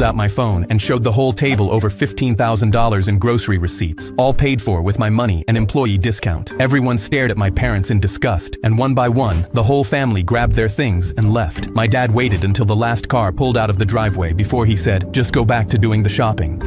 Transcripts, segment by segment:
out my phone and showed the whole table over $15,000 in grocery receipts, all paid for with my money and employee discount. Everyone stared at my parents in disgust, and one by one, the whole family grabbed their things and left. My dad waited until the last car pulled out of the driveway before he said, "Just go back to doing the shopping."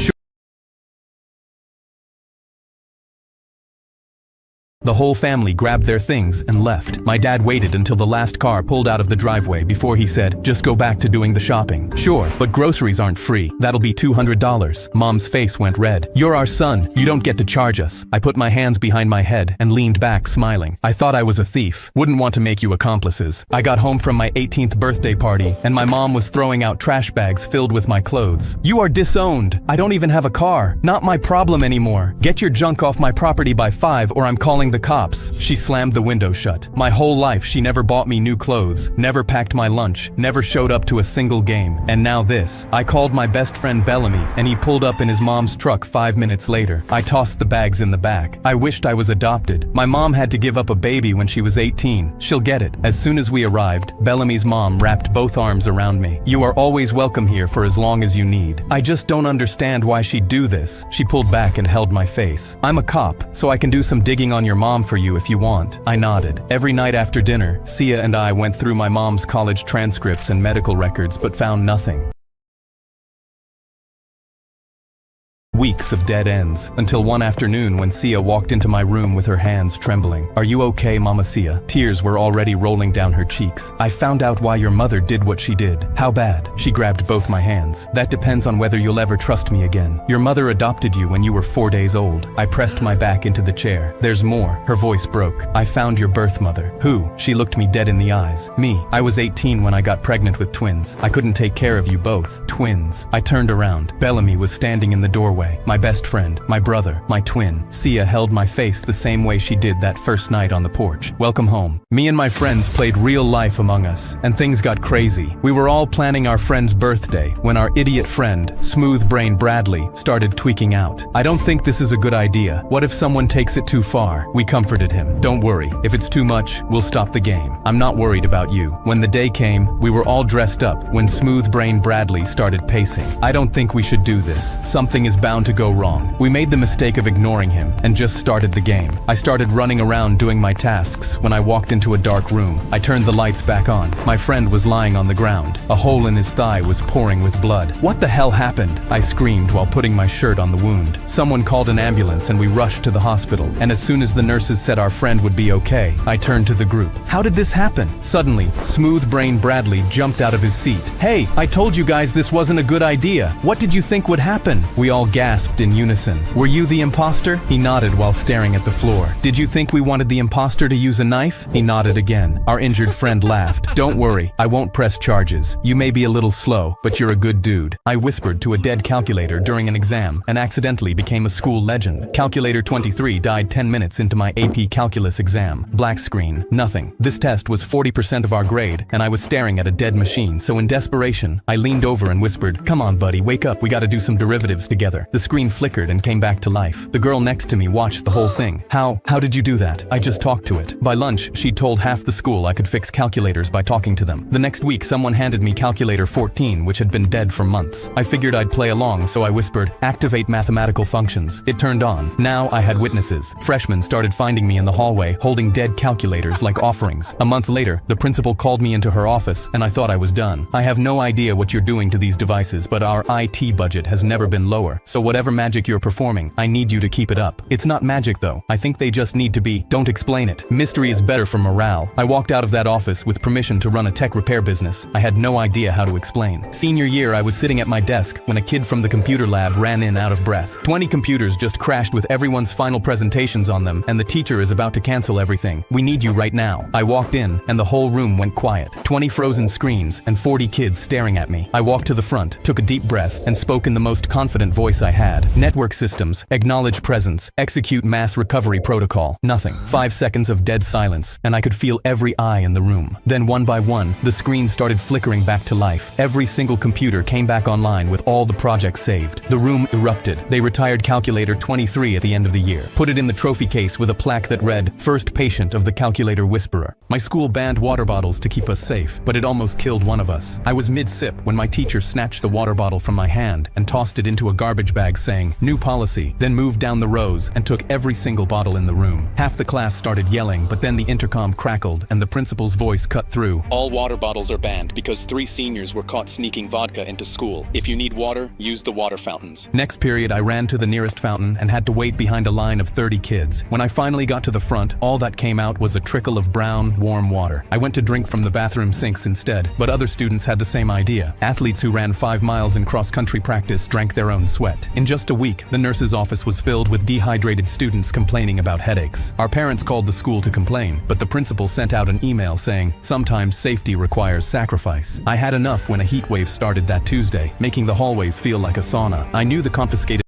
The whole family grabbed their things and left. My dad waited until the last car pulled out of the driveway before he said, "Just go back to doing the shopping." "Sure, but groceries aren't free. That'll be $200. Mom's face went red. "You're our son. You don't get to charge us." I put my hands behind my head and leaned back smiling. I thought I was a thief. Wouldn't want to make you accomplices. I got home from my 18th birthday party and my mom was throwing out trash bags filled with my clothes. "You are disowned. I don't even have a car. Not my problem anymore. Get your junk off my property by 5 or I'm calling the cops." She slammed the window shut. My whole life she never bought me new clothes, never packed my lunch, never showed up to a single game. And now this. I called my best friend Bellamy and he pulled up in his mom's truck 5 minutes later. I tossed the bags in the back. I wished I was adopted. My mom had to give up a baby when she was 18. She'll get it. As soon as we arrived, Bellamy's mom wrapped both arms around me. "You are always welcome here for as long as you need. I just don't understand why she'd do this." She pulled back and held my face. "I'm a cop, so I can do some digging on your mom for you if you want." I nodded. Every night after dinner, Sia and I went through my mom's college transcripts and medical records but found nothing. Weeks of dead ends, until one afternoon when Sia walked into my room with her hands trembling. "Are you okay, Mama Sia?" Tears were already rolling down her cheeks. "I found out why your mother did what she did." "How bad?" She grabbed both my hands. "That depends on whether you'll ever trust me again. Your mother adopted you when you were 4 days old." I pressed my back into the chair. "There's more." Her voice broke. "I found your birth mother." "Who?" She looked me dead in the eyes. "Me. I was 18 when I got pregnant with twins. I couldn't take care of you both." "Twins." I turned around. Bellamy was standing in the doorway. My best friend, my brother, my twin. Sia held my face the same way she did that first night on the porch. "Welcome home." Me and my friends played real life among us, and things got crazy. We were all planning our friend's birthday when our idiot friend, Smooth Brain Bradley, started tweaking out. "I don't think this is a good idea. What if someone takes it too far?" We comforted him. "Don't worry. If it's too much, we'll stop the game. I'm not worried about you." When the day came, we were all dressed up when Smooth Brain Bradley started pacing. "I don't think we should do this. Something is bound to go wrong." We made the mistake of ignoring him and just started the game. I started running around doing my tasks when I walked into a dark room. I turned the lights back on. My friend was lying on the ground. A hole in his thigh was pouring with blood. "What the hell happened?" I screamed while putting my shirt on the wound. Someone called an ambulance and we rushed to the hospital. And as soon as the nurses said our friend would be okay, I turned to the group. "How did this happen?" Suddenly, Smooth Brain Bradley jumped out of his seat. "Hey, I told you guys this wasn't a good idea. What did you think would happen?" We all gasped in unison. "Were you the imposter?" He nodded while staring at the floor. "Did you think we wanted the imposter to use a knife?" He nodded again. Our injured friend laughed. "Don't worry, I won't press charges. You may be a little slow, but you're a good dude." I whispered to a dead calculator during an exam and accidentally became a school legend. Calculator 23 died 10 minutes into my AP Calculus exam. Black screen. Nothing. This test was 40% of our grade, and I was staring at a dead machine, so in desperation, I leaned over and whispered, "Come on, buddy, wake up. We gotta do some derivatives together." The screen flickered and came back to life. The girl next to me watched the whole thing. How did you do that?" "I just talked to it." By lunch, she'd told half the school I could fix calculators by talking to them. The next week, someone handed me calculator 14, which had been dead for months. I figured I'd play along, so I whispered, "Activate mathematical functions." It turned on. Now I had witnesses. Freshmen started finding me in the hallway, holding dead calculators like offerings. A month later, the principal called me into her office, and I thought I was done. "I have no idea what you're doing to these devices, but our IT budget has never been lower, so whatever magic you're performing, I need you to keep it up." "It's not magic though. I think they just need to be." "Don't explain it. Mystery is better for morale." I walked out of that office with permission to run a tech repair business. I had no idea how to explain. Senior year, I was sitting at my desk when a kid from the computer lab ran in out of breath. 20 computers just crashed with everyone's final presentations on them, and the teacher is about to cancel everything. "We need you right now." I walked in, and the whole room went quiet. 20 frozen screens and 40 kids staring at me. I walked to the front, took a deep breath, and spoke in the most confident voice I I had. Network systems, acknowledge presence, execute mass recovery protocol. Nothing. 5 seconds of dead silence, and I could feel every eye in the room. Then one by one, the screen started flickering back to life. Every single computer came back online with all the projects saved. The room erupted. They retired calculator 23 at the end of the year. Put it in the trophy case with a plaque that read, "First patient of the calculator whisperer." My school banned water bottles to keep us safe, but it almost killed one of us. I was mid-sip when my teacher snatched the water bottle from my hand and tossed it into a garbage bag saying, "New policy," then moved down the rows and took every single bottle in the room. Half the class started yelling, but then the intercom crackled and the principal's voice cut through. "All water bottles are banned because 3 seniors were caught sneaking vodka into school. If you need water, use the water fountains." Next period, I ran to the nearest fountain and had to wait behind a line of 30 kids. When I finally got to the front, all that came out was a trickle of brown, warm water. I went to drink from the bathroom sinks instead, but other students had the same idea. Athletes who ran 5 miles in cross-country practice drank their own sweat. In just a week, the nurse's office was filled with dehydrated students complaining about headaches. Our parents called the school to complain, but the principal sent out an email saying, "Sometimes safety requires sacrifice." I had enough when a heat wave started that Tuesday, making the hallways feel like a sauna. I knew the confiscated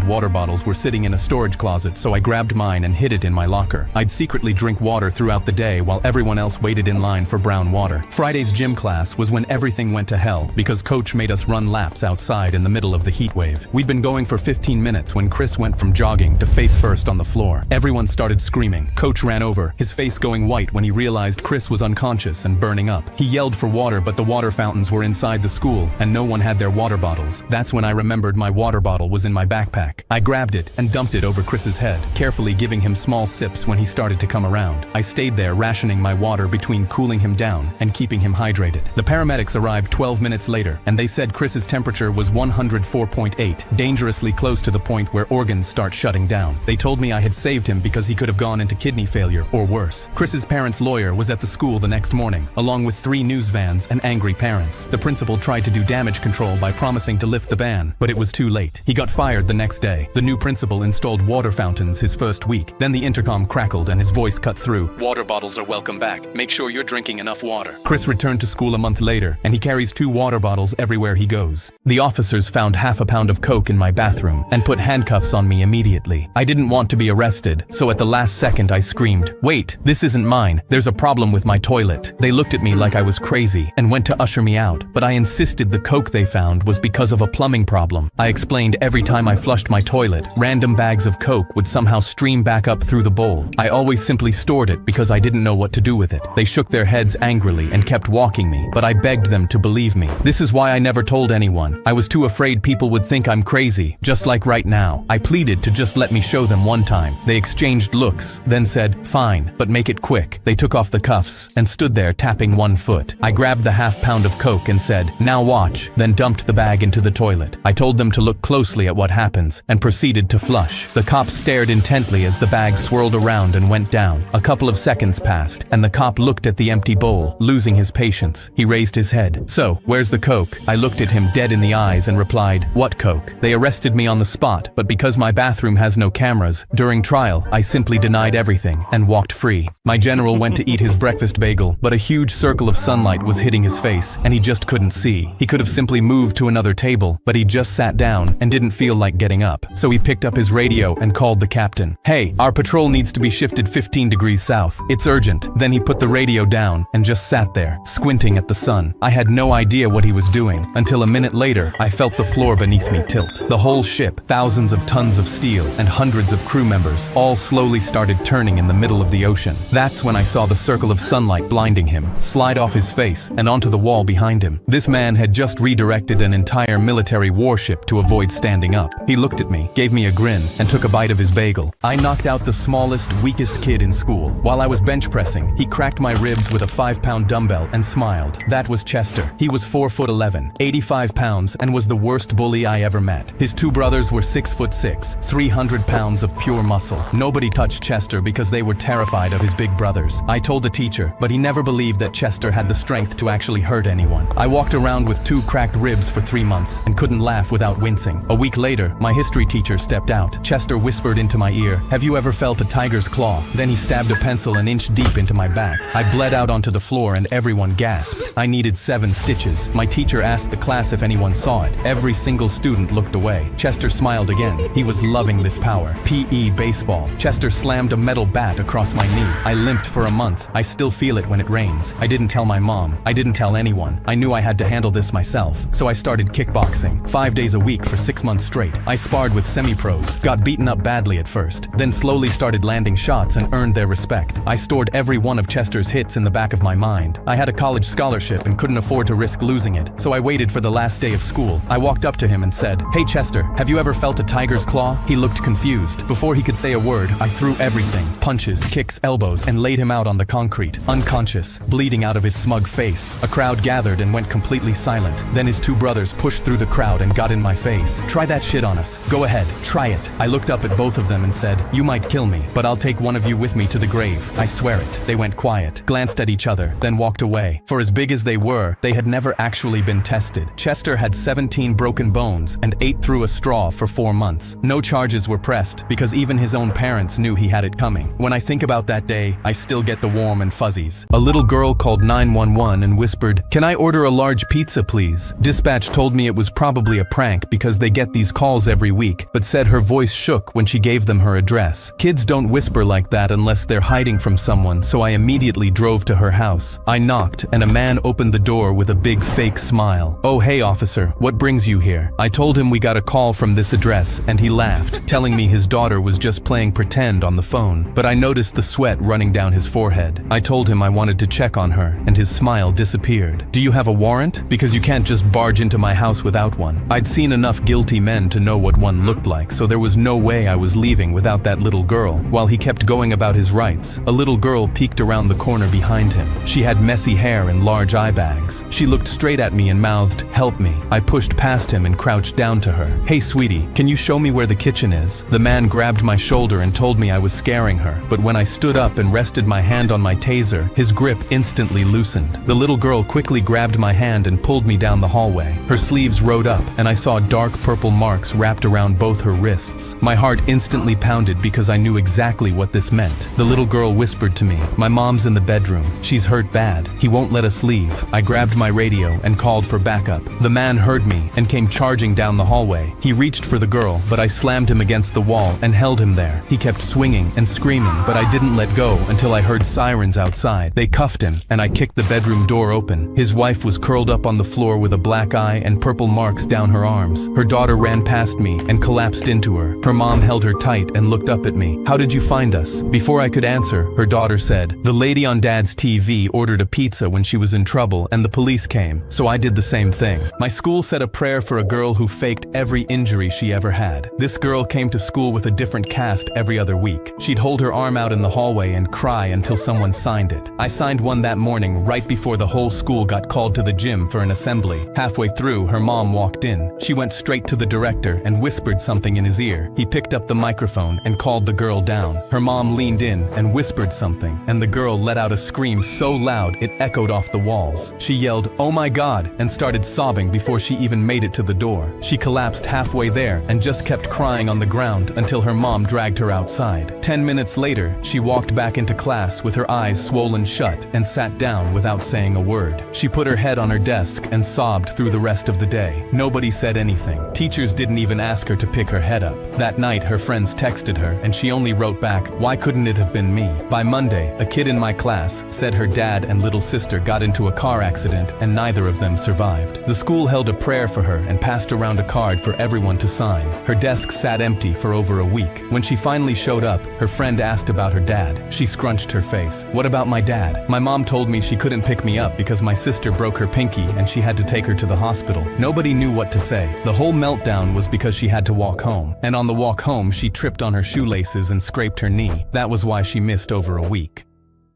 water bottles were sitting in a storage closet, so I grabbed mine and hid it in my locker. I'd secretly drink water throughout the day while everyone else waited in line for brown water. Friday's gym class was when everything went to hell because coach made us run laps outside in the middle of the heat wave. We'd been going for 15 minutes when Chris went from jogging to face first on the floor. Everyone started screaming. Coach ran over, his face going white when he realized Chris was unconscious and burning up. He yelled for water, but the water fountains were inside the school and no one had their water bottles. That's when I remembered my water bottle was in my backpack. I grabbed it and dumped it over Chris's head, carefully giving him small sips when he started to come around. I stayed there rationing my water between cooling him down and keeping him hydrated. The paramedics arrived 12 minutes later, and they said Chris's temperature was 104.8, dangerously close to the point where organs start shutting down. They told me I had saved him because he could have gone into kidney failure or worse. Chris's parents' lawyer was at the school the next morning, along with 3 news vans and angry parents. The principal tried to do damage control by promising to lift the ban, but it was too late. He got fired the next day. The new principal installed water fountains his first week. Then the intercom crackled and his voice cut through. "Water bottles are welcome back. Make sure you're drinking enough water." Chris returned to school a month later, and he carries 2 water bottles everywhere he goes. The officers found half a pound of coke in my bathroom and put handcuffs on me immediately. I didn't want to be arrested, so at the last second I screamed, "Wait, this isn't mine. There's a problem with my toilet." They looked at me like I was crazy and went to usher me out, but I insisted the coke they found was because of a plumbing problem. I explained every time I flushed my toilet, random bags of coke would somehow stream back up through the bowl. I always simply stored it because I didn't know what to do with it. They shook their heads angrily and kept walking me, but I begged them to believe me. This is why I never told anyone. I was too afraid people would think I'm crazy, just like right now. I pleaded to just let me show them one time. They exchanged looks, then said, "Fine, but make it quick." They took off the cuffs and stood there tapping one foot. I grabbed the half pound of coke and said, "Now watch," then dumped the bag into the toilet. I told them to look closely at what happens and proceeded to flush. The cop stared intently as the bag swirled around and went down. A couple of seconds passed, and the cop looked at the empty bowl, losing his patience. He raised his head. "So, where's the coke?" I looked at him dead in the eyes and replied, "What coke?" They arrested me on the spot, but because my bathroom has no cameras, during trial, I simply denied everything and walked free. My general went to eat his breakfast bagel, but a huge circle of sunlight was hitting his face, and he just couldn't see. He could have simply moved to another table, but he just sat down and didn't feel like getting up. So he picked up his radio and called the captain. "Hey, our patrol needs to be shifted 15 degrees south. It's urgent." Then he put the radio down and just sat there, squinting at the sun. I had no idea what he was doing, until a minute later, I felt the floor beneath me tilt. The whole ship, thousands of tons of steel, and hundreds of crew members, all slowly started turning in the middle of the ocean. That's when I saw the circle of sunlight blinding him, slide off his face and onto the wall behind him. This man had just redirected an entire military warship to avoid standing up. He looked at me, gave me a grin, and took a bite of his bagel. I knocked out the smallest, weakest kid in school. While I was bench pressing, he cracked my ribs with a 5-pound dumbbell and smiled. That was Chester. He was 4'11", 85 pounds, and was the worst bully I ever met. His 2 brothers were 6'6", 300 pounds of pure muscle. Nobody touched Chester because they were terrified of his big brothers. I told the teacher, but he never believed that Chester had the strength to actually hurt anyone. I walked around with 2 cracked ribs for 3 months and couldn't laugh without wincing. A week later, my history history teacher stepped out. Chester whispered into my ear, "Have you ever felt a tiger's claw?" Then he stabbed a pencil an inch deep into my back. I bled out onto the floor and everyone gasped. I needed 7 stitches. My teacher asked the class if anyone saw it. Every single student looked away. Chester smiled again. He was loving this power. PE baseball. Chester slammed a metal bat across my knee. I limped for a month. I still feel it when it rains. I didn't tell my mom. I didn't tell anyone. I knew I had to handle this myself. So I started kickboxing. 5 days a week for 6 months straight. I sparred with semi-pros. Got beaten up badly at first. Then slowly started landing shots and earned their respect. I stored every one of Chester's hits in the back of my mind. I had a college scholarship and couldn't afford to risk losing it. So I waited for the last day of school. I walked up to him and said, "Hey Chester, have you ever felt a tiger's claw?" He looked confused. Before he could say a word, I threw everything. Punches, kicks, elbows, and laid him out on the concrete. Unconscious, bleeding out of his smug face. A crowd gathered and went completely silent. Then his 2 brothers pushed through the crowd and got in my face. "Try that shit on us. Go ahead, try it." I looked up at both of them and said, "You might kill me, but I'll take one of you with me to the grave. I swear it." They went quiet, glanced at each other, then walked away. For as big as they were, they had never actually been tested. Chester had 17 broken bones and ate through a straw for 4 months. No charges were pressed because even his own parents knew he had it coming. When I think about that day, I still get the warm and fuzzies. A little girl called 911 and whispered, "Can I order a large pizza, please?" Dispatch told me it was probably a prank because they get these calls every week, but said her voice shook when she gave them her address. Kids don't whisper like that unless they're hiding from someone, so I immediately drove to her house. I knocked, and a man opened the door with a big fake smile. "Oh hey officer, what brings you here?" I told him we got a call from this address, and he laughed, telling me his daughter was just playing pretend on the phone. But I noticed the sweat running down his forehead. I told him I wanted to check on her, and his smile disappeared. "Do you have a warrant? Because you can't just barge into my house without one." I'd seen enough guilty men to know what one looked like, so there was no way I was leaving without that little girl. While he kept going about his rights, a little girl peeked around the corner behind him. She had messy hair and large eye bags. She looked straight at me and mouthed, "Help me." I pushed past him and crouched down to her. "Hey sweetie, can you show me where the kitchen is?" The man grabbed my shoulder and told me I was scaring her, but when I stood up and rested my hand on my taser, his grip instantly loosened. The little girl quickly grabbed my hand and pulled me down the hallway. Her sleeves rode up, and I saw dark purple marks wrapped around both her wrists. My heart instantly pounded because I knew exactly what this meant. The little girl whispered to me, "My mom's in the bedroom. She's hurt bad. He won't let us leave." I grabbed my radio and called for backup. The man heard me and came charging down the hallway. He reached for the girl, but I slammed him against the wall and held him there. He kept swinging and screaming, but I didn't let go until I heard sirens outside. They cuffed him, and I kicked the bedroom door open. His wife was curled up on the floor with a black eye and purple marks down her arms. Her daughter ran past me and collapsed into her. Her mom held her tight and looked up at me. "How did you find us?" Before I could answer, her daughter said, "The lady on Dad's TV ordered a pizza when she was in trouble and the police came, so I did the same thing." My school said a prayer for a girl who faked every injury she ever had. This girl came to school with a different cast every other week. She'd hold her arm out in the hallway and cry until someone signed it. I signed one that morning right before the whole school got called to the gym for an assembly. Halfway through, her mom walked in. She went straight to the director and whispered something in his ear. He picked up the microphone and called the girl down. Her mom leaned in and whispered something, and the girl let out a scream so loud it echoed off the walls. She yelled, "Oh my God," and started sobbing before she even made it to the door. She collapsed halfway there and just kept crying on the ground until her mom dragged her outside. 10 minutes later, she walked back into class with her eyes swollen shut and sat down without saying a word. She put her head on her desk and sobbed through the rest of the day. Nobody said anything. Teachers didn't even ask her to pick her head up. That night, her friends texted her and she only wrote back, "Why couldn't it have been me?" By Monday, a kid in my class said her dad and little sister got into a car accident and neither of them survived. The school held a prayer for her and passed around a card for everyone to sign. Her desk sat empty for over a week. When she finally showed up, her friend asked about her dad. She scrunched her face. "What about my dad?" My mom told me she couldn't pick me up because my sister broke her pinky and she had to take her to the hospital. Nobody knew what to say. The whole meltdown was because she had to walk home. And on the walk home, she tripped on her shoelaces and scraped her knee. That was why she missed over a week.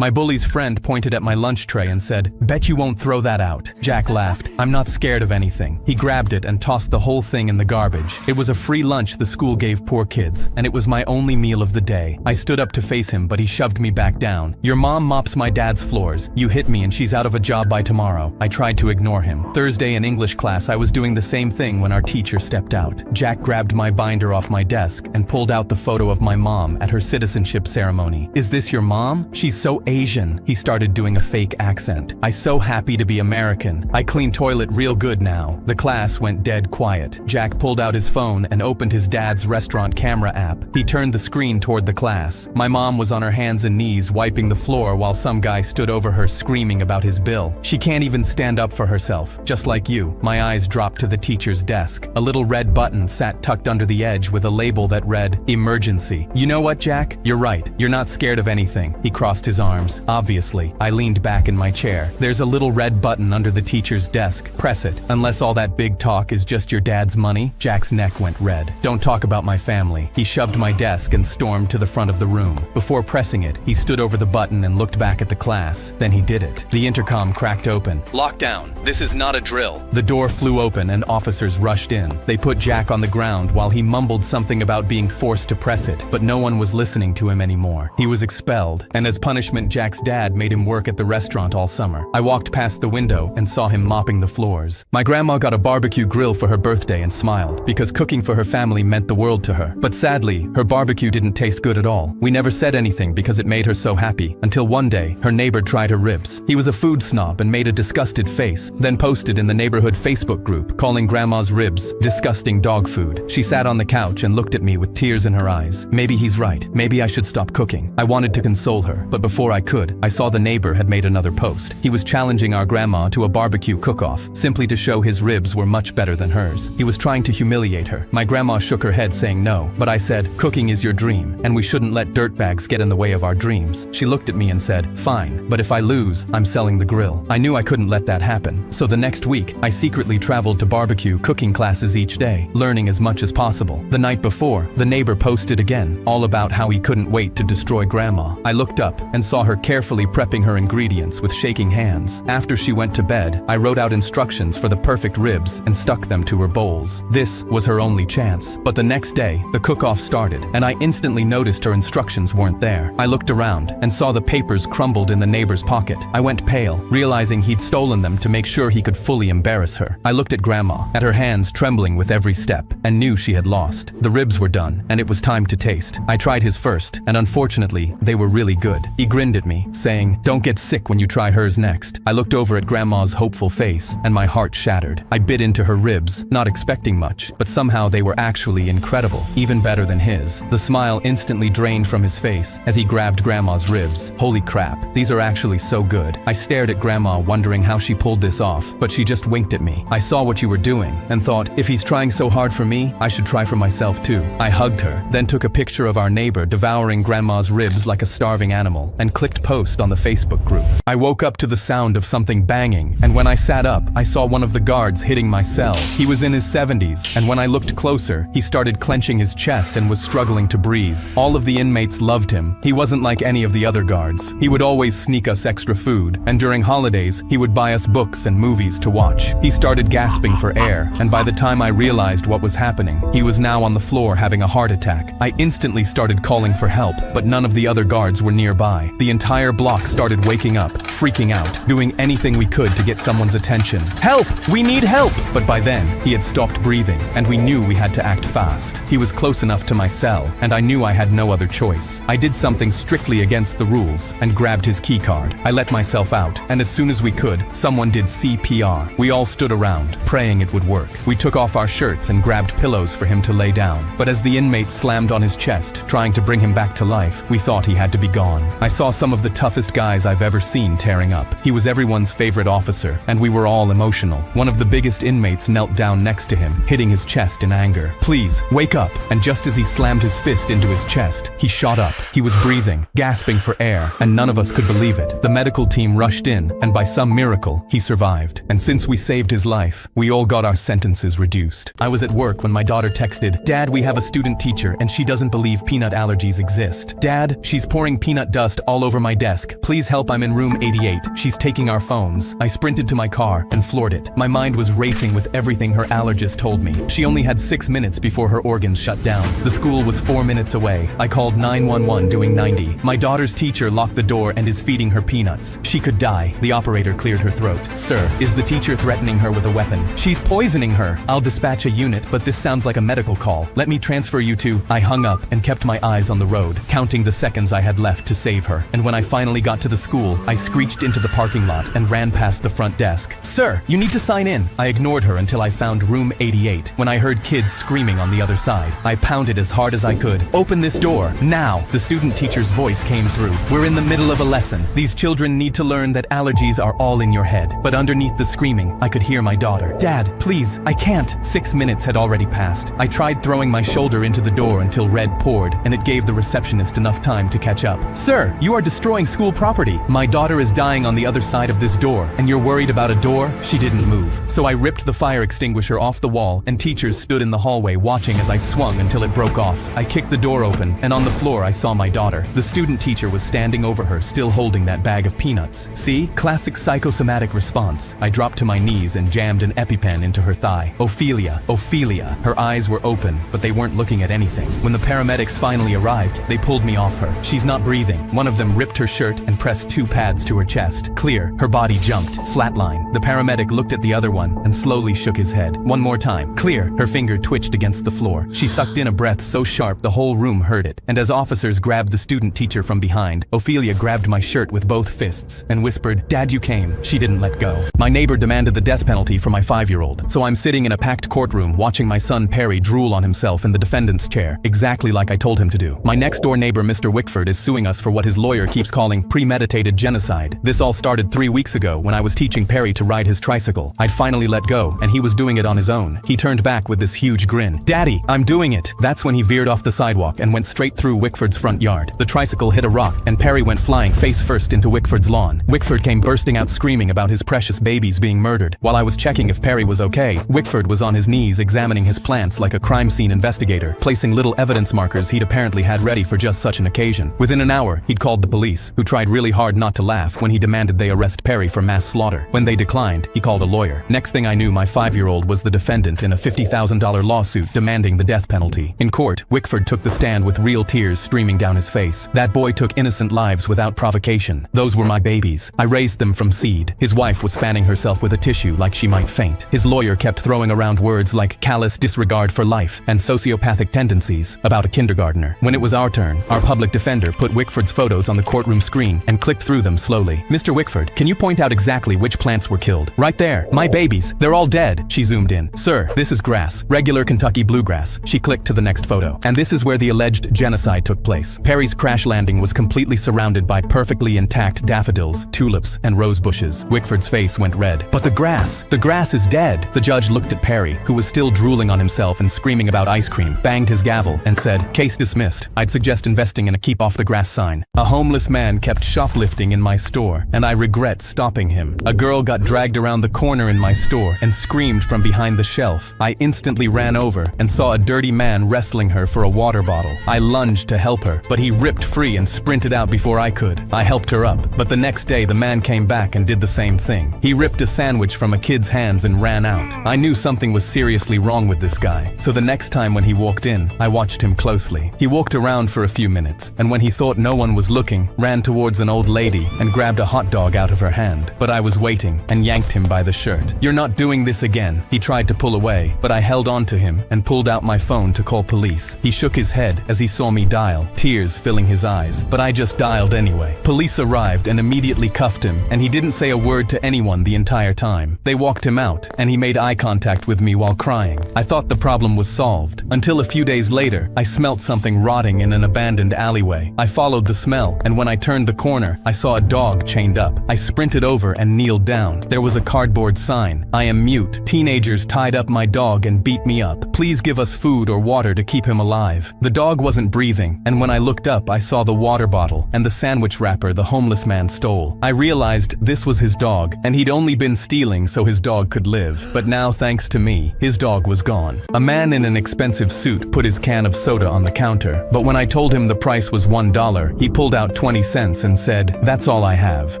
My bully's friend pointed at my lunch tray and said, "Bet you won't throw that out." Jack laughed. "I'm not scared of anything." He grabbed it and tossed the whole thing in the garbage. It was a free lunch the school gave poor kids, and it was my only meal of the day. I stood up to face him, but he shoved me back down. "Your mom mops my dad's floors. You hit me and she's out of a job by tomorrow." I tried to ignore him. Thursday in English class, I was doing the same thing when our teacher stepped out. Jack grabbed my binder off my desk and pulled out the photo of my mom at her citizenship ceremony. "Is this your mom? She's so Asian." He started doing a fake accent. "I so happy to be American. I clean toilet real good now." The class went dead quiet. Jack pulled out his phone and opened his dad's restaurant camera app. He turned the screen toward the class. My mom was on her hands and knees wiping the floor while some guy stood over her screaming about his bill. "She can't even stand up for herself, just like you." My eyes dropped to the teacher's desk. A little red button sat tucked under the edge with a label that read, "Emergency." "You know what, Jack? You're right. You're not scared of anything." He crossed his arms. Obviously, I leaned back in my chair. "There's a little red button under the teacher's desk. Press it. Unless all that big talk is just your dad's money." Jack's neck went red. "Don't talk about my family." He shoved my desk and stormed to the front of the room. Before pressing it, he stood over the button and looked back at the class. Then he did it. The intercom cracked open. "Lockdown. This is not a drill." The door flew open and officers rushed in. They put Jack on the ground while he mumbled something about being forced to press it, but no one was listening to him anymore. He was expelled, and as punishment, Jack's dad made him work at the restaurant all summer. I walked past the window and saw him mopping the floors. My grandma got a barbecue grill for her birthday and smiled, because cooking for her family meant the world to her. But sadly, her barbecue didn't taste good at all. We never said anything because it made her so happy, until one day, her neighbor tried her ribs. He was a food snob and made a disgusted face, then posted in the neighborhood Facebook group, calling grandma's ribs disgusting dog food. She sat on the couch and looked at me with tears in her eyes. Maybe he's right. Maybe I should stop cooking. I wanted to console her, but before I could, I saw the neighbor had made another post. He was challenging our grandma to a barbecue cook-off, simply to show his ribs were much better than hers. He was trying to humiliate her. My grandma shook her head saying no, but I said, "Cooking is your dream, and we shouldn't let dirtbags get in the way of our dreams." She looked at me and said, "Fine, but if I lose, I'm selling the grill." I knew I couldn't let that happen, so the next week, I secretly traveled to barbecue cooking classes each day, learning as much as possible. The night before, the neighbor posted again, all about how he couldn't wait to destroy grandma. I looked up and saw her carefully prepping her ingredients with shaking hands. After she went to bed, I wrote out instructions for the perfect ribs and stuck them to her bowls. This was her only chance. But the next day, the cook-off started, and I instantly noticed her instructions weren't there. I looked around and saw the papers crumbled in the neighbor's pocket. I went pale, realizing he'd stolen them to make sure he could fully embarrass her. I looked at grandma, at her hands trembling with every step, and knew she had lost. The ribs were done, and it was time to taste. I tried his first, and unfortunately, they were really good. He grinned at me, saying, "Don't get sick when you try hers next." I looked over at grandma's hopeful face, and my heart shattered. I bit into her ribs, not expecting much, but somehow they were actually incredible, even better than his. The smile instantly drained from his face as he grabbed grandma's ribs. Holy crap, these are actually so good. I stared at grandma, wondering how she pulled this off, but she just winked at me. "I saw what you were doing, and thought, if he's trying so hard for me, I should try for myself too." I hugged her, then took a picture of our neighbor devouring grandma's ribs like a starving animal, and clicked post on the Facebook group. I woke up to the sound of something banging, and when I sat up, I saw one of the guards hitting my cell. He was in his 70s, and when I looked closer, he started clenching his chest and was struggling to breathe. All of the inmates loved him. He wasn't like any of the other guards. He would always sneak us extra food, and during holidays, he would buy us books and movies to watch. He started gasping for air, and by the time I realized what was happening, he was now on the floor having a heart attack. I instantly started calling for help, but none of the other guards were nearby. The entire block started waking up, freaking out, doing anything we could to get someone's attention. "Help! We need help!" But by then, he had stopped breathing, and we knew we had to act fast. He was close enough to my cell, and I knew I had no other choice. I did something strictly against the rules, and grabbed his key card. I let myself out, and as soon as we could, someone did CPR. We all stood around, praying it would work. We took off our shirts and grabbed pillows for him to lay down. But as the inmate slammed on his chest, trying to bring him back to life, we thought he had to be gone. I saw some of the toughest guys I've ever seen tearing up. He was everyone's favorite officer, and we were all emotional. One of the biggest inmates knelt down next to him, hitting his chest in anger. "Please, wake up." And just as he slammed his fist into his chest, he shot up. He was breathing, gasping for air, and none of us could believe it. The medical team rushed in, and by some miracle, he survived. And since we saved his life, we all got our sentences reduced. I was at work when my daughter texted, "Dad, we have a student teacher, and she doesn't believe peanut allergies exist. Dad, she's pouring peanut dust all over over my desk. Please help, I'm in room 88. She's taking our phones. I sprinted to my car and floored it. My mind was racing with everything her allergist told me. She only had 6 minutes before her organs shut down. The school was 4 minutes away. I called 911 doing 90. My daughter's teacher locked the door and is feeding her peanuts. She could die. The operator cleared her throat. Sir, is the teacher threatening her with a weapon? She's poisoning her. I'll dispatch a unit, but this sounds like a medical call. Let me transfer you to... I hung up and kept my eyes on the road, counting the seconds I had left to save her. And when I finally got to the school, I screeched into the parking lot and ran past the front desk. Sir, you need to sign in. I ignored her until I found room 88. When I heard kids screaming on the other side, I pounded as hard as I could. Open this door, now! The student teacher's voice came through. We're in the middle of a lesson. These children need to learn that allergies are all in your head. But underneath the screaming, I could hear my daughter. Dad, please, I can't. 6 minutes had already passed. I tried throwing my shoulder into the door until red poured, and it gave the receptionist enough time to catch up. Sir, you are destroying school property. My daughter is dying on the other side of this door, and you're worried about a door? She didn't move. So I ripped the fire extinguisher off the wall, and teachers stood in the hallway watching as I swung until it broke off. I kicked the door open, and on the floor I saw my daughter. The student teacher was standing over her, still holding that bag of peanuts. See? Classic psychosomatic response. I dropped to my knees and jammed an EpiPen into her thigh. Ophelia, Ophelia. Her eyes were open, but they weren't looking at anything. When the paramedics finally arrived, they pulled me off her. She's not breathing. One of them ripped her shirt and pressed 2 pads to her chest. Clear. Her body jumped. Flatline. The paramedic looked at the other one and slowly shook his head. One more time. Clear. Her finger twitched against the floor. She sucked in a breath so sharp the whole room heard it. And as officers grabbed the student teacher from behind, Ophelia grabbed my shirt with both fists and whispered, "Dad, you came." She didn't let go. My neighbor demanded the death penalty for my 5-year-old. So I'm sitting in a packed courtroom watching my son Perry drool on himself in the defendant's chair, exactly like I told him to do. My next door neighbor, Mr. Wickford, is suing us for what his lawyer keeps calling premeditated genocide. This all started 3 weeks ago when I was teaching Perry to ride his tricycle. I'd finally let go, and he was doing it on his own. He turned back with this huge grin. "Daddy, I'm doing it." That's when he veered off the sidewalk and went straight through Wickford's front yard. The tricycle hit a rock, and Perry went flying face first into Wickford's lawn. Wickford came bursting out screaming about his precious babies being murdered. While I was checking if Perry was okay, Wickford was on his knees examining his plants like a crime scene investigator, placing little evidence markers he'd apparently had ready for just such an occasion. Within an hour, he'd called the police, who tried really hard not to laugh when he demanded they arrest Perry for mass slaughter. When they declined, he called a lawyer. Next thing I knew, my 5-year-old was the defendant in a $50,000 lawsuit demanding the death penalty. In court, Wickford took the stand with real tears streaming down his face. That boy took innocent lives without provocation. Those were my babies. I raised them from seed. His wife was fanning herself with a tissue like she might faint. His lawyer kept throwing around words like callous disregard for life and sociopathic tendencies about a kindergartner. When it was our turn, our public defender put Wickford's photos on the courtroom screen and clicked through them slowly. "Mr. Wickford, can you point out exactly which plants were killed?" "Right there. My babies. They're all dead." She zoomed in. "Sir, this is grass. Regular Kentucky bluegrass." She clicked to the next photo. "And this is where the alleged genocide took place." Perry's crash landing was completely surrounded by perfectly intact daffodils, tulips, and rose bushes. Wickford's face went red. "But the grass is dead." The judge looked at Perry, who was still drooling on himself and screaming about ice cream, banged his gavel, and said, "Case dismissed. I'd suggest investing in a keep off the grass sign." A homeless man kept shoplifting in my store, and I regret stopping him. A girl got dragged around the corner in my store and screamed from behind the shelf. I instantly ran over and saw a dirty man wrestling her for a water bottle. I lunged to help her, but he ripped free and sprinted out before I could. I helped her up, but the next day the man came back and did the same thing. He ripped a sandwich from a kid's hands and ran out. I knew something was seriously wrong with this guy, so the next time when he walked in, I watched him closely. He walked around for a few minutes, and when he thought no one was looking, ran towards an old lady and grabbed a hot dog out of her hand. But I was waiting and yanked him by the shirt. "You're not doing this again." He tried to pull away, but I held on to him and pulled out my phone to call police. He shook his head as he saw me dial, tears filling his eyes, but I just dialed anyway. Police arrived and immediately cuffed him, and he didn't say a word to anyone the entire time. They walked him out, and he made eye contact with me while crying. I thought the problem was solved, until a few days later, I smelt something rotting in an abandoned alleyway. I followed the smell, and when I turned the corner, I saw a dog chained up. I sprinted over and kneeled down. There was a cardboard sign, "I am mute. Teenagers tied up my dog and beat me up. Please give us food or water to keep him alive." The dog wasn't breathing, and when I looked up, I saw the water bottle and the sandwich wrapper the homeless man stole. I realized this was his dog, and he'd only been stealing so his dog could live. But now, thanks to me, his dog was gone. A man in an expensive suit put his can of soda on the counter, but when I told him the price was $1, he pulled out 20 cents and said, "That's all I have."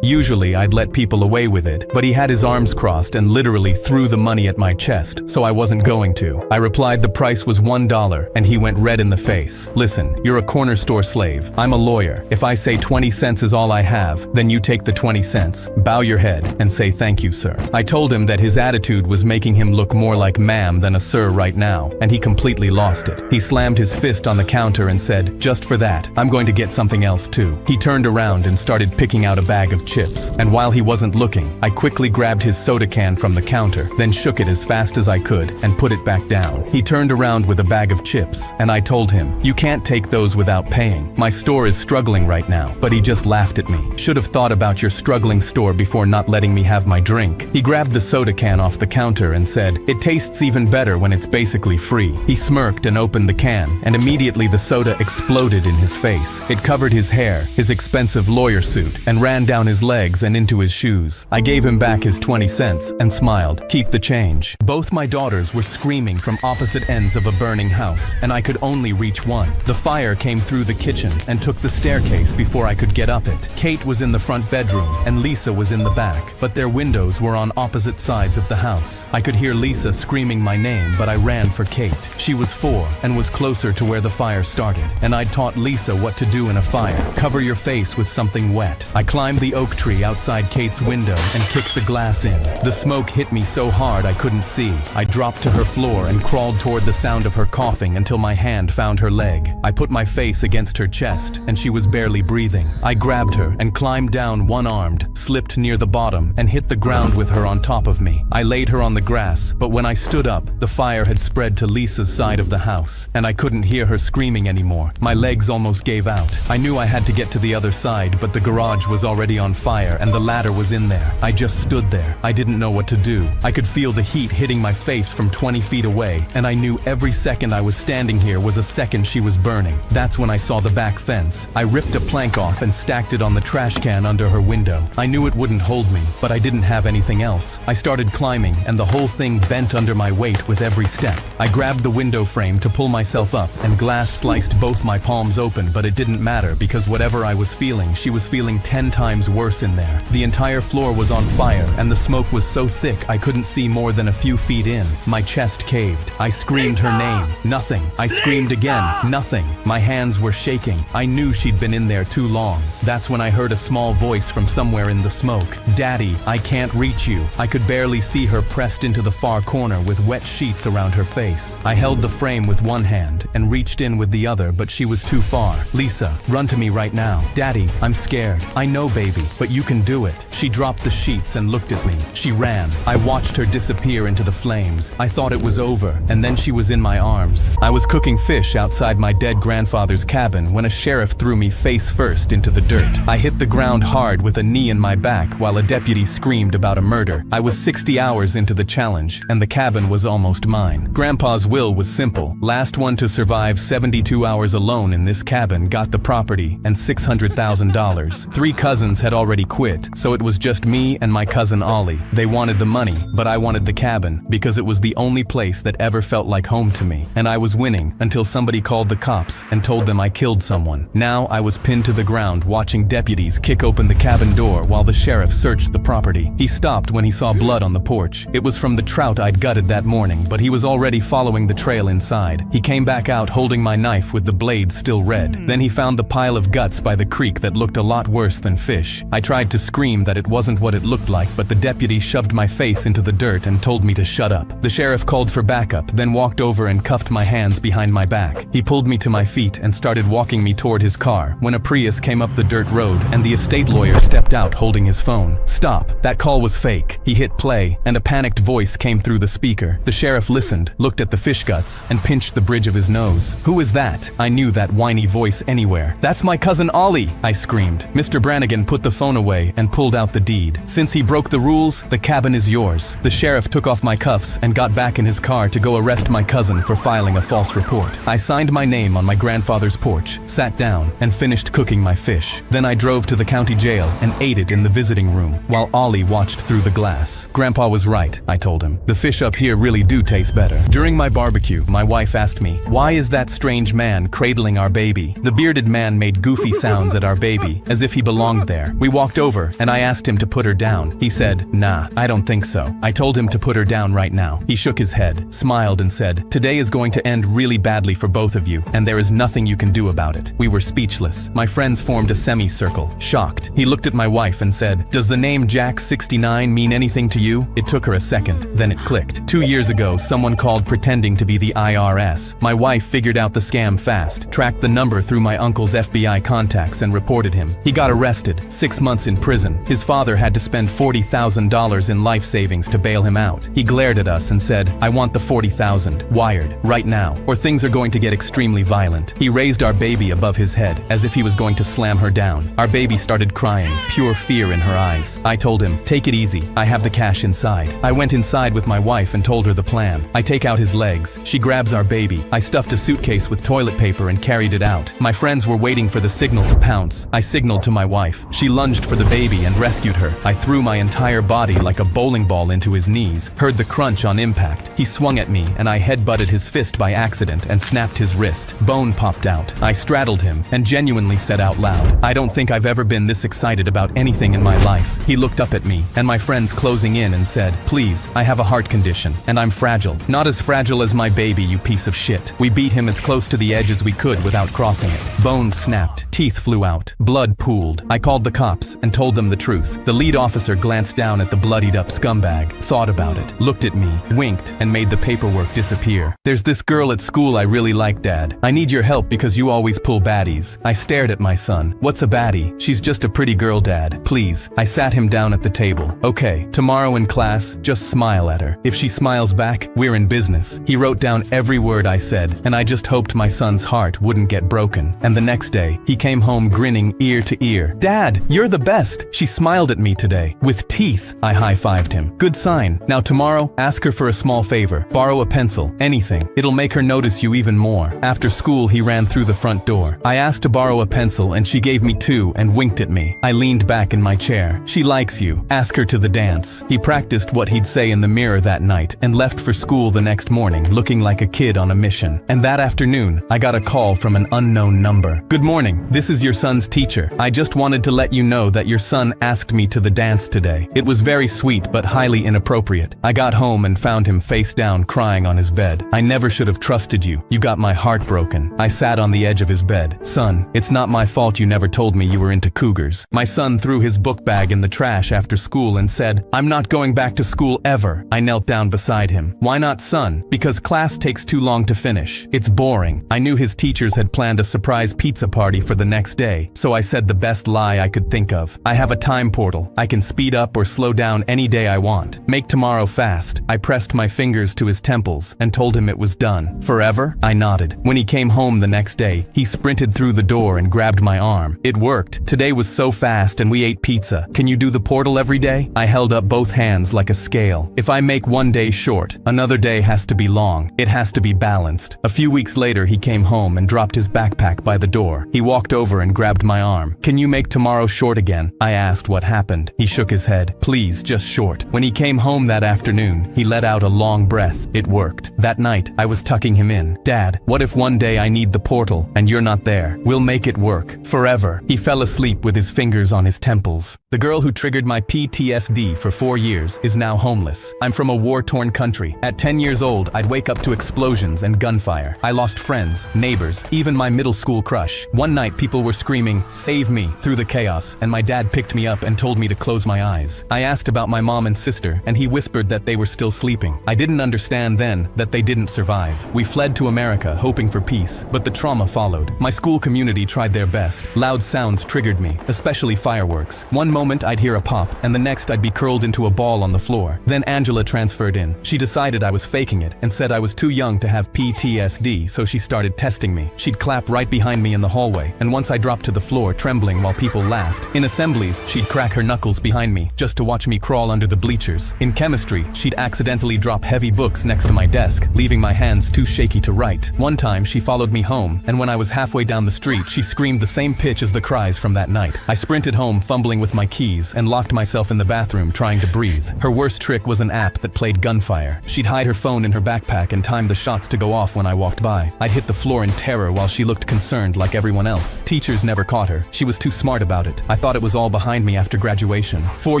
Usually I'd let people away with it, but he had his arms crossed and literally threw the money at my chest, so I wasn't going to. I replied the price was $1, and he went red in the face. "Listen, you're a corner store slave. I'm a lawyer. If I say 20 cents is all I have, then you take the 20 cents, bow your head, and say thank you, sir." I told him that his attitude was making him look more like ma'am than a sir right now, and he completely lost it. He slammed his fist on the counter and said, "Just for that, I'm going to get something else too." He turned around and started picking out a bag of chips, and while he wasn't looking, I quickly grabbed his soda can from the counter, then shook it as fast as I could and put it back down. He turned around with a bag of chips, and I told him, "You can't take those without paying. My store is struggling right now." But he just laughed at me. "Should have thought about your struggling store before not letting me have my drink." He grabbed the soda can off the counter and said, "It tastes even better when it's basically free." He smirked and opened the can, and immediately the soda exploded in his face. It covered his hair, his expensive lawyer suit, and ran down his legs and into his shoes. I gave him back his 20 cents and smiled, "Keep the change." Both my daughters were screaming from opposite ends of a burning house, and I could only reach one. The fire came through the kitchen and took the staircase before I could get up it. Kate was in the front bedroom and Lisa was in the back, but their windows were on opposite sides of the house. I could hear Lisa screaming my name, but I ran for Kate. She was 4 and was closer to where the fire started, and I'd taught Lisa what to do in a fire: cover your face with something wet. I climbed the oak tree outside Kate's window and kicked the glass in. The smoke hit me so hard I couldn't see. I dropped to her floor and crawled toward the sound of her coughing until my hand found her leg. I put my face against her chest, and she was barely breathing. I grabbed her and climbed down one-armed, slipped near the bottom, and hit the ground with her on top of me. I laid her on the grass, but when I stood up, the fire had spread to Lisa's side of the house, and I couldn't hear her screaming anymore. My legs almost gave out. I knew I had to get to the other side, but the garage was already on fire and the ladder was in there. I just stood there. I didn't know what to do. I could feel the heat hitting my face from 20 feet away, and I knew every second I was standing here was a second she was burning. That's when I saw the back fence. I ripped a plank off and stacked it on the trash can under her window. I knew it wouldn't hold me, but I didn't have anything else. I started climbing, and the whole thing bent under my weight with every step. I grabbed the window frame to pull myself up, and glass sliced both my palms open, but it didn't matter because whatever I was feeling, she was feeling 10 times worse in there. The entire floor was on fire, and the smoke was so thick I couldn't see more than a few feet in. My chest caved. I screamed her name. Nothing. I screamed again. Nothing. My hands were shaking. I knew she'd been in there too long. That's when I heard a small voice from somewhere in the smoke. "Daddy, I can't reach you." I could barely see her pressed into the far corner with wet sheets around her face. I held the frame with one hand and reached in with the other, but she was too far. "Lisa, run to me right now." "Daddy, I'm scared." "I know, baby, but you can do it." She dropped the sheets and looked at me. She ran. I watched her disappear into the flames. I thought it was over, and then she was in my arms. I was cooking fish outside my dead grandfather's cabin when a sheriff threw me face first into the dirt. I hit the ground hard with a knee in my back while a deputy screamed about a murder. I was 60 hours into the challenge, and the cabin was almost mine. Grandpa's will was simple. Last one to survive 72 hours alone in this cabin got the property and $600,000. 3 cousins had already quit, so it was just me and my cousin Ollie. They wanted the money, but I wanted the cabin because it was the only place that ever felt like home to me. And I was winning until somebody called the cops and told them I killed someone. Now I was pinned to the ground watching deputies kick open the cabin door while the sheriff searched the property. He stopped when he saw blood on the porch. It was from the trout I'd gutted that morning, but he was already following the trail inside. He came back out holding my knife with the blade still red. Then he found the pile of guts by the creek that looked a lot worse than fish. I tried to scream that it wasn't what it looked like, but the deputy shoved my face into the dirt and told me to shut up. The sheriff called for backup, then walked over and cuffed my hands behind my back. He pulled me to my feet and started walking me toward his car when a Prius came up the dirt road and the estate lawyer stepped out holding his phone. "Stop. That call was fake." He hit play, and a panicked voice came through the speaker. The sheriff listened, looked at the fish guts, and pinched the bridge of his nose. "Who is that?" I knew that whiny voice anywhere. "That's my cousin Ollie," I screamed. Mr. Brannigan put the phone away and pulled out the deed. "Since he broke the rules, the cabin is yours." The sheriff took off my cuffs and got back in his car to go arrest my cousin for filing a false report. I signed my name on my grandfather's porch, sat down, and finished cooking my fish. Then I drove to the county jail and ate it in the visiting room while Ollie watched through the glass. "Grandpa was right," I told him. "The fish up here really do taste better." During my barbecue, my wife asked me, "Why is that strange man cradling our baby?" The bearded man made goofy sounds at our baby, as if he belonged there. We walked over, and I asked him to put her down. He said, "Nah, I don't think so." I told him to put her down right now. He shook his head, smiled, and said, "Today is going to end really badly for both of you, and there is nothing you can do about it." We were speechless. My friends formed a semicircle, shocked. He looked at my wife and said, "Does the name Jack 69 mean anything to you?" It took her a second, then it clicked. 2 years ago, someone called pretending to be the IRS. My wife figured out the scam fast, tracked the number through my uncle's FBI contacts and reported him. He got arrested, 6 months in prison. His father had to spend $40,000 in life savings to bail him out. He glared at us and said, "I want the 40,000, wired, right now, or things are going to get extremely violent." He raised our baby above his head, as if he was going to slam her down. Our baby started crying, pure fear in her eyes. I told him, "Take it easy, I have the cash inside." I went inside with my wife and told her the plan. I take out his legs. She grabs our baby. I stuffed a suitcase with toilet paper and carried it out. My friends were waiting for the signal to pounce. I signaled to my wife. She lunged for the baby and rescued her. I threw my entire body like a bowling ball into his knees, heard the crunch on impact. He swung at me and I headbutted his fist by accident and snapped his wrist. Bone popped out. I straddled him and genuinely said out loud, "I don't think I've ever been this excited about anything in my life." He looked up at me and my friends closing in and said, "Please, I have a heart condition and I'm fragile. Not as fragile as my baby, you piece of shit." We beat him as close to the edge as we could without crossing it. Bones snapped, teeth flew out, blood pooled. I called the cops and told them the truth. The lead officer glanced down at the bloodied up scumbag, thought about it, looked at me, winked, and made the paperwork disappear. "There's this girl at school I really like, Dad. I need your help because you always pull baddies." I stared at my son. "What's a baddie?" "She's just a pretty girl, Dad. Please." I sat him down at the table. "Okay, tomorrow in class, just smile at her. If she smiles back, we're in business." He wrote down every word I said, and I just hoped my son's heart wouldn't get broken. And the next day, he came home grinning ear to ear. "Dad, you're the best. She smiled at me today. With teeth." I high-fived him. "Good sign. Now tomorrow, ask her for a small favor. Borrow a pencil, anything. It'll make her notice you even more." After school, he ran through the front door. I asked to borrow a pencil and she gave me 2 and winked at me. I leaned back in my chair. "She likes you. Ask her to the dance." He practiced what he'd say in the mirror that night and left for school the next morning looking like a kid on a mission. And that afternoon, I got a call from an unknown number. "Good morning. This is your son's teacher. I just wanted to let you know that your son asked me to the dance today. It was very sweet but highly inappropriate." I got home and found him face down crying on his bed. "I never should have trusted you. You got my heart broken." I sat on the edge of his bed. "Son, it's not my fault you never told me you were into cougars." My son threw his book bag in the trash after school and said, "I'm not going back to school ever." I knelt down beside him. "Why not, son?" "Because class takes too long to finish. It's boring." I knew his teachers had planned a surprise pizza party for the next day, so I said the best lie I could think of. "I have a time portal. I can speed up or slow down any day I want. Make tomorrow fast." I pressed my fingers to his temples and told him it was done. "Forever?" I nodded. When he came home the next day, he sprinted through the door and grabbed my arm. "It worked. Today was so fast and we ate pizza. Can you do the portal every day?" I held up both hands like a scale. "If I make one day short, another day has to be long. It has to be balanced." A few weeks later, he came home and dropped his backpack by the door. He walked over and grabbed my arm. "Can you make tomorrow short again?" I asked what happened. He shook his head. "Please, just short." When he came home that afternoon, he let out a long breath. It worked. That night, I was tucking him in. "Dad, what if one day I need the portal and you're not there? We'll make it work. Forever." He fell asleep with his fingers on his temples. The girl who triggered my PTSD for 4 years is now homeless. I'm from a war-torn country. At 10 years old, I'd wake up to explosions and gunfire. I lost friends, neighbors, even my middle school crush. One night, people were screaming, "Save me," through the chaos, and my dad picked me up and told me to close my eyes. I asked about my mom and sister, and he whispered that they were still sleeping. I didn't understand then that they didn't survive. We fled to America, hoping for peace, but the trauma followed. My school community tried their best. Loud sounds triggered me, especially fireworks. One moment I'd hear a pop, and the next I'd be curled into a ball on the floor. Then Angela transferred in. She decided I was faking it and said I was too young to have PTSD, so she started testing me. She'd clap right behind me in the hallway, and once I dropped to the floor trembling while people laughed. In assemblies, she'd crack her knuckles behind me just to watch me crawl under the bleachers. In chemistry, she'd accidentally drop heavy books next to my desk desk, leaving my hands too shaky to write. One time, she followed me home, and when I was halfway down the street, she screamed the same pitch as the cries from that night. I sprinted home, fumbling with my keys, and locked myself in the bathroom trying to breathe. Her worst trick was an app that played gunfire. She'd hide her phone in her backpack and time the shots to go off when I walked by. I'd hit the floor in terror while she looked concerned like everyone else. Teachers never caught her. She was too smart about it. I thought it was all behind me after graduation. 4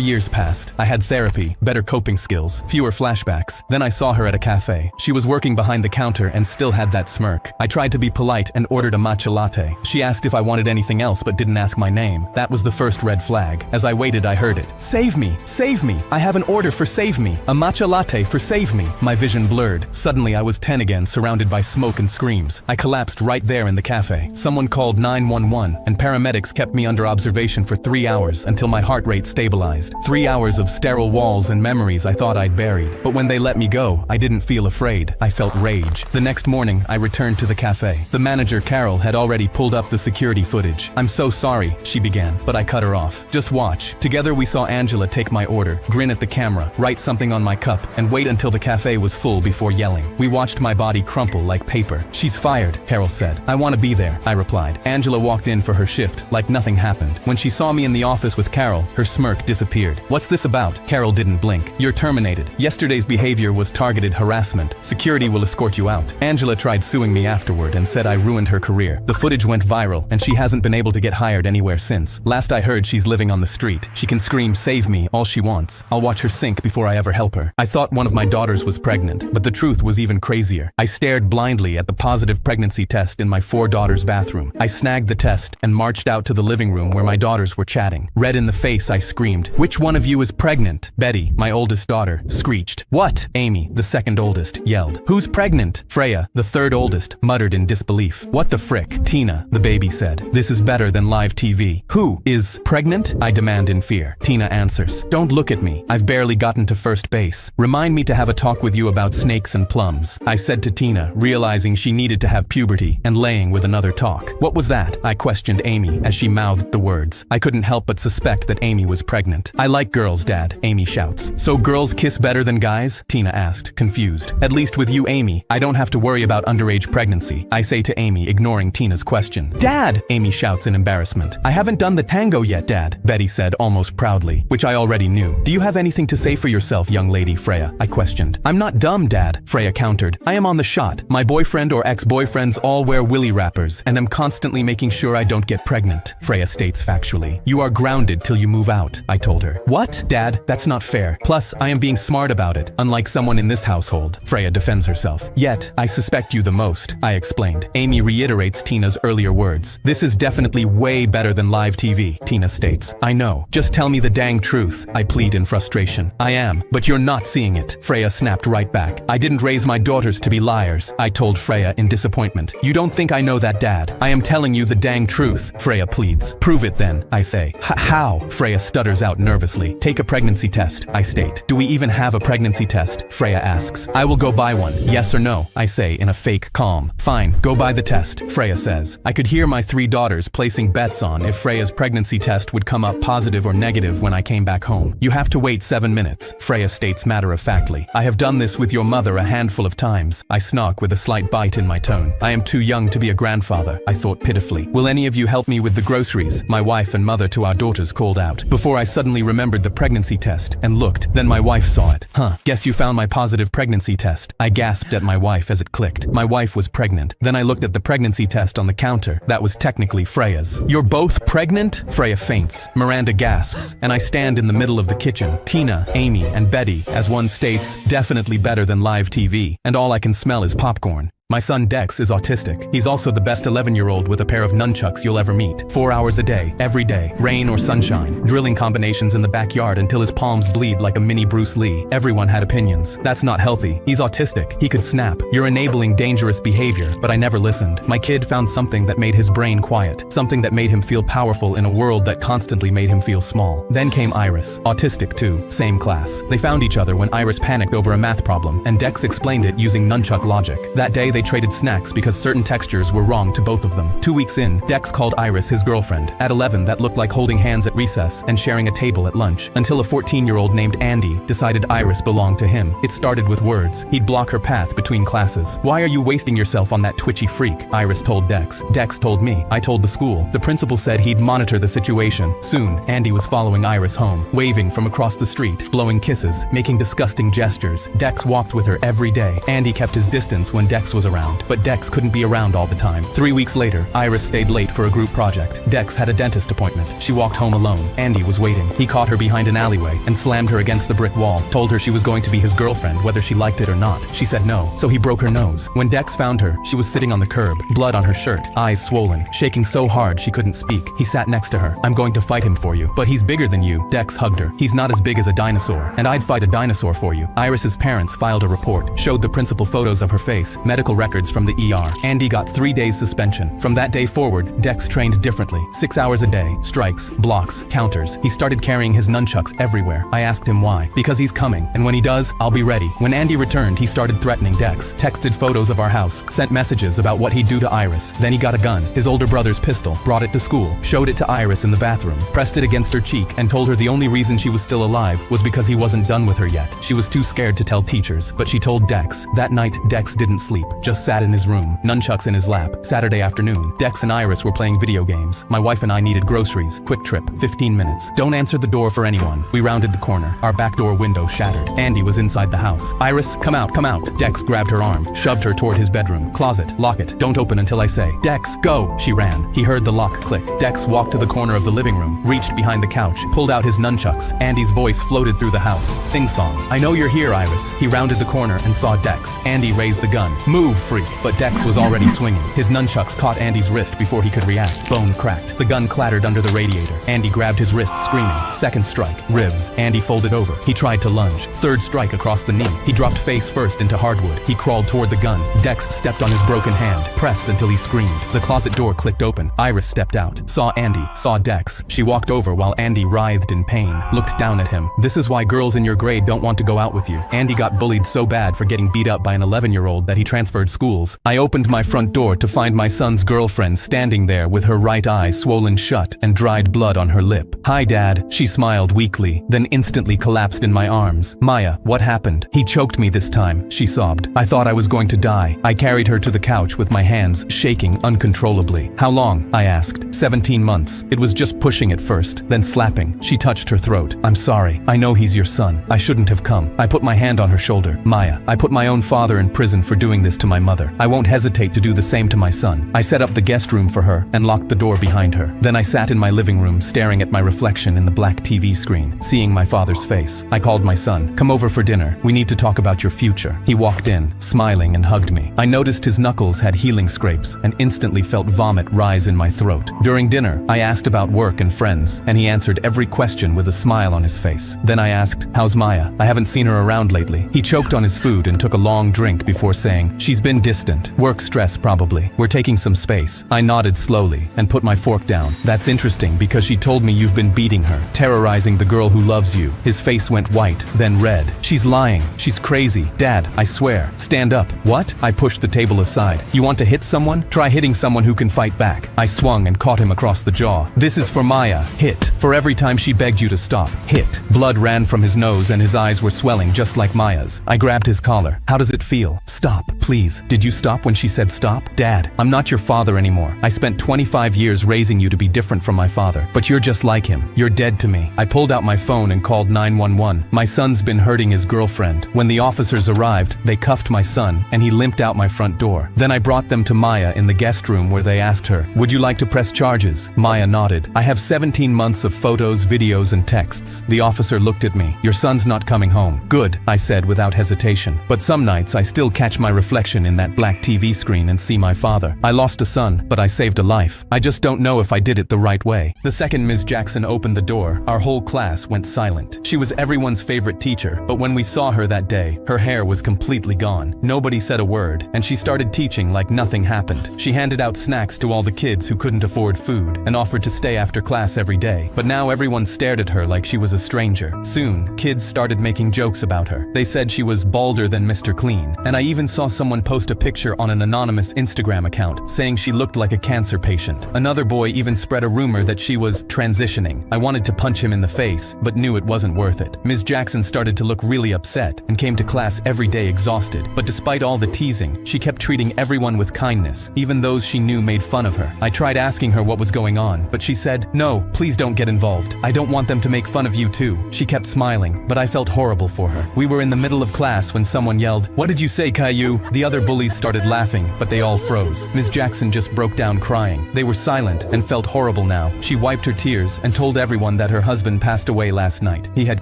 years passed. I had therapy, better coping skills, fewer flashbacks. Then I saw her at a cafe. She was working behind the counter and still had that smirk. I tried to be polite and ordered a matcha latte. She asked if I wanted anything else but didn't ask my name. That was the first red flag. As I waited, I heard it. Save me! Save me! I have an order for save me! A matcha latte for save me! My vision blurred. Suddenly I was 10 again, surrounded by smoke and screams. I collapsed right there in the cafe. Someone called 911 and paramedics kept me under observation for 3 hours until my heart rate stabilized. 3 hours of sterile walls and memories I thought I'd buried. But when they let me go, I didn't feel afraid. I felt rage. The next morning, I returned to the cafe. The manager, Carol, had already pulled up the security footage. "I'm so sorry," she began, but I cut her off. "Just watch." Together we saw Angela take my order, grin at the camera, write something on my cup, and wait until the cafe was full before yelling. We watched my body crumple like paper. "She's fired," Carol said. "I want to be there," I replied. Angela walked in for her shift, like nothing happened. When she saw me in the office with Carol, her smirk disappeared. "What's this about?" Carol didn't blink. "You're terminated. Yesterday's behavior was targeted harassment. Security will escort you out." Angela tried suing me afterward and said I ruined her career. The footage went viral, and she hasn't been able to get hired anywhere since. Last I heard, she's living on the street. She can scream, "Save me," all she wants. I'll watch her sink before I ever help her. I thought one of my daughters was pregnant, but the truth was even crazier. I stared blindly at the positive pregnancy test in my 4 daughters' bathroom. I snagged the test and marched out to the living room where my daughters were chatting. Red in the face, I screamed, "Which one of you is pregnant?" Betty, my oldest daughter, screeched. "What?" Amy, the second oldest, yelled. "Who's pregnant?" Freya, the third oldest, muttered in disbelief. "What the frick?" Tina, the baby, said. "This is better than live TV." "Who is pregnant?" I demand in fear. Tina answers. "Don't look at me. I've barely gotten to first base. Remind me to have a talk with you about snakes and plums," I said to Tina, realizing she needed to have puberty and laying with another talk. "What was that?" I questioned Amy as she mouthed the words. I couldn't help but suspect that Amy was pregnant. "I like girls, Dad," Amy shouts. "So girls kiss better than guys?" Tina asked, confused. "At least with you, Amy, I don't have to worry about underage pregnancy," I say to Amy, ignoring Tina's question. "Dad!" Amy shouts in embarrassment. "I haven't done the tango yet, Dad," Betty said almost proudly, which I already knew. "Do you have anything to say for yourself, young lady, Freya?" I questioned. "I'm not dumb, Dad," Freya countered. "I am on the shot. My boyfriend or ex-boyfriends all wear willy wrappers, and I'm constantly making sure I don't get pregnant," Freya states factually. "You are grounded till you move out," I told her. "What? Dad, that's not fair. Plus, I am being smart about it, unlike someone in this household," Freya defends herself. "Yet, I suspect you the most," I explained. Amy reiterates Tina's earlier words. "This is definitely way better than live TV," Tina states. "I know. Just tell me the dang truth," I plead in frustration. "I am, but you're not seeing it," Freya snapped right back. "I didn't raise my daughters to be liars," I told Freya in disappointment. "You don't think I know that, Dad? I am telling you the dang truth," Freya pleads. "Prove it then," I say. How?" Freya stutters out nervously. "Take a pregnancy test," I state. "Do we even have a pregnancy test?" Freya asks. "I will go buy one. Yes or no?" I say in a fake calm. "Fine, go buy the test," Freya says. I could hear my 3 daughters placing bets on if Freya's pregnancy test would come up positive or negative when I came back home. "You have to wait 7 minutes," Freya states matter-of-factly. "I have done this with your mother a handful of times," I snog with a slight bite in my tone. "I am too young to be a grandfather," I thought pitifully. "Will any of you help me with the groceries?" my wife and mother to our daughters called out. Before I suddenly remembered the pregnancy test and looked, then my wife saw it. Guess you found my positive pregnancy test," I gasped at my wife as it clicked. My wife was pregnant. Then I looked at the pregnancy test on the counter. That was technically Freya's. "You're both pregnant?" Freya faints. Miranda gasps, and I stand in the middle of the kitchen. Tina, Amy, and Betty, as one states, definitely better than live TV, and all I can smell is popcorn. My son Dex is autistic. He's also the best 11-year-old with a pair of nunchucks you'll ever meet. 4 hours a day, every day, rain or sunshine, drilling combinations in the backyard until his palms bleed like a mini Bruce Lee. Everyone had opinions. "That's not healthy. He's autistic. He could snap. You're enabling dangerous behavior," but I never listened. My kid found something that made his brain quiet, something that made him feel powerful in a world that constantly made him feel small. Then came Iris, autistic too, same class. They found each other when Iris panicked over a math problem, and Dex explained it using nunchuck logic. That day they traded snacks because certain textures were wrong to both of them. 2 weeks in, Dex called Iris his girlfriend. At 11, that looked like holding hands at recess and sharing a table at lunch, until a 14-year-old named Andy decided Iris belonged to him. It started with words. He'd block her path between classes. "Why are you wasting yourself on that twitchy freak?" Iris told Dex. Dex told me. I told the school. The principal said he'd monitor the situation. Soon, Andy was following Iris home, waving from across the street, blowing kisses, making disgusting gestures. Dex walked with her every day. Andy kept his distance when Dex was around, but Dex couldn't be around all the time. 3 weeks later, Iris stayed late for a group project. Dex had a dentist appointment. She walked home alone. Andy was waiting. He caught her behind an alleyway and slammed her against the brick wall, told her she was going to be his girlfriend whether she liked it or not. She said no, so he broke her nose. When Dex found her, she was sitting on the curb, blood on her shirt, eyes swollen, shaking so hard she couldn't speak. He sat next to her. "I'm going to fight him for you, but he's bigger than you." Dex hugged her. "He's not as big as a dinosaur, and I'd fight a dinosaur for you." Iris's parents filed a report, showed the principal photos of her face, medical records from the ER. Andy got 3 days suspension. From that day forward, Dex trained differently. 6 hours a day, strikes, blocks, counters. He started carrying his nunchucks everywhere. I asked him why. "Because he's coming, and when he does, I'll be ready." When Andy returned, he started threatening Dex, texted photos of our house, sent messages about what he'd do to Iris. Then he got a gun, his older brother's pistol, brought it to school, showed it to Iris in the bathroom, pressed it against her cheek, and told her the only reason she was still alive was because he wasn't done with her yet. She was too scared to tell teachers, but she told Dex. That night, Dex didn't sleep, just sat in his room, nunchucks in his lap. Saturday afternoon, Dex and Iris were playing video games. My wife and I needed groceries. Quick trip, 15 minutes. Don't answer the door for anyone. We rounded the corner. Our back door window shattered. Andy was inside the house. "Iris, come out, come out." Dex grabbed her arm, shoved her toward his bedroom. "Closet, lock it. Don't open until I say. Dex, go." She ran. He heard the lock click. Dex walked to the corner of the living room, reached behind the couch, pulled out his nunchucks. Andy's voice floated through the house. Sing-song. "I know you're here, Iris." He rounded the corner and saw Dex. Andy raised the gun. "Move, freak." But Dex was already swinging. His nunchucks caught Andy's wrist before he could react. Bone cracked. The gun clattered under the radiator. Andy grabbed his wrist, screaming. Second strike. Ribs. Andy folded over. He tried to lunge. Third strike across the knee. He dropped face first into hardwood. He crawled toward the gun. Dex stepped on his broken hand, pressed until he screamed. The closet door clicked open. Iris stepped out, saw Andy, saw Dex. She walked over while Andy writhed in pain, looked down at him. "This is why girls in your grade don't want to go out with you." Andy got bullied so bad for getting beat up by an 11-year-old that he transferred schools. I opened my front door to find my son's girlfriend standing there with her right eye swollen shut and dried blood on her lip. "Hi, Dad." She smiled weakly, then instantly collapsed in my arms. "Maya, what happened?" "He choked me this time," she sobbed. "I thought I was going to die." I carried her to the couch with my hands shaking uncontrollably. "How long?" I asked. 17 months. It was just pushing at first, then slapping. She touched her throat. "I'm sorry. I know he's your son. I shouldn't have come." I put my hand on her shoulder. "Maya, I put my own father in prison for doing this to my mother. I won't hesitate to do the same to my son." I set up the guest room for her and locked the door behind her. Then I sat in my living room staring at my reflection in the black TV screen, seeing my father's face. I called my son. "Come over for dinner. We need to talk about your future." He walked in, smiling, and hugged me. I noticed his knuckles had healing scrapes and instantly felt vomit rise in my throat. During dinner, I asked about work and friends, and he answered every question with a smile on his face. Then I asked, "How's Maya? I haven't seen her around lately." He choked on his food and took a long drink before saying, "She's been distant. Work stress probably. We're taking some space." I nodded slowly and put my fork down. "That's interesting because she told me you've been beating her, terrorizing the girl who loves you." His face went white, then red. "She's lying. She's crazy. Dad, I swear. Stand up." "What?" I pushed the table aside. "You want to hit someone? Try hitting someone who can fight back." I swung and caught him across the jaw. "This is for Maya. Hit. For every time she begged you to stop. Hit." Blood ran from his nose and his eyes were swelling just like Maya's. I grabbed his collar. "How does it feel?" "Stop, please." "Did you stop when she said stop?" "Dad, I'm not your father anymore. I spent 25 years raising you to be different from my father, but you're just like him. You're dead to me." I pulled out my phone and called 911. "My son's been hurting his girlfriend." When the officers arrived, they cuffed my son and he limped out my front door. Then I brought them to Maya in the guest room where they asked her, "Would you like to press charges?" Maya nodded. "I have 17 months of photos, videos, and texts." The officer looked at me. "Your son's not coming home." "Good," I said without hesitation. "But some nights I still catch my reflection in that black TV screen and see my father. I lost a son, but I saved a life. I just don't know if I did it the right way." The second Ms. Jackson opened the door, our whole class went silent. She was everyone's favorite teacher, but when we saw her that day, her hair was completely gone. Nobody said a word, and she started teaching like nothing happened. She handed out snacks to all the kids who couldn't afford food and offered to stay after class every day. But now everyone stared at her like she was a stranger. Soon, kids started making jokes about her. They said she was balder than Mr. Clean, and I even saw someone someone post a picture on an anonymous Instagram account saying she looked like a cancer patient. Another boy even spread a rumor that she was transitioning. I wanted to punch him in the face, but knew it wasn't worth it. Ms. Jackson started to look really upset and came to class every day exhausted. But despite all the teasing, she kept treating everyone with kindness, even those she knew made fun of her. I tried asking her what was going on, but she said, "No, please don't get involved. I don't want them to make fun of you too." She kept smiling, but I felt horrible for her. We were in the middle of class when someone yelled, "What did you say, Caillou?" The other bullies started laughing, but they all froze. Ms. Jackson just broke down crying. They were silent and felt horrible now. She wiped her tears and told everyone that her husband passed away last night. He had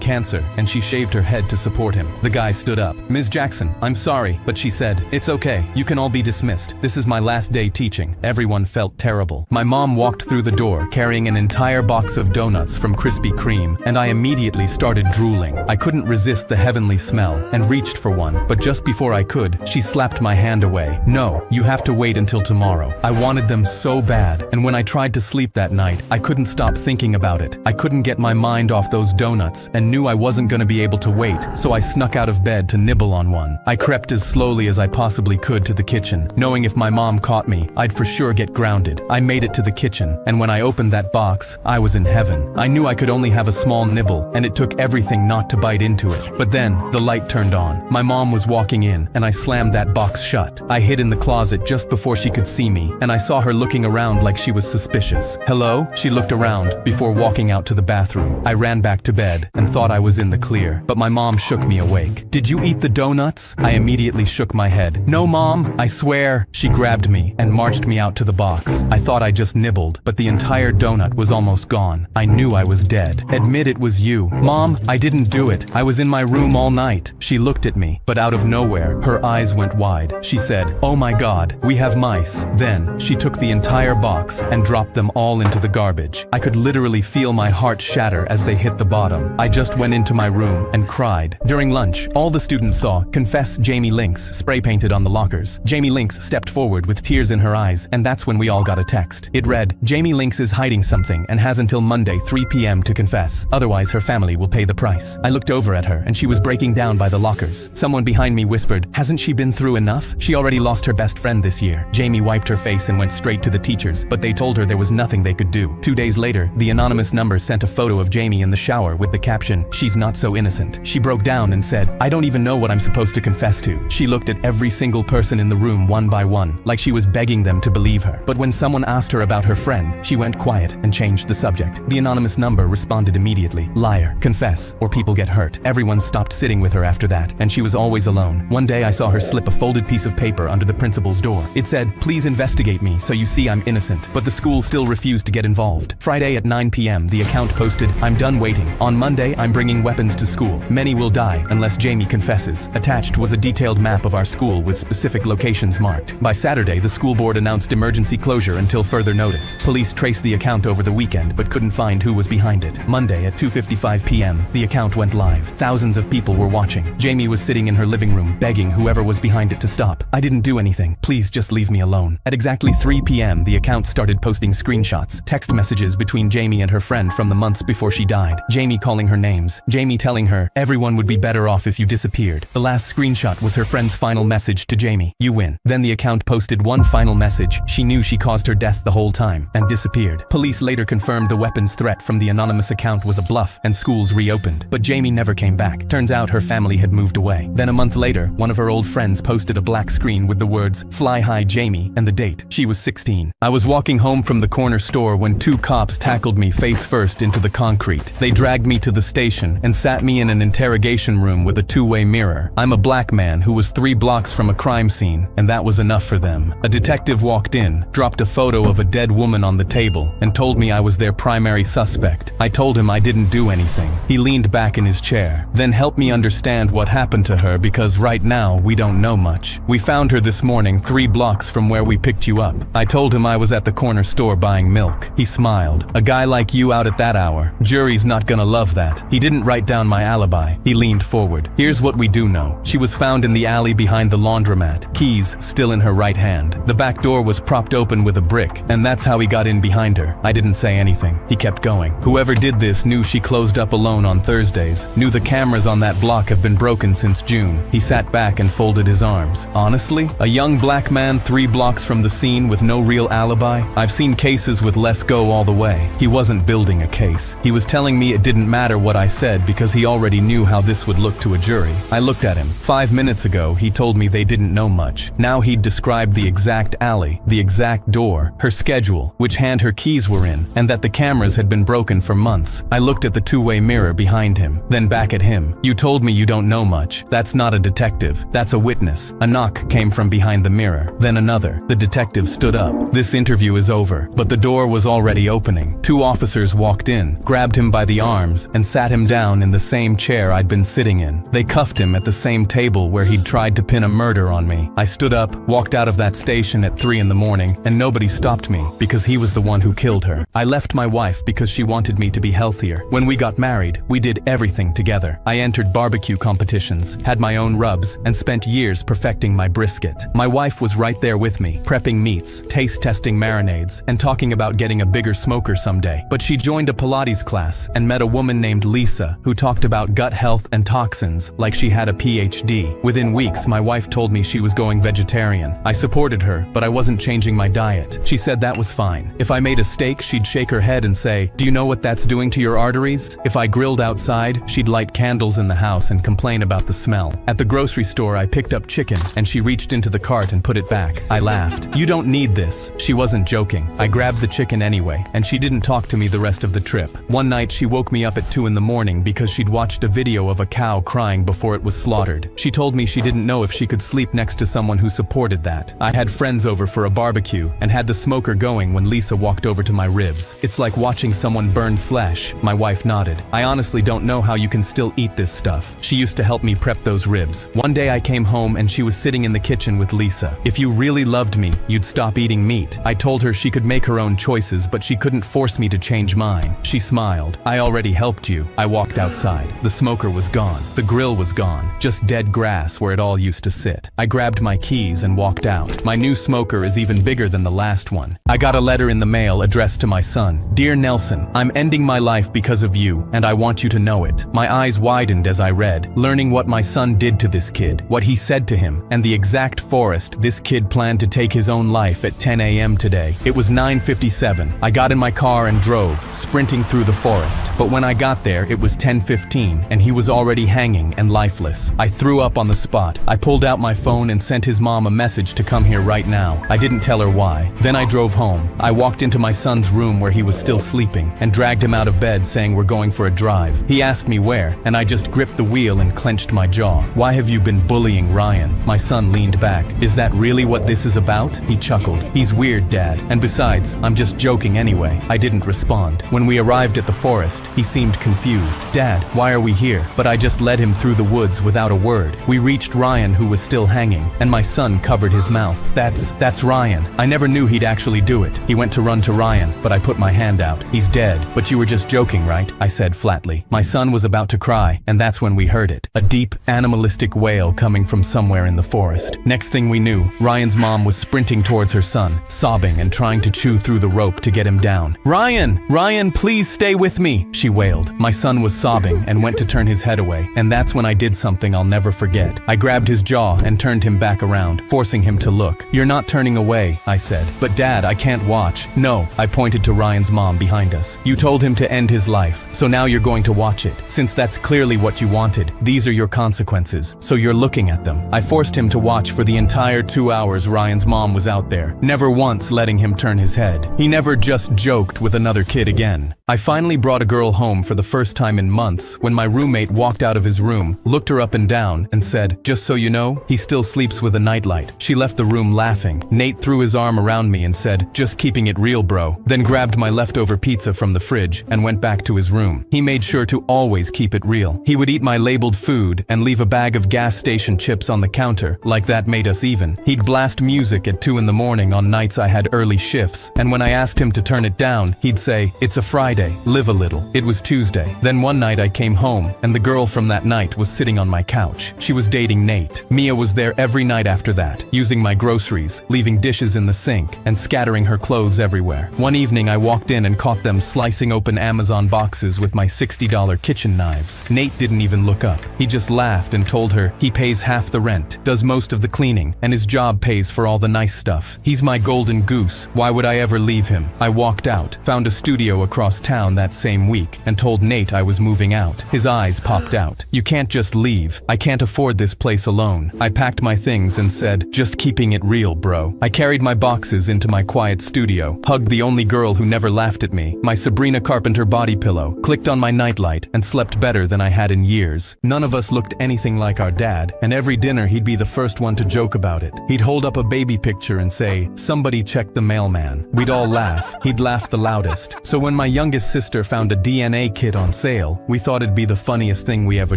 cancer, and she shaved her head to support him. The guy stood up. "Ms. Jackson, I'm sorry," but she said, "It's okay. You can all be dismissed. This is my last day teaching." Everyone felt terrible. My mom walked through the door carrying an entire box of donuts from Krispy Kreme, and I immediately started drooling. I couldn't resist the heavenly smell and reached for one, but just before I could, she slapped my hand away. "No, you have to wait until tomorrow." I wanted them so bad, and when I tried to sleep that night, I couldn't stop thinking about it. I couldn't get my mind off those donuts and knew I wasn't going to be able to wait, so I snuck out of bed to nibble on one. I crept as slowly as I possibly could to the kitchen, knowing if my mom caught me, I'd for sure get grounded. I made it to the kitchen, and when I opened that box, I was in heaven. I knew I could only have a small nibble, and it took everything not to bite into it. But then, the light turned on. My mom was walking in, and I slammed that box shut. I hid in the closet just before she could see me, and I saw her looking around like she was suspicious. "Hello?" She looked around before walking out to the bathroom. I ran back to bed and thought I was in the clear, but my mom shook me awake. "Did you eat the donuts?" I immediately shook my head. "No, Mom, I swear." She grabbed me and marched me out to the box. I thought I just nibbled, but the entire donut was almost gone. I knew I was dead. "Admit it was you." "Mom, I didn't do it. I was in my room all night." She looked at me, but out of nowhere, her eyes went wide. She said, "Oh my God, we have mice." Then, she took the entire box and dropped them all into the garbage. I could literally feel my heart shatter as they hit the bottom. I just went into my room and cried. During lunch, all the students saw "Confess Jamie Lynx" spray painted on the lockers. Jamie Lynx stepped forward with tears in her eyes, and that's when we all got a text. It read, "Jamie Lynx is hiding something and has until Monday 3 p.m. to confess. Otherwise, her family will pay the price." I looked over at her, and she was breaking down by the lockers. Someone behind me whispered, "Hasn't she been through enough? She already lost her best friend this year." Jamie wiped her face and went straight to the teachers, but they told her there was nothing they could do. 2 days later, the anonymous number sent a photo of Jamie in the shower with the caption, "She's not so innocent." She broke down and said, "I don't even know what I'm supposed to confess to." She looked at every single person in the room one by one, like she was begging them to believe her. But when someone asked her about her friend, she went quiet and changed the subject. The anonymous number responded immediately, "Liar, confess, or people get hurt." Everyone stopped sitting with her after that, and she was always alone. One day I saw her slip a folded piece of paper under the principal's door. It said, "Please investigate me so you see I'm innocent." But the school still refused to get involved. Friday at 9 p.m. the account posted, "I'm done waiting. On Monday, I'm bringing weapons to school. Many will die unless Jamie confesses." Attached was a detailed map of our school with specific locations marked. By Saturday, the school board announced emergency closure until further notice. Police traced the account over the weekend but couldn't find who was behind it. Monday at 2:55 p.m., the account went live. Thousands of people were watching. Jamie was sitting in her living room, begging whoever was behind it to stop. "I didn't do anything. Please just leave me alone." At exactly 3 p.m., the account started posting screenshots, text messages between Jamie and her friend from the months before she died. Jamie calling her names. Jamie telling her, "Everyone would be better off if you disappeared." The last screenshot was her friend's final message to Jamie, "You win." Then the account posted one final message. She knew she caused her death the whole time, and disappeared. Police later confirmed the weapons threat from the anonymous account was a bluff, and schools reopened. But Jamie never came back. Turns out her family had moved away. Then a month later, one of her old friends posted a black screen with the words, "Fly High Jamie," and the date. She was 16. I was walking home from the corner store when 2 cops tackled me face first into the concrete. They dragged me to the station and sat me in an interrogation room with a 2-way mirror. I'm a black man who was 3 blocks from a crime scene, and that was enough for them. A detective walked in, dropped a photo of a dead woman on the table, and told me I was their primary suspect. I told him I didn't do anything. He leaned back in his chair, then helped me understand what happened to her because right now we don't know much. "We found her this morning 3 blocks from where we picked you up." I told him I was at the corner store buying milk. He smiled. "A guy like you out at that hour? Jury's not gonna love that." He didn't write down my alibi. He leaned forward. "Here's what we do know. She was found in the alley behind the laundromat, keys still in her right hand. The back door was propped open with a brick, and that's how he got in behind her." I didn't say anything. He kept going. "Whoever did this knew she closed up alone on Thursdays, knew the cameras on that block have been broken since June." He sat back and folded his arms. Honestly, a young black man 3 blocks from the scene with no real alibi? I've seen cases with less go all the way. He wasn't building a case. He was telling me it didn't matter what I said because he already knew how this would look to a jury. I looked at him. 5 minutes ago, he told me they didn't know much. Now he'd described the exact alley, the exact door, her schedule, which hand her keys were in, and that the cameras had been broken for months. I looked at the two-way mirror behind him, then back at him. You told me you don't know much. That's not a detective. That's a witness. A knock came from behind the mirror, then another. The detective stood up. This interview is over, but the door was already opening. 2 officers walked in, grabbed him by the arms, and sat him down in the same chair I'd been sitting in. They cuffed him at the same table where he'd tried to pin a murder on me. I stood up, walked out of that station at 3 in the morning, and nobody stopped me because he was the one who killed her. I left my wife because she wanted me to be healthier. When we got married, we did everything together. I entered barbecue competitions, had my own rubs, and spent years perfecting my brisket. My wife was right there with me, prepping meats, taste testing marinades, and talking about getting a bigger smoker someday. But she joined a Pilates class and met a woman named Lisa who talked about gut health and toxins like she had a PhD. Within weeks, my wife told me she was going vegetarian. I supported her, but I wasn't changing my diet. She said that was fine. If I made a steak, she'd shake her head and say, "Do you know what that's doing to your arteries?" If I grilled outside, she'd light candles in the house and complain about the smell. At the grocery store, I picked up chicken, and she reached into the cart and put it back. I laughed. "You don't need this." She wasn't joking. I grabbed the chicken anyway, and she didn't talk to me the rest of the trip. One night, she woke me up at 2 in the morning because she'd watched a video of a cow crying before it was slaughtered. She told me she didn't know if she could sleep next to someone who supported that. I had friends over for a barbecue and had the smoker going when Lisa walked over to my ribs. "It's like watching someone burn flesh." My wife nodded. "I honestly don't know how you can still eat this stuff." She used to help me prep those ribs. One day I came home and she was sitting in the kitchen with Lisa. "If you really loved me, you'd stop eating meat." I told her she could make her own choices, but she couldn't force me to change mine. She smiled. "I already helped you." I walked outside. The smoker was gone. The grill was gone. Just dead grass where it all used to sit. I grabbed my keys and walked out. My new smoker is even bigger than the last one. I got a letter in the mail addressed to my son. "Dear Nelson, I'm ending my life because of you, and I want you to know it." My eyes widened as I read, learning what my son did to this kid, what he said to him, and the exact forest this kid planned to take his own life at 10 a.m. today. It was 9:57. I got in my car and drove, sprinting through the forest. But when I got there, it was 10:15, and he was already hanging and lifeless. I threw up on the spot. I pulled out my phone and sent his mom a message to come here right now. I didn't tell her why. Then I drove home. I walked into my son's room where he was still sleeping and dragged him out of bed saying we're going for a drive. He asked me where, and I just gripped the wheel and clenched my jaw. "Why have you been bullying Ryan?" My son leaned back. "Is that really what this is about?" He chuckled. "He's weird, Dad. And besides, I'm just joking anyway." I didn't respond. When we arrived at the forest, he seemed confused. "Dad, why are we here?" But I just led him through the woods without a word. We reached Ryan, who was still hanging, and my son covered his mouth. That's Ryan. I never knew he'd actually do it." He went to run to Ryan, but I put my hand out. "He's dead. But you were just joking, right?" I said flatly. My son was about to cry, and that's when we heard it. A deep, animalistic wail coming from somewhere in the forest. Next thing we knew, Ryan's mom was sprinting towards her son, sobbing and trying to chew through the rope to get him down. "Ryan! Ryan, please stay with me!" she wailed. My son was sobbing and went to turn his head away, and that's when I did something I'll never forget. I grabbed his jaw and turned him back around, forcing him to look. "You're not turning away," I said. "But Dad, I can't watch." "No," I pointed to Ryan's mom behind us. "You told him to end his life, so now you're going to watch it. Since that's clearly what you wanted, these are your consequences, so you're looking at them." I forced him to watch for the entire 2 hours Ryan's mom was out there, never once letting him turn his head. He never just joked with another kid again. I finally brought a girl home for the first time in months when my roommate walked out of his room, looked her up and down, and said, "Just so you know, he still sleeps with a nightlight." She left the room laughing. Nate threw his arm around me and said, "Just keeping it real, bro," then grabbed my leftover pizza from the fridge and went back to his room. He made sure to always keep it real. He would eat my labeled food and leave a bag of gas station chips on the counter, like that made us even. He'd blast music at 2 in the morning on nights I had early shifts, and when I asked him to turn it down, he'd say, "It's a Friday, live a little." It was Tuesday. Then one night I came home, and the girl from that night was sitting on my couch. She was dating Nate. Mia was there every night after that, using my groceries, leaving dishes in the sink, and scattering her clothes everywhere. One evening I walked in and caught them slicing open Amazon boxes with my $60 kitchen knives. Nate didn't even look up. He just laughed and told her he pays half the rent. rent, does most of the cleaning, and his job pays for all the nice stuff. He's my golden goose. Why would I ever leave him? I walked out, found a studio across town that same week, and told Nate I was moving out. His eyes popped out. You can't just leave. I can't afford this place alone. I packed my things and said, just keeping it real, bro. I carried my boxes into my quiet studio, hugged the only girl who never laughed at me, my Sabrina Carpenter body pillow, clicked on my nightlight, and slept better than I had in years. None of us looked anything like our dad, and every dinner he'd be the first one to joke about it. He'd hold up a baby picture and say, somebody check the mailman. We'd all laugh. He'd laugh the loudest. So when my youngest sister found a DNA kit on sale, we thought it'd be the funniest thing we ever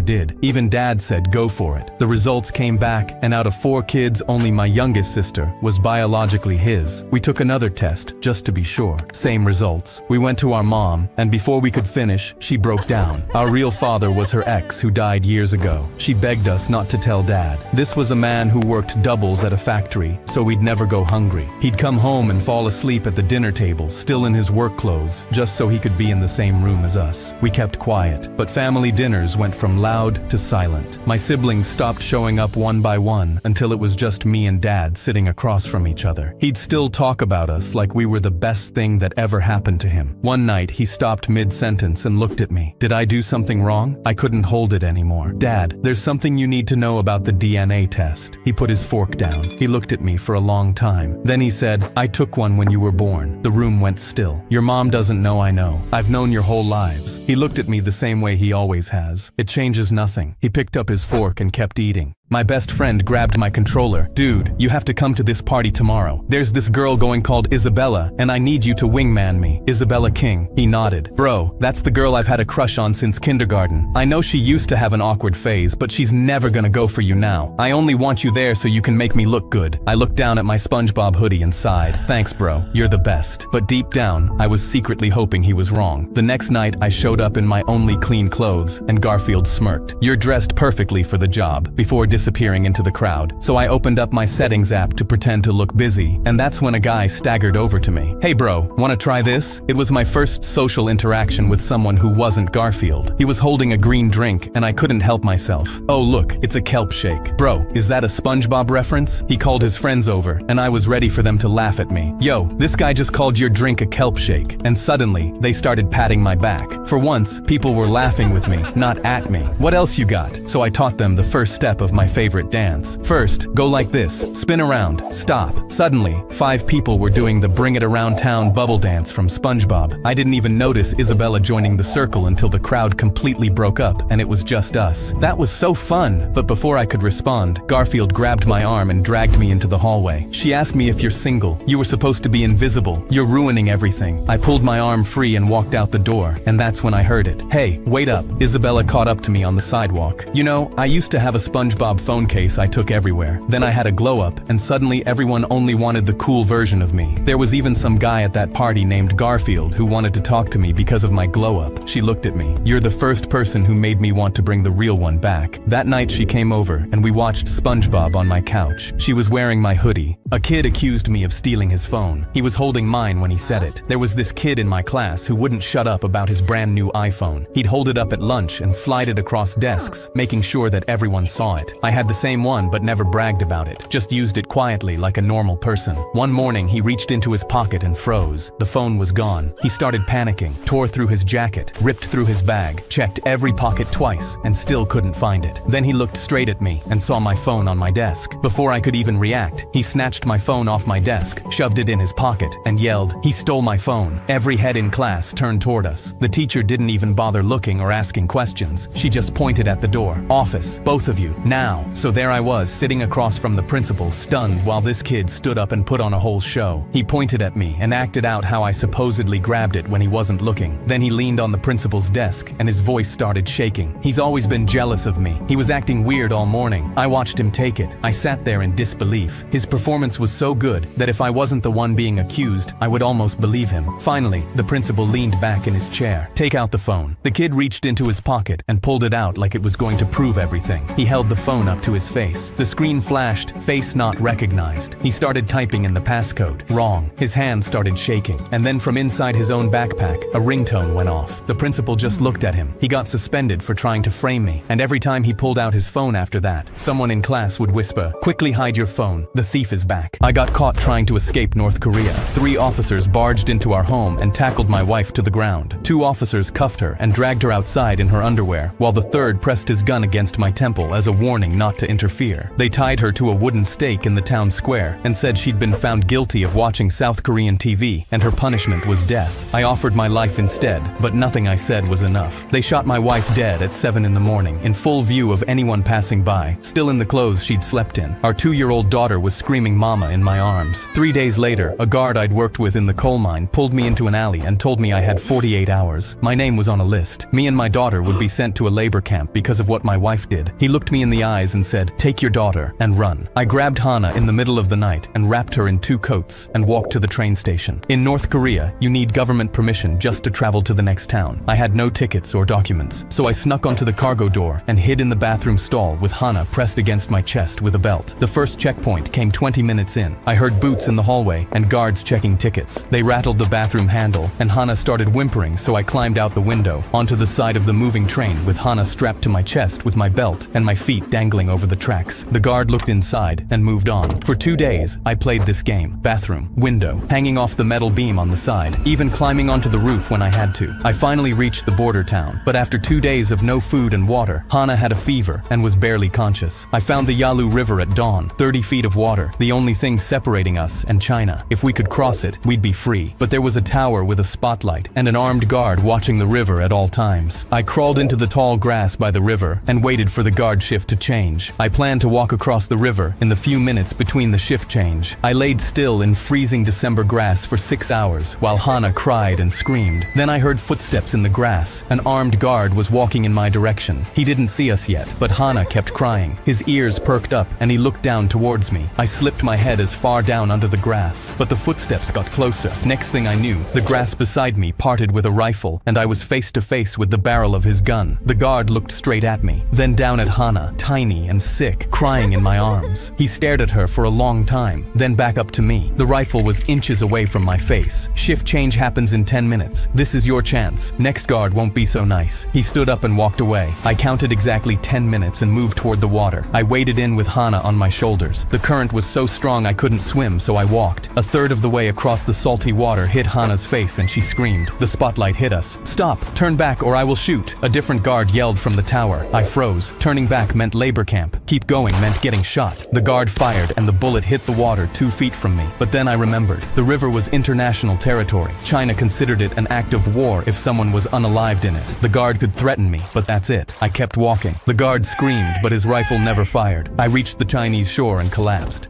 did. Even dad said go for it. The results came back, and out of 4 kids, only my youngest sister was biologically his. We took another test, just to be sure. Same results. We went to our mom, and before we could finish, she broke down. Our real father was her ex, who died years ago. She begged us not to tell dad. This was a man who worked doubles at a factory, so we'd never go hungry. He'd come home and fall asleep at the dinner table, still in his work clothes, just so he could be in the same room as us. We kept quiet, but family dinners went from loud to silent. My siblings stopped showing up one by one until it was just me and dad sitting across from each other. He'd still talk about us like we were the best thing that ever happened to him. One night, he stopped mid-sentence and looked at me. Did I do something wrong? I couldn't hold it anymore. Dad, there's something you need to know about the DNA test. He put his fork down. He looked at me for a long time. Then he said, I took one when you were born. The room went still. Your mom doesn't know I know. I've known your whole lives. He looked at me the same way he always has. It changes nothing. He picked up his fork and kept eating. My best friend grabbed my controller. Dude, you have to come to this party tomorrow. There's this girl going called Isabella, and I need you to wingman me. Isabella King. He nodded. Bro, that's the girl I've had a crush on since kindergarten. I know she used to have an awkward phase, but she's never gonna go for you now. I only want you there so you can make me look good. I looked down at my SpongeBob hoodie and sighed. Thanks, bro. You're the best. But deep down, I was secretly hoping he was wrong. The next night, I showed up in my only clean clothes, and Garfield smirked. You're dressed perfectly for the job. Before disappearing into the crowd. So I opened up my settings app to pretend to look busy, and that's when a guy staggered over to me. Hey bro, wanna try this? It was my first social interaction with someone who wasn't Garfield. He was holding a green drink, and I couldn't help myself. Oh look, it's a kelp shake. Bro, is that a SpongeBob reference? He called his friends over, and I was ready for them to laugh at me. Yo, this guy just called your drink a kelp shake, and suddenly, they started patting my back. For once, people were laughing with me, not at me. What else you got? So I taught them the first step of my favorite dance. First, go like this, spin around, stop. Suddenly, 5 people were doing the bring it around town bubble dance from SpongeBob. I didn't even notice Isabella joining the circle until the crowd completely broke up and it was just us. That was so fun, but before I could respond, Garfield grabbed my arm and dragged me into the hallway. She asked me if you're single. You were supposed to be invisible. You're ruining everything. I pulled my arm free and walked out the door, and that's when I heard it. Hey, wait up. Isabella caught up to me on the sidewalk. You know, I used to have a SpongeBob phone case I took everywhere. Then I had a glow up, and suddenly everyone only wanted the cool version of me. There was even some guy at that party named Garfield who wanted to talk to me because of my glow up. She looked at me. You're the first person who made me want to bring the real one back. That night she came over, and we watched SpongeBob on my couch. She was wearing my hoodie. A kid accused me of stealing his phone. He was holding mine when he said it. There was this kid in my class who wouldn't shut up about his brand new iPhone. He'd hold it up at lunch and slide it across desks, making sure that everyone saw it. I had the same one but never bragged about it, just used it quietly like a normal person. One morning he reached into his pocket and froze. The phone was gone. He started panicking, tore through his jacket, ripped through his bag, checked every pocket twice, and still couldn't find it. Then he looked straight at me and saw my phone on my desk. Before I could even react, he snatched my phone off my desk, shoved it in his pocket, and yelled, "He stole my phone." Every head in class turned toward us. The teacher didn't even bother looking or asking questions. She just pointed at the door. "Office, both of you, now." So there I was, sitting across from the principal, stunned, while this kid stood up and put on a whole show. He pointed at me and acted out how I supposedly grabbed it when he wasn't looking. Then he leaned on the principal's desk, and his voice started shaking. He's always been jealous of me. He was acting weird all morning. I watched him take it. I sat there in disbelief. His performance was so good that if I wasn't the one being accused, I would almost believe him. Finally, the principal leaned back in his chair. "Take out the phone." The kid reached into his pocket and pulled it out like it was going to prove everything. He held the phone phone up to his face. The screen flashed, face not recognized. He started typing in the passcode. Wrong. His hand started shaking. And then from inside his own backpack, a ringtone went off. The principal just looked at him. He got suspended for trying to frame me. And every time he pulled out his phone after that, someone in class would whisper, "Quickly hide your phone. The thief is back." I got caught trying to escape North Korea. 3 officers barged into our home and tackled my wife to the ground. 2 officers cuffed her and dragged her outside in her underwear, while the 3rd pressed his gun against my temple as a warning not to interfere. They tied her to a wooden stake in the town square and said she'd been found guilty of watching South Korean TV and her punishment was death. I offered my life instead, but nothing I said was enough. They shot my wife dead at 7 in the morning, in full view of anyone passing by, still in the clothes she'd slept in. Our 2-year-old daughter was screaming "Mama" in my arms. 3 days later, a guard I'd worked with in the coal mine pulled me into an alley and told me I had 48 hours. My name was on a list. Me and my daughter would be sent to a labor camp because of what my wife did. He looked me in the eyes and said, "Take your daughter and run." I grabbed Hana in the middle of the night and wrapped her in 2 coats and walked to the train station. In North Korea, you need government permission just to travel to the next town. I had no tickets or documents, so I snuck onto the cargo door and hid in the bathroom stall with Hana pressed against my chest with a belt. The first checkpoint came 20 minutes in. I heard boots in the hallway and guards checking tickets. They rattled the bathroom handle and Hana started whimpering, so I climbed out the window onto the side of the moving train with Hana strapped to my chest with my belt and my feet dangling over the tracks. The guard looked inside and moved on. For 2 days, I played this game. Bathroom, window, hanging off the metal beam on the side, even climbing onto the roof when I had to. I finally reached the border town, but after 2 days of no food and water, Hana had a fever and was barely conscious. I found the Yalu River at dawn, 30 feet of water, the only thing separating us and China. If we could cross it, we'd be free. But there was a tower with a spotlight and an armed guard watching the river at all times. I crawled into the tall grass by the river and waited for the guard shift to change. I planned to walk across the river in the few minutes between the shift change. I laid still in freezing December grass for 6 hours while Hana cried and screamed. Then I heard footsteps in the grass. An armed guard was walking in my direction. He didn't see us yet, but Hana kept crying. His ears perked up and he looked down towards me. I slipped my head as far down under the grass, but the footsteps got closer. Next thing I knew, the grass beside me parted with a rifle and I was face to face with the barrel of his gun. The guard looked straight at me, then down at Hana, tiny and sick, crying in my arms. He stared at her for a long time, then back up to me. The rifle was inches away from my face. "Shift change happens in 10 minutes. This is your chance. Next guard won't be so nice." He stood up and walked away. I counted exactly 10 minutes and moved toward the water. I waded in with Hana on my shoulders. The current was so strong I couldn't swim, so I walked. A third of the way across the salty water hit Hana's face and she screamed. The spotlight hit us. "Stop! Turn back or I will shoot!" A different guard yelled from the tower. I froze. Turning back meant labor camp. Keep going meant getting shot. The guard fired and the bullet hit the water 2 feet from me. But then I remembered. The river was international territory. China considered it an act of war if someone was unalived in it. The guard could threaten me, but that's it. I kept walking. The guard screamed, but his rifle never fired. I reached the Chinese shore and collapsed.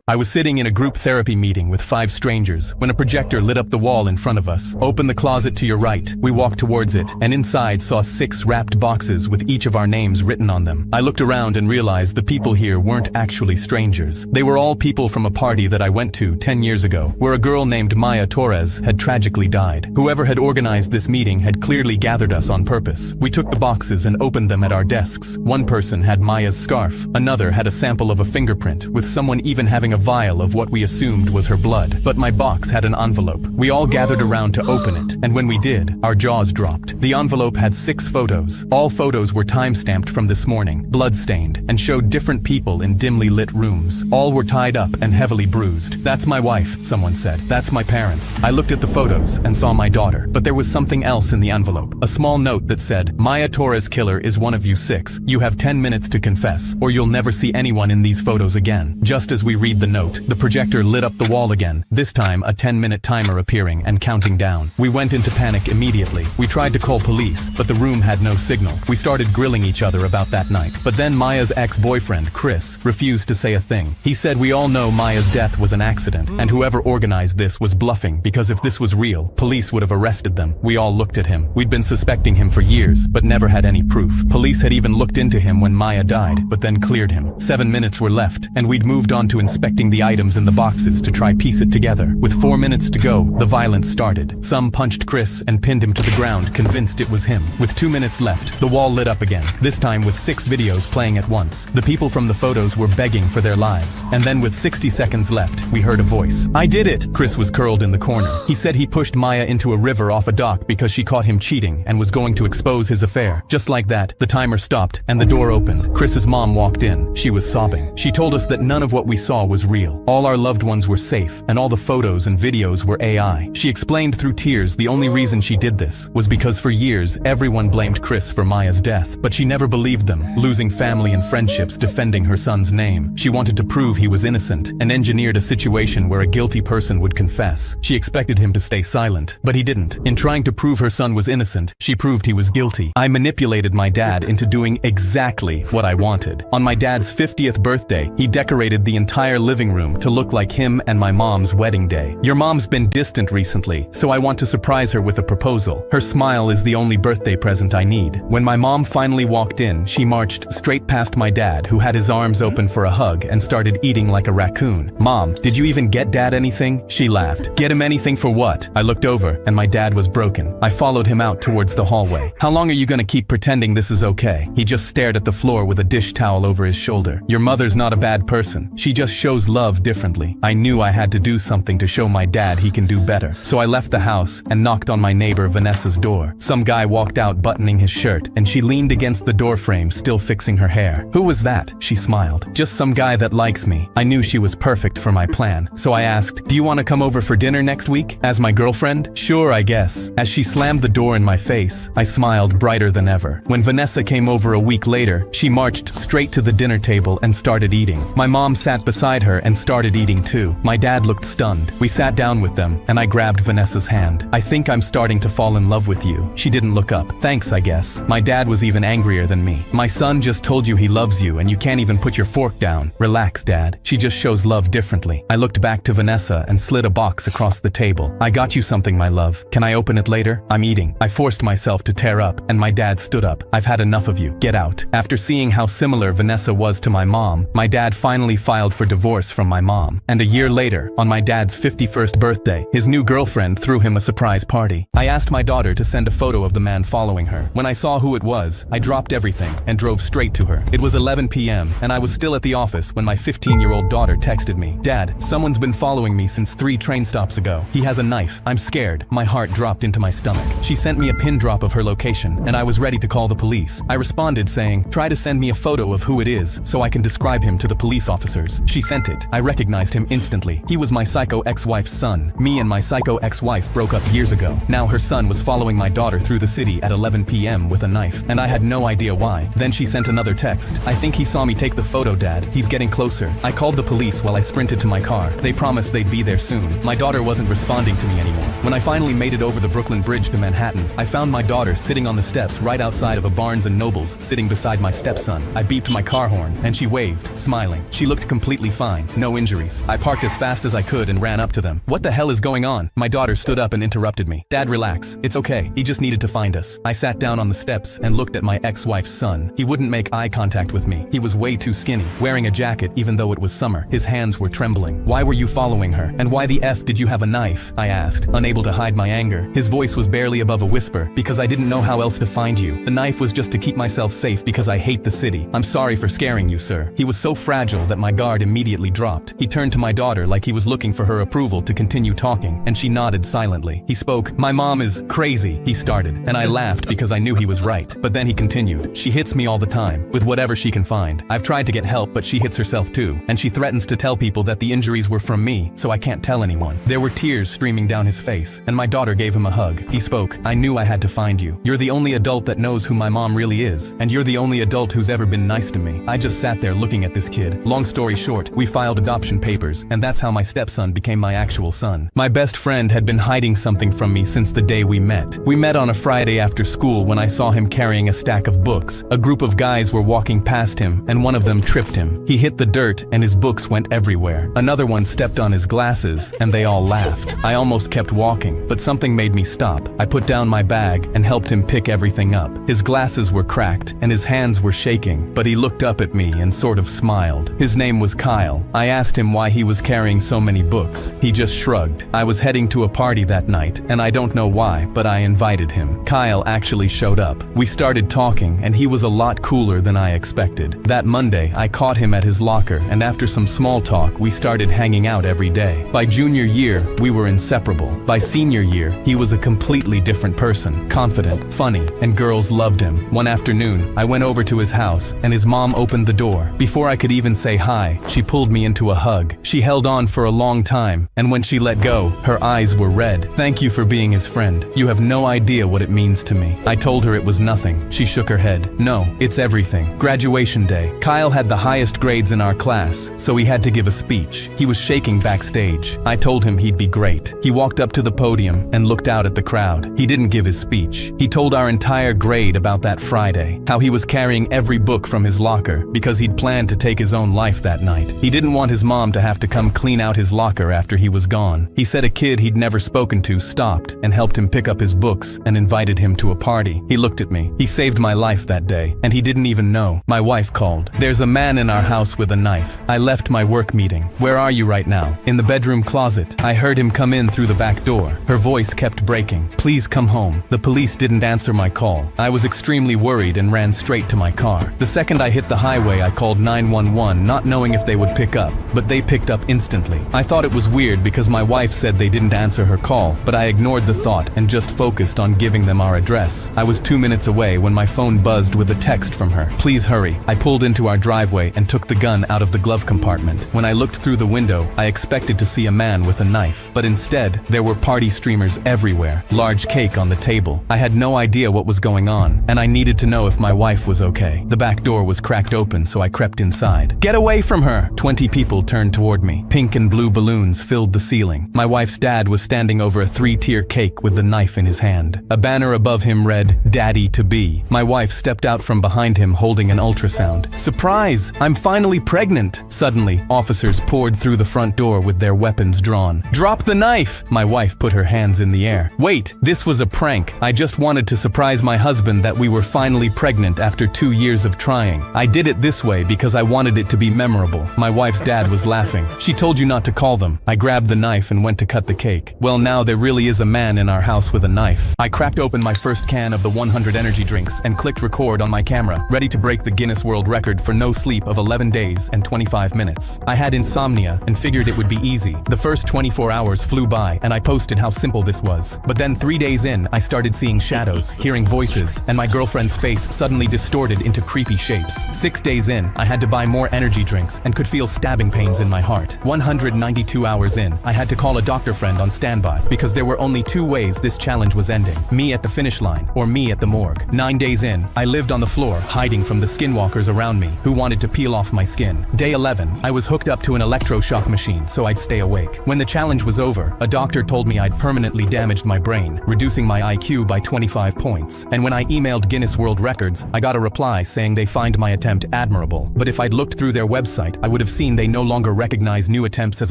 I was sitting in a group therapy meeting with 5 strangers when a projector lit up the wall in front of us. "Open the closet to your right." We walked towards it, and inside saw 6 wrapped boxes with each of our names written on them. I looked around and realized the people here weren't actually strangers. They were all people from a party that I went to 10 years ago, where a girl named Maya Torres had tragically died. Whoever had organized this meeting had clearly gathered us on purpose. We took the boxes and opened them at our desks. One person had Maya's scarf. Another had a sample of a fingerprint, with someone even having a vial of what we assumed was her blood. But my box had an envelope. We all gathered around to open it, and when we did, our jaws dropped. The envelope had 6 photos. All photos were time-stamped from this morning, blood-stained, and showed different people in dimly lit rooms. All were tied up and heavily bruised. "That's my wife," someone said. "That's my parents." I looked at the photos and saw my daughter, but there was something else in the envelope. A small note that said, "Maya Torres killer is one of you 6. You have 10 minutes to confess, or you'll never see anyone in these photos again." Just as we read the note, the projector lit up the wall again, this time a 10-minute timer appearing and counting down. We went into panic immediately. We tried to call police, but the room had no signal. We started grilling each other about that night. But then Maya's ex-boyfriend, Chris, refused to say a thing. He said we all know Maya's death was an accident, and whoever organized this was bluffing, because if this was real, police would have arrested them. We all looked at him. We'd been suspecting him for years, but never had any proof. Police had even looked into him when Maya died, but then cleared him. 7 minutes were left, and we'd moved on to inspect dissecting the items in the boxes to try piece it together. With 4 minutes to go, the violence started. Some punched Chris and pinned him to the ground, convinced it was him. With 2 minutes left, the wall lit up again, this time with 6 videos playing at once. The people from the photos were begging for their lives. And then with 60 seconds left, we heard a voice. "I did it!" Chris was curled in the corner. He said he pushed Maya into a river off a dock because she caught him cheating and was going to expose his affair. Just like that, the timer stopped and the door opened. Chris's mom walked in. She was sobbing. She told us that none of what we saw was real. All our loved ones were safe, and all the photos and videos were AI. She explained through tears the only reason she did this was because for years everyone blamed Chris for Maya's death, but she never believed them, losing family and friendships defending her son's name. She wanted to prove he was innocent and engineered a situation where a guilty person would confess. She expected him to stay silent, but he didn't. In trying to prove her son was innocent, she proved he was guilty. I manipulated my dad into doing exactly what I wanted. On my dad's 50th birthday, he decorated the entire living room to look like him and my mom's wedding day. "Your mom's been distant recently, so I want to surprise her with a proposal. Her smile is the only birthday present I need." When my mom finally walked in, she marched straight past my dad, who had his arms open for a hug and started eating like a raccoon. "Mom, did you even get Dad anything?" She laughed. "Get him anything for what?" I looked over, and my dad was broken. I followed him out towards the hallway. "How long are you gonna keep pretending this is okay?" He just stared at the floor with a dish towel over his shoulder. "Your mother's not a bad person. She just shows love differently." I knew I had to do something to show my dad he can do better. So I left the house and knocked on my neighbor Vanessa's door. Some guy walked out buttoning his shirt, and she leaned against the door frame, still fixing her hair. "Who was that?" She smiled. "Just some guy that likes me." I knew she was perfect for my plan, so I asked, "Do you want to come over for dinner next week? As my girlfriend?" "Sure, I guess." As she slammed the door in my face, I smiled brighter than ever. When Vanessa came over a week later, she marched straight to the dinner table and started eating. My mom sat beside her and started eating too. My dad looked stunned. We sat down with them, and I grabbed Vanessa's hand. "I think I'm starting to fall in love with you." She didn't look up. "Thanks, I guess." My dad was even angrier than me. "My son just told you he loves you and you can't even put your fork down." "Relax, Dad. She just shows love differently." I looked back to Vanessa and slid a box across the table. "I got you something, my love. Can I open it later? I'm eating." I forced myself to tear up, and my dad stood up. "I've had enough of you. Get out." After seeing how similar Vanessa was to my mom, my dad finally filed for divorce from my mom. And a year later, on my dad's 51st birthday, his new girlfriend threw him a surprise party. I asked my daughter to send a photo of the man following her. When I saw who it was, I dropped everything and drove straight to her. It was 11 p.m., and I was still at the office when my 15-year-old daughter texted me, "Dad, someone's been following me since 3 train stops ago. He has a knife. I'm scared." My heart dropped into my stomach. She sent me a pin drop of her location, and I was ready to call the police. I responded saying, "Try to send me a photo of who it is so I can describe him to the police officers." She sent it. I recognized him instantly. He was my psycho ex-wife's son. Me and my psycho ex-wife broke up years ago. Now her son was following my daughter through the city at 11 p.m. with a knife, and I had no idea why. Then she sent another text. "I think he saw me take the photo, Dad. He's getting closer." I called the police while I sprinted to my car. They promised they'd be there soon. My daughter wasn't responding to me anymore. When I finally made it over the Brooklyn Bridge to Manhattan, I found my daughter sitting on the steps right outside of a Barnes & Noble's, sitting beside my stepson. I beeped my car horn, and she waved, smiling. She looked completely fine, no injuries. I parked as fast as I could and ran up to them. "What the hell is going on?" My daughter stood up and interrupted me. "Dad, relax. It's okay. He just needed to find us." I sat down on the steps and looked at my ex-wife's son. He wouldn't make eye contact with me. He was way too skinny, wearing a jacket even though it was summer. His hands were trembling. "Why were you following her? And why the F did you have a knife?" I asked, unable to hide my anger. His voice was barely above a whisper. "Because I didn't know how else to find you. The knife was just to keep myself safe because I hate the city. I'm sorry for scaring you, sir." He was so fragile that my guard immediately dropped. He turned to my daughter like he was looking for her approval to continue talking, and she nodded silently. He spoke. "My mom is crazy," he started, and I laughed because I knew he was right. But then he continued, "She hits me all the time, with whatever she can find. I've tried to get help, but she hits herself too, and she threatens to tell people that the injuries were from me, so I can't tell anyone." There were tears streaming down his face, and my daughter gave him a hug. He spoke. "I knew I had to find you. You're the only adult that knows who my mom really is, and you're the only adult who's ever been nice to me." I just sat there looking at this kid. Long story short, we filed adoption papers, and that's how my stepson became my actual son. My best friend had been hiding something from me since the day we met. We met on a Friday after school when I saw him carrying a stack of books. A group of guys were walking past him, and one of them tripped him. He hit the dirt, and his books went everywhere. Another one stepped on his glasses, and they all laughed. I almost kept walking, but something made me stop. I put down my bag and helped him pick everything up. His glasses were cracked, and his hands were shaking, but he looked up at me and sort of smiled. His name was Kyle. school. I asked him why he was carrying so many books. He just shrugged. I was heading to a party that night, and I don't know why, but I invited him. Kyle actually showed up. We started talking, and he was a lot cooler than I expected. That Monday, I caught him at his locker, and after some small talk, we started hanging out every day. By junior year, we were inseparable. By senior year, he was a completely different person, confident, funny, and girls loved him. One afternoon, I went over to his house, and his mom opened the door. Before I could even say hi, she pulled me into a hug. She held on for a long time, and when she let go, her eyes were red. "Thank you for being his friend. You have no idea what it means to me." I told her it was nothing. She shook her head. "No, it's everything." Graduation day. Kyle had the highest grades in our class, so he had to give a speech. He was shaking backstage. I told him he'd be great. He walked up to the podium and looked out at the crowd. He didn't give his speech. He told our entire grade about that Friday, how he was carrying every book from his locker because he'd planned to take his own life that night. He didn't want his mom to have to come clean out his locker after he was gone. He said a kid he'd never spoken to stopped and helped him pick up his books and invited him to a party. He looked at me. He saved my life that day, and he didn't even know. My wife called. "There's a man in our house with a knife." I left my work meeting. "Where are you right now?" "In the bedroom closet." I heard him come in through the back door. Her voice kept breaking. "Please come home." The police didn't answer my call. I was extremely worried and ran straight to my car. The second I hit the highway, I called 911, not knowing if they would pick up, but they picked up instantly. I thought it was weird because my wife said they didn't answer her call, but I ignored the thought and just focused on giving them our address. I was 2 minutes away when my phone buzzed with a text from her. "Please hurry." I pulled into our driveway and took the gun out of the glove compartment. When I looked through the window, I expected to see a man with a knife, but instead, there were party streamers everywhere, large cake on the table. I had no idea what was going on, and I needed to know if my wife was okay. The back door was cracked open, so I crept inside. "Get away from her!" 20 people turned toward me. Pink and blue balloons filled the ceiling. My wife's dad was standing over a 3-tier cake with the knife in his hand. A banner above him read, "Daddy to be." My wife stepped out from behind him holding an ultrasound. "Surprise! I'm finally pregnant!" Suddenly, officers poured through the front door with their weapons drawn. "Drop the knife!" My wife put her hands in the air. "Wait, this was a prank. I just wanted to surprise my husband that we were finally pregnant after 2 years of trying. I did it this way because I wanted it to be memorable." My wife's dad was laughing. "She told you not to call them." I grabbed the knife and went to cut the cake. Well, now there really is a man in our house with a knife. I cracked open my first can of the 100 energy drinks and clicked record on my camera, ready to break the Guinness World Record for no sleep of 11 days and 25 minutes. I had insomnia and figured it would be easy. The first 24 hours flew by and I posted how simple this was. But then 3 days in, I started seeing shadows, hearing voices, and my girlfriend's face suddenly distorted into creepy shapes. 6 days in, I had to buy more energy drinks and could feel stabbing pains in my heart. 192 hours in, I had to call a doctor friend on standby because there were only 2 ways this challenge was ending. Me at the finish line or me at the morgue. 9 days in, I lived on the floor, hiding from the skinwalkers around me who wanted to peel off my skin. Day 11, I was hooked up to an electroshock machine so I'd stay awake. When the challenge was over, a doctor told me I'd permanently damaged my brain, reducing my IQ by 25 points. And when I emailed Guinness World Records, I got a reply saying they find my attempt admirable. But if I'd looked through their website, I would have seen they no longer recognize new attempts as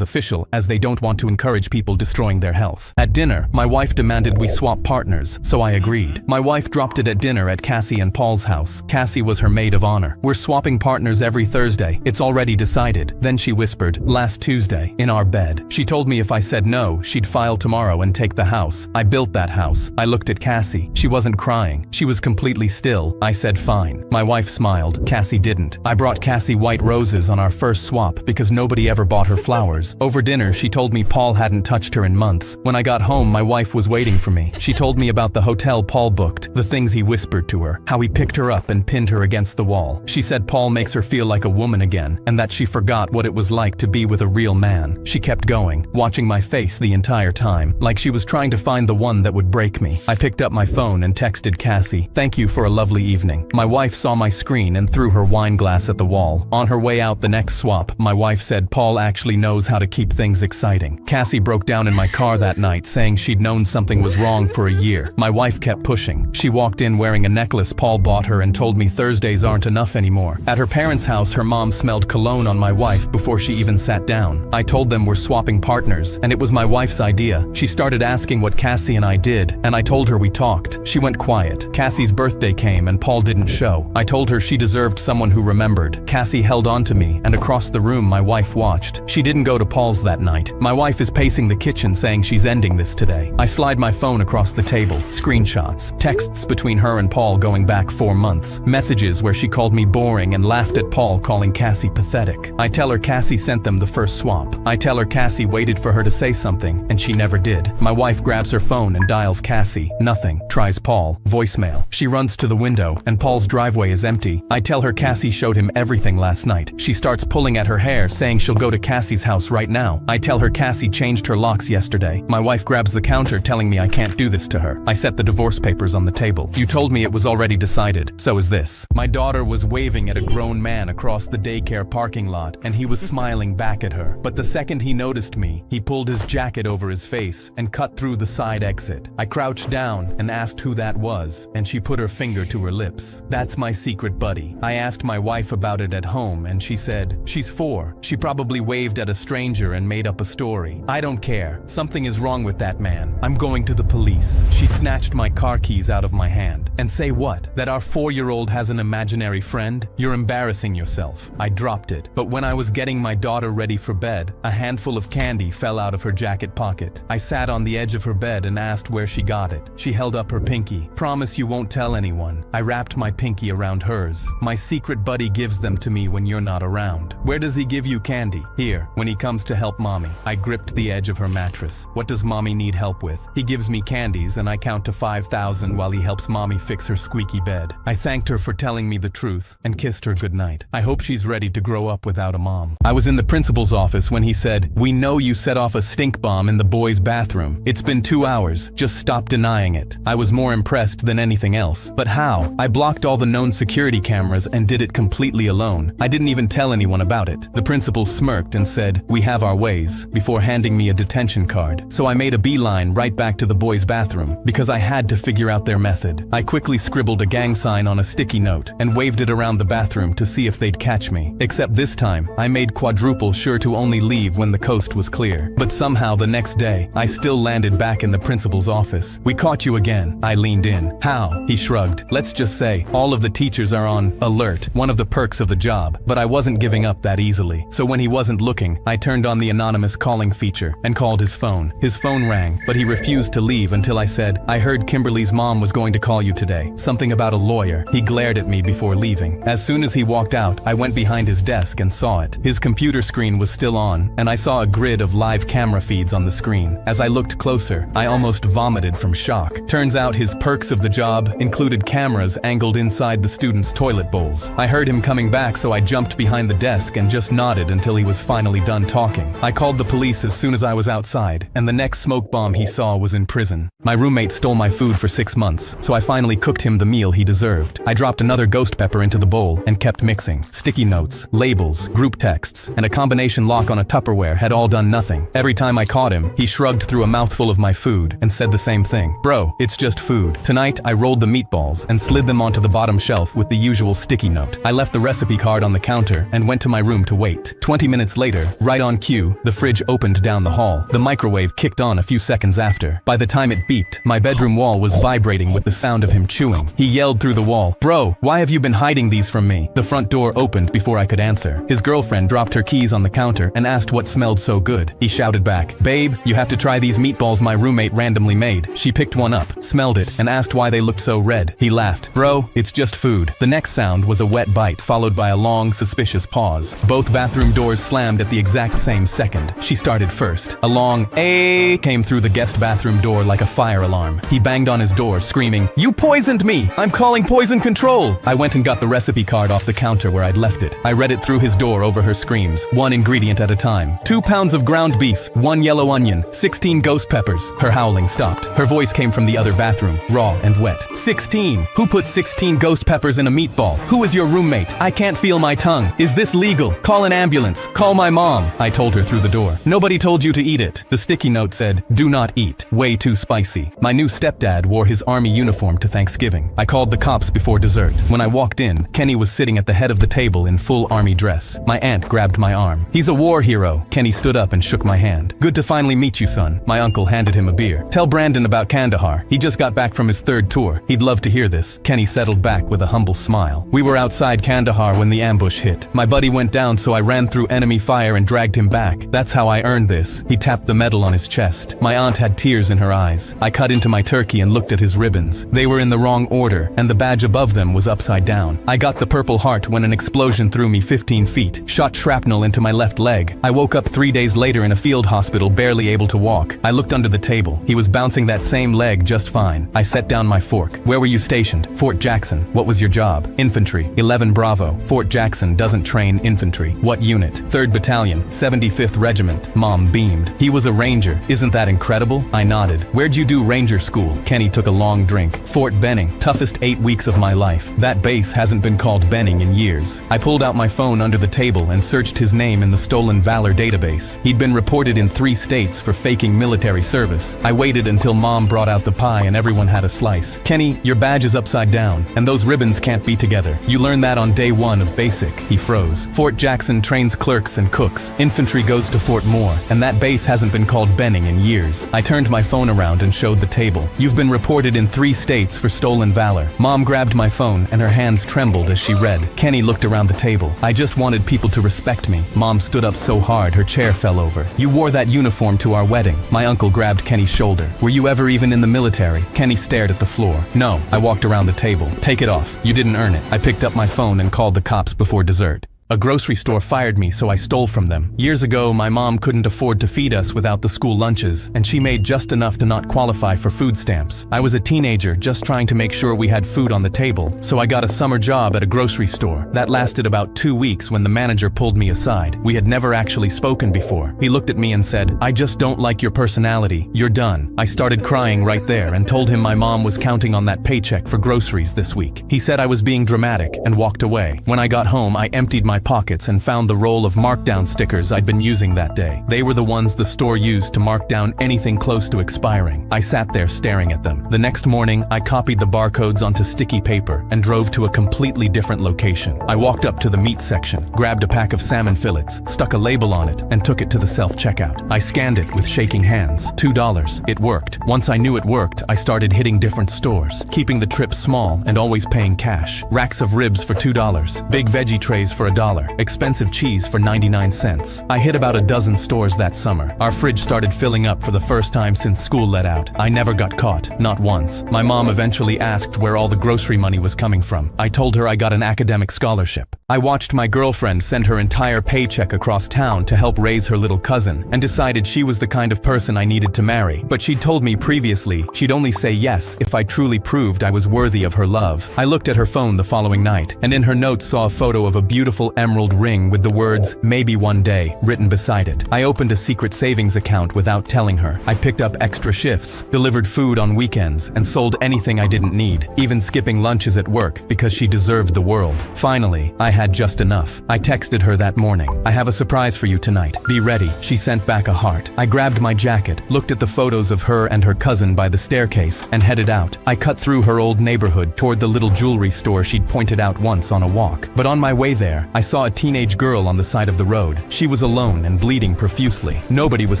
official, as they don't want to encourage people destroying their health. At dinner, my wife demanded we swap partners, so I agreed. My wife dropped it at dinner at Cassie and Paul's house. Cassie was her maid of honor. "We're swapping partners every Thursday. It's already decided." Then she whispered, "Last Tuesday, in our bed." She told me if I said no, she'd file tomorrow and take the house. I built that house. I looked at Cassie. She wasn't crying. She was completely still. I said fine. My wife smiled. Cassie didn't. I brought Cassie white roses on our first swap because nobody ever bought her flowers. Over dinner, she told me Paul hadn't touched her in months. When I got home, my wife was waiting for me. She told me about the hotel Paul booked, the things he whispered to her, how he picked her up and pinned her against the wall. She said Paul makes her feel like a woman again, and that she forgot what it was like to be with a real man. She kept going, watching my face the entire time, like she was trying to find the one that would break me. I picked up my phone and texted Cassie, "Thank you for a lovely evening." My wife saw my screen and threw her wine glass at the wall. On her way out the next swap, my wife said Paul actually knows how to keep things exciting. Cassie broke down in my car that night saying she'd known something was wrong for a year. My wife kept pushing. She walked in wearing a necklace Paul bought her and told me Thursdays aren't enough anymore. At her parents' house, her mom smelled cologne on my wife before she even sat down. I told them we're swapping partners, and it was my wife's idea. She started asking what Cassie and I did, and I told her we talked. She went quiet. Cassie's birthday came and Paul didn't show. I told her she deserved someone who remembered. Cassie held on to me, and across the room my wife watched. She didn't go to Paul's that night. My wife is pacing the kitchen saying she's ending this today. I slide my phone across the table. Screenshots. Texts between her and Paul going back 4 months. Messages where she called me boring and laughed at Paul calling Cassie pathetic. I tell her Cassie sent them the first swap. I tell her Cassie waited for her to say something, and she never did. My wife grabs her phone and dials Cassie. Nothing. Tries Paul. Voicemail. She runs to the window, and Paul's driveway is empty. I tell her Cassie showed him everything last night. She starts pulling at her hair, saying she'll go to Cassie's house right now. I tell her Cassie changed her locks yesterday. My wife grabs the counter, telling me I can't do this to her. I set the divorce papers on the table. You told me it was already decided. So is this. My daughter was waving at a grown man across the daycare parking lot, and he was smiling back at her. But the second he noticed me, he pulled his jacket over his face and cut through the side exit. I crouched down and asked who that was, and she put her finger to her lips. That's my secret buddy. I asked my wife about it at home, and she said, she's 4. She probably waved at a stranger and made up a story. I don't care. Something is wrong with that man. I'm going to the police. She snatched my car keys out of my hand. And say what? That our 4-year-old has an imaginary friend? You're embarrassing yourself. I dropped it. But when I was getting my daughter ready for bed, a handful of candy fell out of her jacket pocket. I sat on the edge of her bed and asked where she got it. She held up her pinky. Promise you won't tell anyone. I wrapped my pinky around hers. My secret buddy gives them to me when you're not around. Where does he give you candy? Here, when he comes to help mommy. I gripped the edge of her mattress. What does mommy need help with? He gives me candies and I count to 5,000 while he helps mommy fix her squeaky bed. I thanked her for telling me the truth and kissed her goodnight. I hope she's ready to grow up without a mom. I was in the principal's office when he said, "We know you set off a stink bomb in the boys' bathroom. It's been 2 hours. Just stop denying it." I was more impressed than anything else. But how? I blocked all the known security cameras and did it completely alone. I didn't even tell anyone about it. The principal smirked and said, "We have our ways," before handing me a detention card. So I made a beeline right back to the boys' bathroom because I had to figure out their method. I quickly scribbled a gang sign on a sticky note and waved it around the bathroom to see if they'd catch me. Except this time, I made quadruple sure to only leave when the coast was clear. But somehow the next day, I still landed back in the principal's office. "We caught you again." I leaned in. "How?" He shrugged. "Let's just say, all of the teachers are on alert, one of the perks of the job." But I wasn't giving up that easily. So when he wasn't looking, I turned on the anonymous calling feature and called his phone. His phone rang, but he refused to leave until I said, "I heard Kimberly's mom was going to call you today. Something about a lawyer." He glared at me before leaving. As soon as he walked out, I went behind his desk and saw it. His computer screen was still on, and I saw a grid of live camera feeds on the screen. As I looked closer, I almost vomited from shock. Turns out his perks of the job included cameras angled inside the students' toilet bowls. I heard him coming back, so I jumped behind the desk and just nodded until he was finally done talking. I called the police as soon as I was outside, and the next smoke bomb he saw was in prison. My roommate stole my food for 6 months, so I finally cooked him the meal he deserved. I dropped another ghost pepper into the bowl and kept mixing. Sticky notes, labels, group texts, and a combination lock on a Tupperware had all done nothing. Every time I caught him, he shrugged through a mouthful of my food and said the same thing. "Bro, it's just food." Tonight, I rolled the meatballs and slid them onto the bottom shelf with the usual sticky note. I left the recipe card on the counter and went to my room to wait. 20 minutes later, right on cue, the fridge opened down the hall. The microwave kicked on a few seconds after. By the time it beeped, my bedroom wall was vibrating with the sound of him chewing. He yelled through the wall, "Bro, why have you been hiding these from me?" The front door opened before I could answer. His girlfriend dropped her keys on the counter and asked what smelled so good. He shouted back, "Babe, you have to try these meatballs my roommate randomly made." She picked one up, smelled it, and asked why they looked so red. He laughed. "Bro, it's just food." The next sound was a wet bite followed by a long, suspicious pause. Both bathroom doors slammed at the exact same second. She started first. A long "eh" came through the guest bathroom door like a fire alarm. He banged on his door, screaming, "You poisoned me! I'm calling poison control!" I went and got the recipe card off the counter where I'd left it. I read it through his door over her screams, one ingredient at a time. 2 pounds of ground beef, 1 yellow onion, 16 ghost peppers. Her howling stopped. Her voice came from the other bathroom, raw and wet. 16! Who put 16 ghost peppers in a meatball? Who is your roommate? I can't feel my tongue. Is this legal? Call an ambulance. Call my mom. I told her through the door. Nobody told you to eat it. The sticky note said, "Do not eat. Way too spicy." My new stepdad wore his army uniform to Thanksgiving. I called the cops before dessert. When I walked in, Kenny was sitting at the head of the table in full army dress. My aunt grabbed my arm. "He's a war hero." Kenny stood up and shook my hand. "Good to finally meet you, son." My uncle handed him a beer. "Tell Brandon about Kandahar. He just got back from his 3rd tour. He'd love to hear this." Kenny settled back with a humble smile. "We were outside Kandahar when the ambush hit. My buddy went down down, so I ran through enemy fire and dragged him back. That's how I earned this. He tapped the medal on his chest. My aunt had tears in her eyes. I cut into my turkey and looked at his ribbons. They were in the wrong order, and the badge above them was upside down. I got the Purple Heart when an explosion threw me 15 feet, shot shrapnel into my left leg. I woke up 3 days later in a field hospital, barely able to walk. I looked under the table. He was bouncing that same leg just fine. I set down my fork. Where were you stationed? Fort Jackson. What was your job? Infantry. 11 Bravo. Fort Jackson doesn't train infantry. What unit? 3rd Battalion, 75th Regiment. Mom beamed. He was a ranger. Isn't that incredible? I nodded. Where'd you do ranger school? Kenny took a long drink. Fort Benning. Toughest 8 weeks of my life. That base hasn't been called Benning in years. I pulled out my phone under the table and searched his name in the Stolen Valor database. He'd been reported in 3 states for faking military service. I waited until Mom brought out the pie and everyone had a slice. Kenny, your badge is upside down, and those ribbons can't be together. You learned that on day 1 of basic. He froze. Fort Jackson trains clerks and cooks. Infantry goes to Fort Moore, and that base hasn't been called Benning in years. I turned my phone around and showed the table. You've been reported in 3 states for stolen valor. Mom grabbed my phone and her hands trembled as she read. Kenny looked around the table. I just wanted people to respect me. Mom stood up so hard her chair fell over. You wore that uniform to our wedding. My uncle grabbed Kenny's shoulder. Were you ever even in the military? Kenny stared at the floor. No, I walked around the table. Take it off. You didn't earn it. I picked up my phone and called the cops before dessert. A grocery store fired me, so I stole from them. Years ago, my mom couldn't afford to feed us without the school lunches, and she made just enough to not qualify for food stamps. I was a teenager, just trying to make sure we had food on the table, so I got a summer job at a grocery store. That lasted about 2 weeks when the manager pulled me aside. We had never actually spoken before. He looked at me and said, "I just don't like your personality. You're done." I started crying right there and told him my mom was counting on that paycheck for groceries this week. He said I was being dramatic and walked away. When I got home, I emptied my pockets and found the roll of markdown stickers I'd been using that day. They were the ones the store used to mark down anything close to expiring. I sat there staring at them. The next morning, I copied the barcodes onto sticky paper and drove to a completely different location. I walked up to the meat section, grabbed a pack of salmon fillets, stuck a label on it, and took it to the self-checkout. I scanned it with shaking hands. $2. It worked. Once I knew it worked, I started hitting different stores, keeping the trip small and always paying cash. Racks of ribs for $2, big veggie trays for $1, expensive cheese for 99 cents. I hit about a dozen stores that summer. Our fridge started filling up for the first time since school let out. I never got caught, not once. My mom eventually asked where all the grocery money was coming from. I told her I got an academic scholarship. I watched my girlfriend send her entire paycheck across town to help raise her little cousin and decided she was the kind of person I needed to marry. But she'd told me previously she'd only say yes if I truly proved I was worthy of her love. I looked at her phone the following night and in her notes saw a photo of a beautiful emerald ring with the words, "Maybe one day," written beside it. I opened a secret savings account without telling her. I picked up extra shifts, delivered food on weekends, and sold anything I didn't need, even skipping lunches at work because she deserved the world. Finally, I had just enough. I texted her that morning. "I have a surprise for you tonight. Be ready." She sent back a heart. I grabbed my jacket, looked at the photos of her and her cousin by the staircase, and headed out. I cut through her old neighborhood toward the little jewelry store she'd pointed out once on a walk. But on my way there, I saw a teenage girl on the side of the road. She was alone and bleeding profusely. Nobody was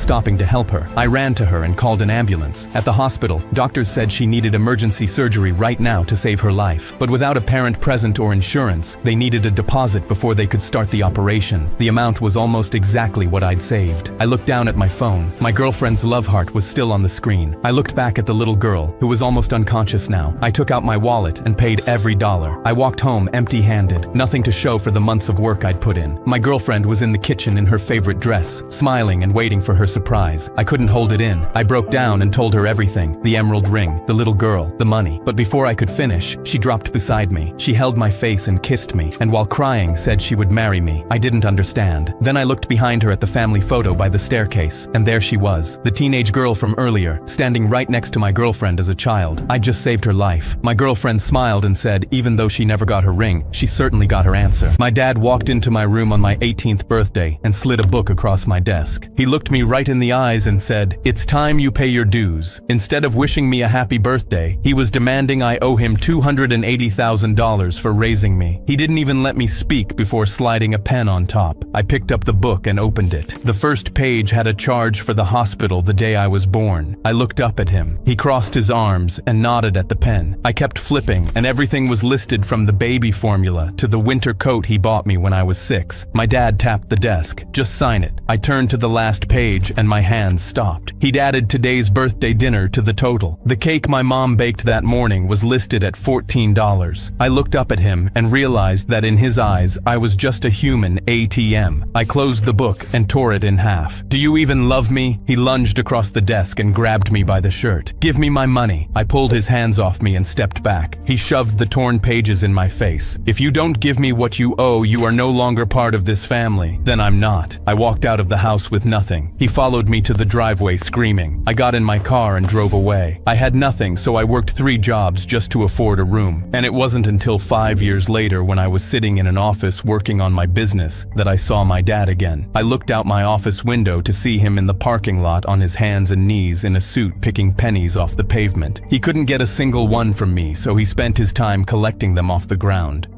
stopping to help her. I ran to her and called an ambulance. At the hospital, doctors said she needed emergency surgery right now to save her life. But without a parent present or insurance, they needed a deposit before they could start the operation. The amount was almost exactly what I'd saved. I looked down at my phone. My girlfriend's love heart was still on the screen. I looked back at the little girl, who was almost unconscious now. I took out my wallet and paid every dollar. I walked home empty-handed, nothing to show for the months of work I'd put in. My girlfriend was in the kitchen in her favorite dress, smiling and waiting for her surprise. I couldn't hold it in. I broke down and told her everything: the emerald ring, the little girl, the money. But before I could finish, she dropped beside me. She held my face and kissed me, and while crying said she would marry me. I didn't understand. Then I looked behind her at the family photo by the staircase, and there she was, the teenage girl from earlier, standing right next to my girlfriend as a child. I just saved her life. My girlfriend smiled and said even though she never got her ring, she certainly got her answer. My dad walked into my room on my 18th birthday and slid a book across my desk. He looked me right in the eyes and said, "It's time you pay your dues." Instead of wishing me a happy birthday, he was demanding I owe him $280,000 for raising me. He didn't even let me speak before sliding a pen on top. I picked up the book and opened it. The first page had a charge for the hospital the day I was born. I looked up at him. He crossed his arms and nodded at the pen. I kept flipping, and everything was listed from the baby formula to the winter coat he bought me me when I was 6. My dad tapped the desk. Just sign it. I turned to the last page and my hands stopped. He'd added today's birthday dinner to the total. The cake my mom baked that morning was listed at $14. I looked up at him and realized that in his eyes, I was just a human ATM. I closed the book and tore it in half. Do you even love me? He lunged across the desk and grabbed me by the shirt. Give me my money. I pulled his hands off me and stepped back. He shoved the torn pages in my face. If you don't give me what you owe, you are no longer part of this family. Then I'm not. I walked out of the house with nothing. He followed me to the driveway screaming. I got in my car and drove away. I had nothing, so I worked 3 jobs just to afford a room. And it wasn't until 5 years later, when I was sitting in an office working on my business, that I saw my dad again. I looked out my office window to see him in the parking lot on his hands and knees in a suit picking pennies off the pavement. He couldn't get a single one from me, so he spent his time collecting them off the ground.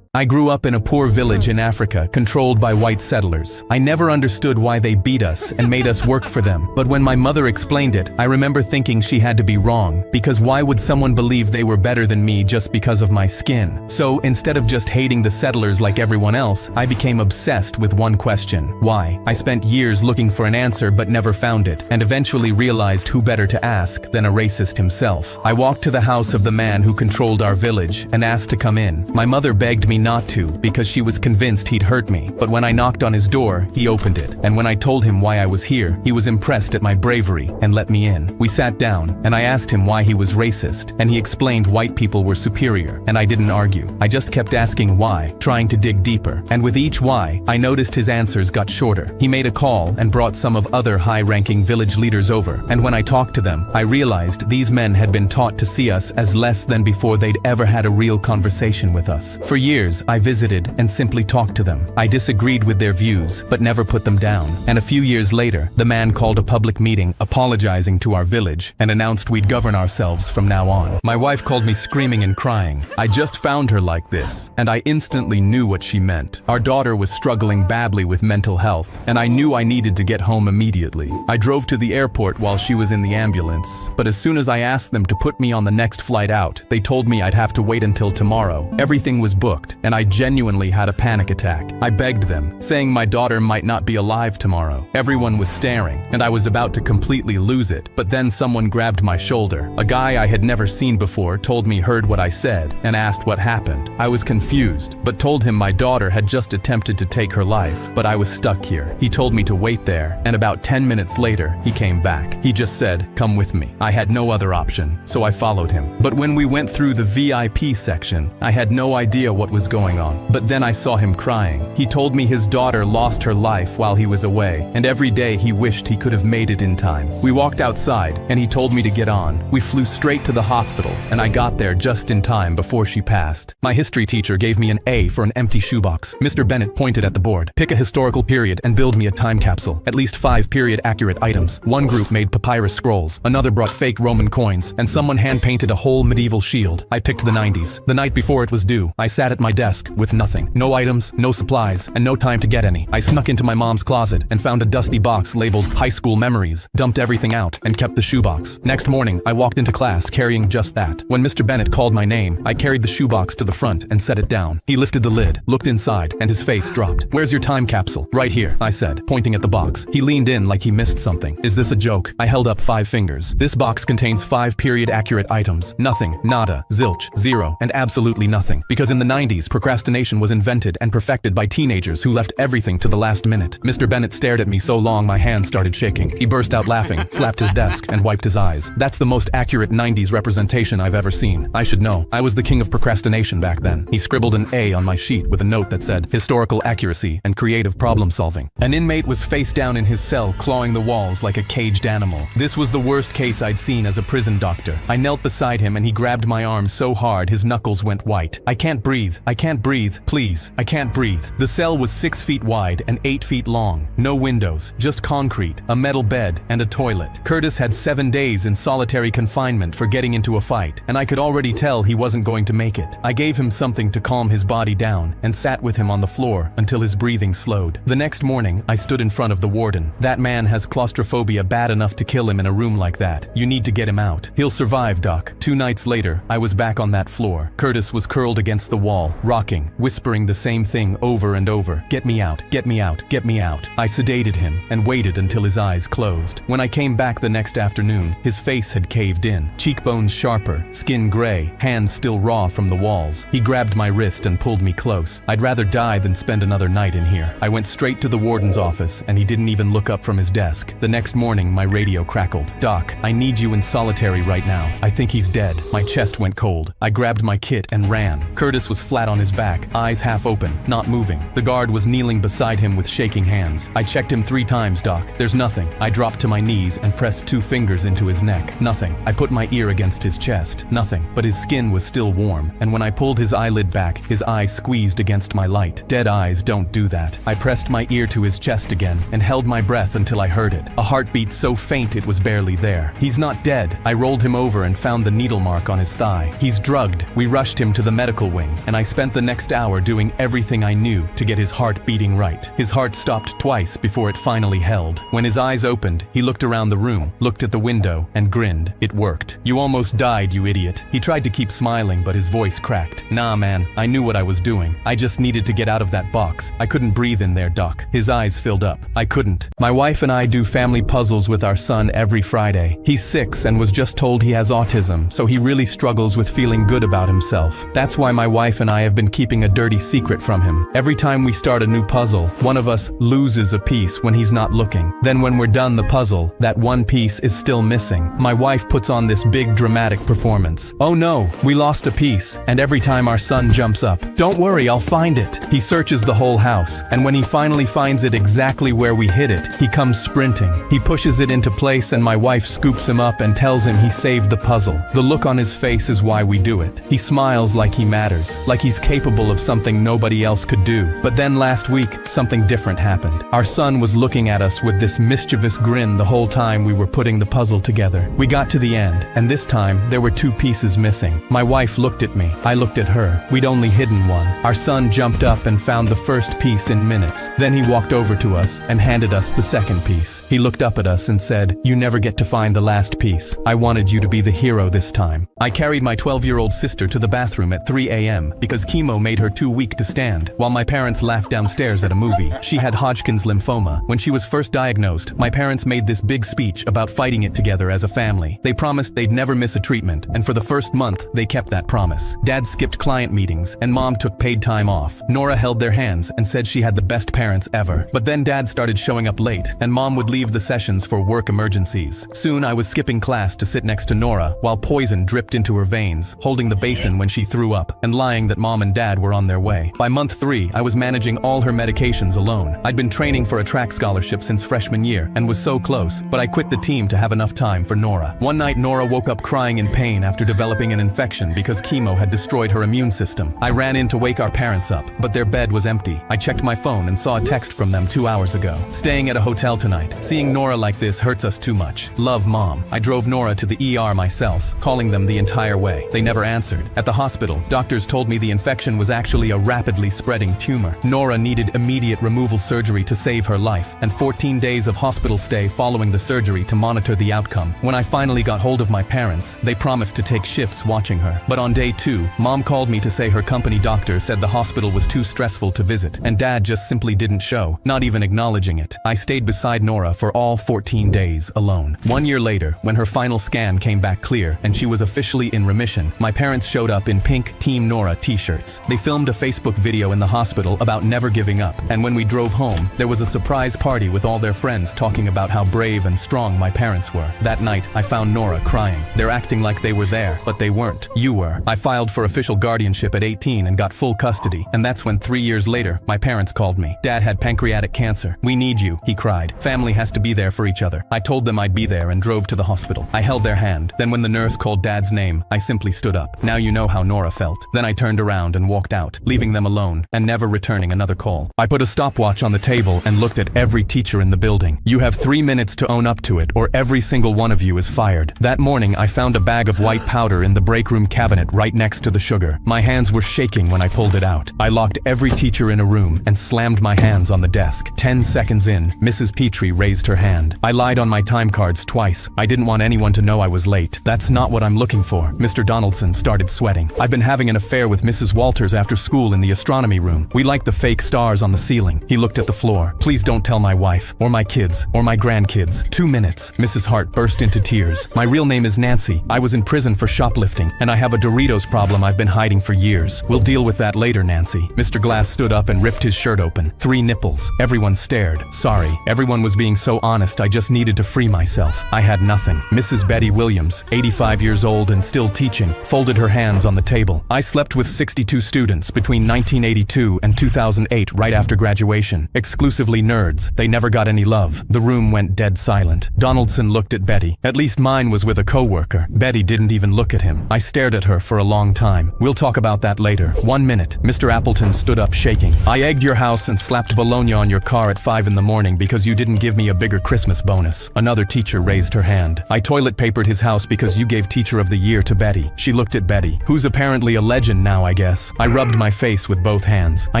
I grew up in a poor village in Africa, controlled by white settlers. I never understood why they beat us and made us work for them. But when my mother explained it, I remember thinking she had to be wrong, because why would someone believe they were better than me just because of my skin? So instead of just hating the settlers like everyone else, I became obsessed with one question: why? I spent years looking for an answer but never found it, and eventually realized who better to ask than a racist himself. I walked to the house of the man who controlled our village and asked to come in. My mother begged me not to, because she was convinced he'd hurt me. But when I knocked on his door, he opened it. And when I told him why I was here, he was impressed at my bravery and let me in. We sat down, and I asked him why he was racist, and he explained white people were superior, and I didn't argue. I just kept asking why, trying to dig deeper. And with each why, I noticed his answers got shorter. He made a call and brought some of other high-ranking village leaders over, and when I talked to them, I realized these men had been taught to see us as less than before they'd ever had a real conversation with us. For years, I visited and simply talked to them. I disagreed with their views, but never put them down. And a few years later, the man called a public meeting apologizing to our village and announced we'd govern ourselves from now on. My wife called me screaming and crying. I just found her like this, and I instantly knew what she meant. Our daughter was struggling badly with mental health, and I knew I needed to get home immediately. I drove to the airport while she was in the ambulance, but as soon as I asked them to put me on the next flight out, they told me I'd have to wait until tomorrow. Everything was booked, and I genuinely had a panic attack. I begged them, saying my daughter might not be alive tomorrow. Everyone was staring, and I was about to completely lose it, but then someone grabbed my shoulder. A guy I had never seen before told me heard what I said and asked what happened. I was confused, but told him my daughter had just attempted to take her life, but I was stuck here. He told me to wait there, and about 10 minutes later, he came back. He just said, "Come with me." I had no other option, so I followed him. But when we went through the VIP section, I had no idea what was going on. But then I saw him crying. He told me his daughter lost her life while he was away, and every day he wished he could have made it in time. We walked outside, and he told me to get on. We flew straight to the hospital, and I got there just in time before she passed. My history teacher gave me an A for an empty shoebox. Mr. Bennett pointed at the board. Pick a historical period and build me a time capsule. At least 5 period-accurate items. One group made papyrus scrolls, another brought fake Roman coins, and someone hand-painted a whole medieval shield. I picked the 90s. The night before it was due, I sat at my desk with nothing. No items, no supplies, and no time to get any. I snuck into my mom's closet and found a dusty box labeled High School Memories, dumped everything out, and kept the shoebox. Next morning, I walked into class carrying just that. When Mr. Bennett called my name, I carried the shoebox to the front and set it down. He lifted the lid, looked inside, and his face dropped. "Where's your time capsule?" "Right here," I said, pointing at the box. He leaned in like he missed something. "Is this a joke?" I held up 5 fingers. "This box contains 5 period-accurate items. Nothing, nada, zilch, zero, and absolutely nothing. Because in the 90s, procrastination was invented and perfected by teenagers who left everything to the last minute." Mr. Bennett stared at me so long my hands started shaking. He burst out laughing, slapped his desk, and wiped his eyes. "That's the most accurate 90s representation I've ever seen. I should know. I was the king of procrastination back then." He scribbled an A on my sheet with a note that said, "Historical accuracy and creative problem solving." An inmate was face down in his cell, clawing the walls like a caged animal. This was the worst case I'd seen as a prison doctor. I knelt beside him and he grabbed my arm so hard his knuckles went white. "I can't breathe. I can't breathe. Please. I can't breathe." The cell was 6 feet wide and 8 feet long. No windows, just concrete, a metal bed, and a toilet. Curtis had 7 days in solitary confinement for getting into a fight, and I could already tell he wasn't going to make it. I gave him something to calm his body down and sat with him on the floor until his breathing slowed. The next morning, I stood in front of the warden. "That man has claustrophobia bad enough to kill him in a room like that. You need to get him out. He'll survive, Doc." 2 nights later, I was back on that floor. Curtis was curled against the wall, rocking, whispering the same thing over and over. Get me out, get me out, get me out. I sedated him and waited until his eyes closed. When I came back the next afternoon, his face had caved in, cheekbones sharper, skin gray, hands still raw from the walls. He grabbed my wrist and pulled me close. I'd rather die than spend another night in here. I went straight to the warden's office, and he didn't even look up from his desk. The next morning, my radio crackled. "Doc, I need you in solitary right now. I think he's dead." My chest went cold. I grabbed my kit and ran. Curtis was flat on his back, eyes half open, not moving. The guard was kneeling beside him with shaking hands. I checked him 3 times, Doc. There's nothing. I dropped to my knees and pressed 2 fingers into his neck. Nothing. I put my ear against his chest. Nothing. But his skin was still warm, and when I pulled his eyelid back, his eye squeezed against my light. Dead eyes don't do that. I pressed my ear to his chest again and held my breath until I heard it. A heartbeat so faint it was barely there. He's not dead. I rolled him over and found the needle mark on his thigh. He's drugged. We rushed him to the medical wing, and I spent the next hour doing everything I knew to get his heart beating right. His heart stopped twice before it finally held. When his eyes opened, he looked around the room, looked at the window, and grinned. It worked. "You almost died, you idiot." He tried to keep smiling, but his voice cracked. "Nah, man, I knew what I was doing. I just needed to get out of that box. I couldn't breathe in there, Doc." His eyes filled up. I couldn't. My wife and I do family puzzles with our son every Friday. He's 6 and was just told he has autism, so he really struggles with feeling good about himself. That's why my wife and I have been keeping a dirty secret from him. Every time we start a new puzzle, one of us loses a piece when he's not looking. Then when we're done the puzzle, that one piece is still missing. My wife puts on this big dramatic performance. "Oh no, we lost a piece." And every time our son jumps up, "Don't worry, I'll find it." He searches the whole house, and when he finally finds it exactly where we hid it, he comes sprinting. He pushes it into place, and my wife scoops him up and tells him he saved the puzzle. The look on his face is why we do it. He smiles like he matters, like he's capable of something nobody else could do. But then last week, something different happened. Our son was looking at us with this mischievous grin the whole time we were putting the puzzle together. We got to the end, and this time there were 2 pieces missing. My wife looked at me. I looked at her. We'd only hidden one. Our son jumped up and found the first piece in minutes. Then he walked over to us and handed us the second piece. He looked up at us and said, "You never get to find the last piece. I wanted you to be the hero this time." I carried my 12-year-old sister to the bathroom at 3 a.m. because chemo made her too weak to stand, while my parents laughed downstairs at a movie. She had Hodgkin's lymphoma. When she was first diagnosed, my parents made this big speech about fighting it together as a family. They promised they'd never miss a treatment, and for the first month, they kept that promise. Dad skipped client meetings, and Mom took paid time off. Nora held their hands and said she had the best parents ever. But then Dad started showing up late, and Mom would leave the sessions for work emergencies. Soon I was skipping class to sit next to Nora, while poison dripped into her veins, holding the basin when she threw up, and lying that Mom and Dad were on their way. By month 3, I was managing all her medications alone. I'd been training for a track scholarship since freshman year, and was so close, but I quit the team to have enough time for Nora. One night Nora woke up crying in pain after developing an infection because chemo had destroyed her immune system. I ran in to wake our parents up, but their bed was empty. I checked my phone and saw a text from them 2 hours ago. "Staying at a hotel tonight. Seeing Nora like this hurts us too much. Love, Mom." I drove Nora to the ER myself, calling them the entire way. They never answered. At the hospital, doctors told me the infection was actually a rapidly spreading tumor. Nora needed immediate removal surgery to save her life, and 14 days of hospital stay following the surgery to monitor the outcome. When I finally got hold of my parents, they promised to take shifts watching her. But on day 2, Mom called me to say her company doctor said the hospital was too stressful to visit, and Dad just simply didn't show, not even acknowledging it. I stayed beside Nora for all 14 days alone. 1 year later, when her final scan came back clear and she was officially in remission, my parents showed up in pink Team Nora t-shirts. They filmed a Facebook video in the hospital about never giving up, and when we drove home, there was a surprise party with all their friends talking about how brave and strong my parents were. That night, I found Nora crying. They're acting like they were there, but they weren't. You were. I filed for official guardianship at 18 and got full custody, and that's when 3 years later, my parents called me. Dad had pancreatic cancer. "We need you," he cried. "Family has to be there for each other." I told them I'd be there and drove to the hospital. I held their hand. Then when the nurse called Dad's name, I simply stood up. Now you know how Nora felt. Then I turned around and walked out, leaving them alone and never returning another call. I put a stopwatch on the table and looked at every teacher in the building. "You have 3 minutes to own up to it, or every single one of you is fired." That morning, I found a bag of white powder in the break room cabinet right next to the sugar. My hands were shaking when I pulled it out. I locked every teacher in a room and slammed my hands on the desk. 10 seconds in, Mrs. Petrie raised her hand. I lied on my time cards twice. I didn't want anyone to know I was late. "That's not what I'm looking for." Mr. Donaldson started sweating. "I've been having an affair with Mrs. Mrs. Walters after school in the astronomy room. We like the fake stars on the ceiling. He looked at the floor. Please don't tell my wife, or my kids, or my grandkids. 2 minutes. Mrs. Hart burst into tears. My real name is Nancy. I was in prison for shoplifting, and I have a Doritos problem I've been hiding for years. We'll deal with that later, Nancy. Mr. Glass stood up and ripped his shirt open. 3 nipples. Everyone stared. Sorry. Everyone was being so honest, I just needed to free myself. I had nothing. Mrs. Betty Williams, 85 years old and still teaching, folded her hands on the table. I slept with 62 students between 1982 and 2008 right after graduation. Exclusively nerds. They never got any love. The room went dead silent. Donaldson looked at Betty. At least mine was with a coworker. Betty didn't even look at him. I stared at her for a long time. We'll talk about that later. 1 minute. Mr. Appleton stood up shaking. I egged your house and slapped bologna on your car at 5 in the morning because you didn't give me a bigger Christmas bonus. Another teacher raised her hand. I toilet papered his house because you gave Teacher of the Year to Betty. She looked at Betty, who's apparently a legend now, I guess. I rubbed my face with both hands. I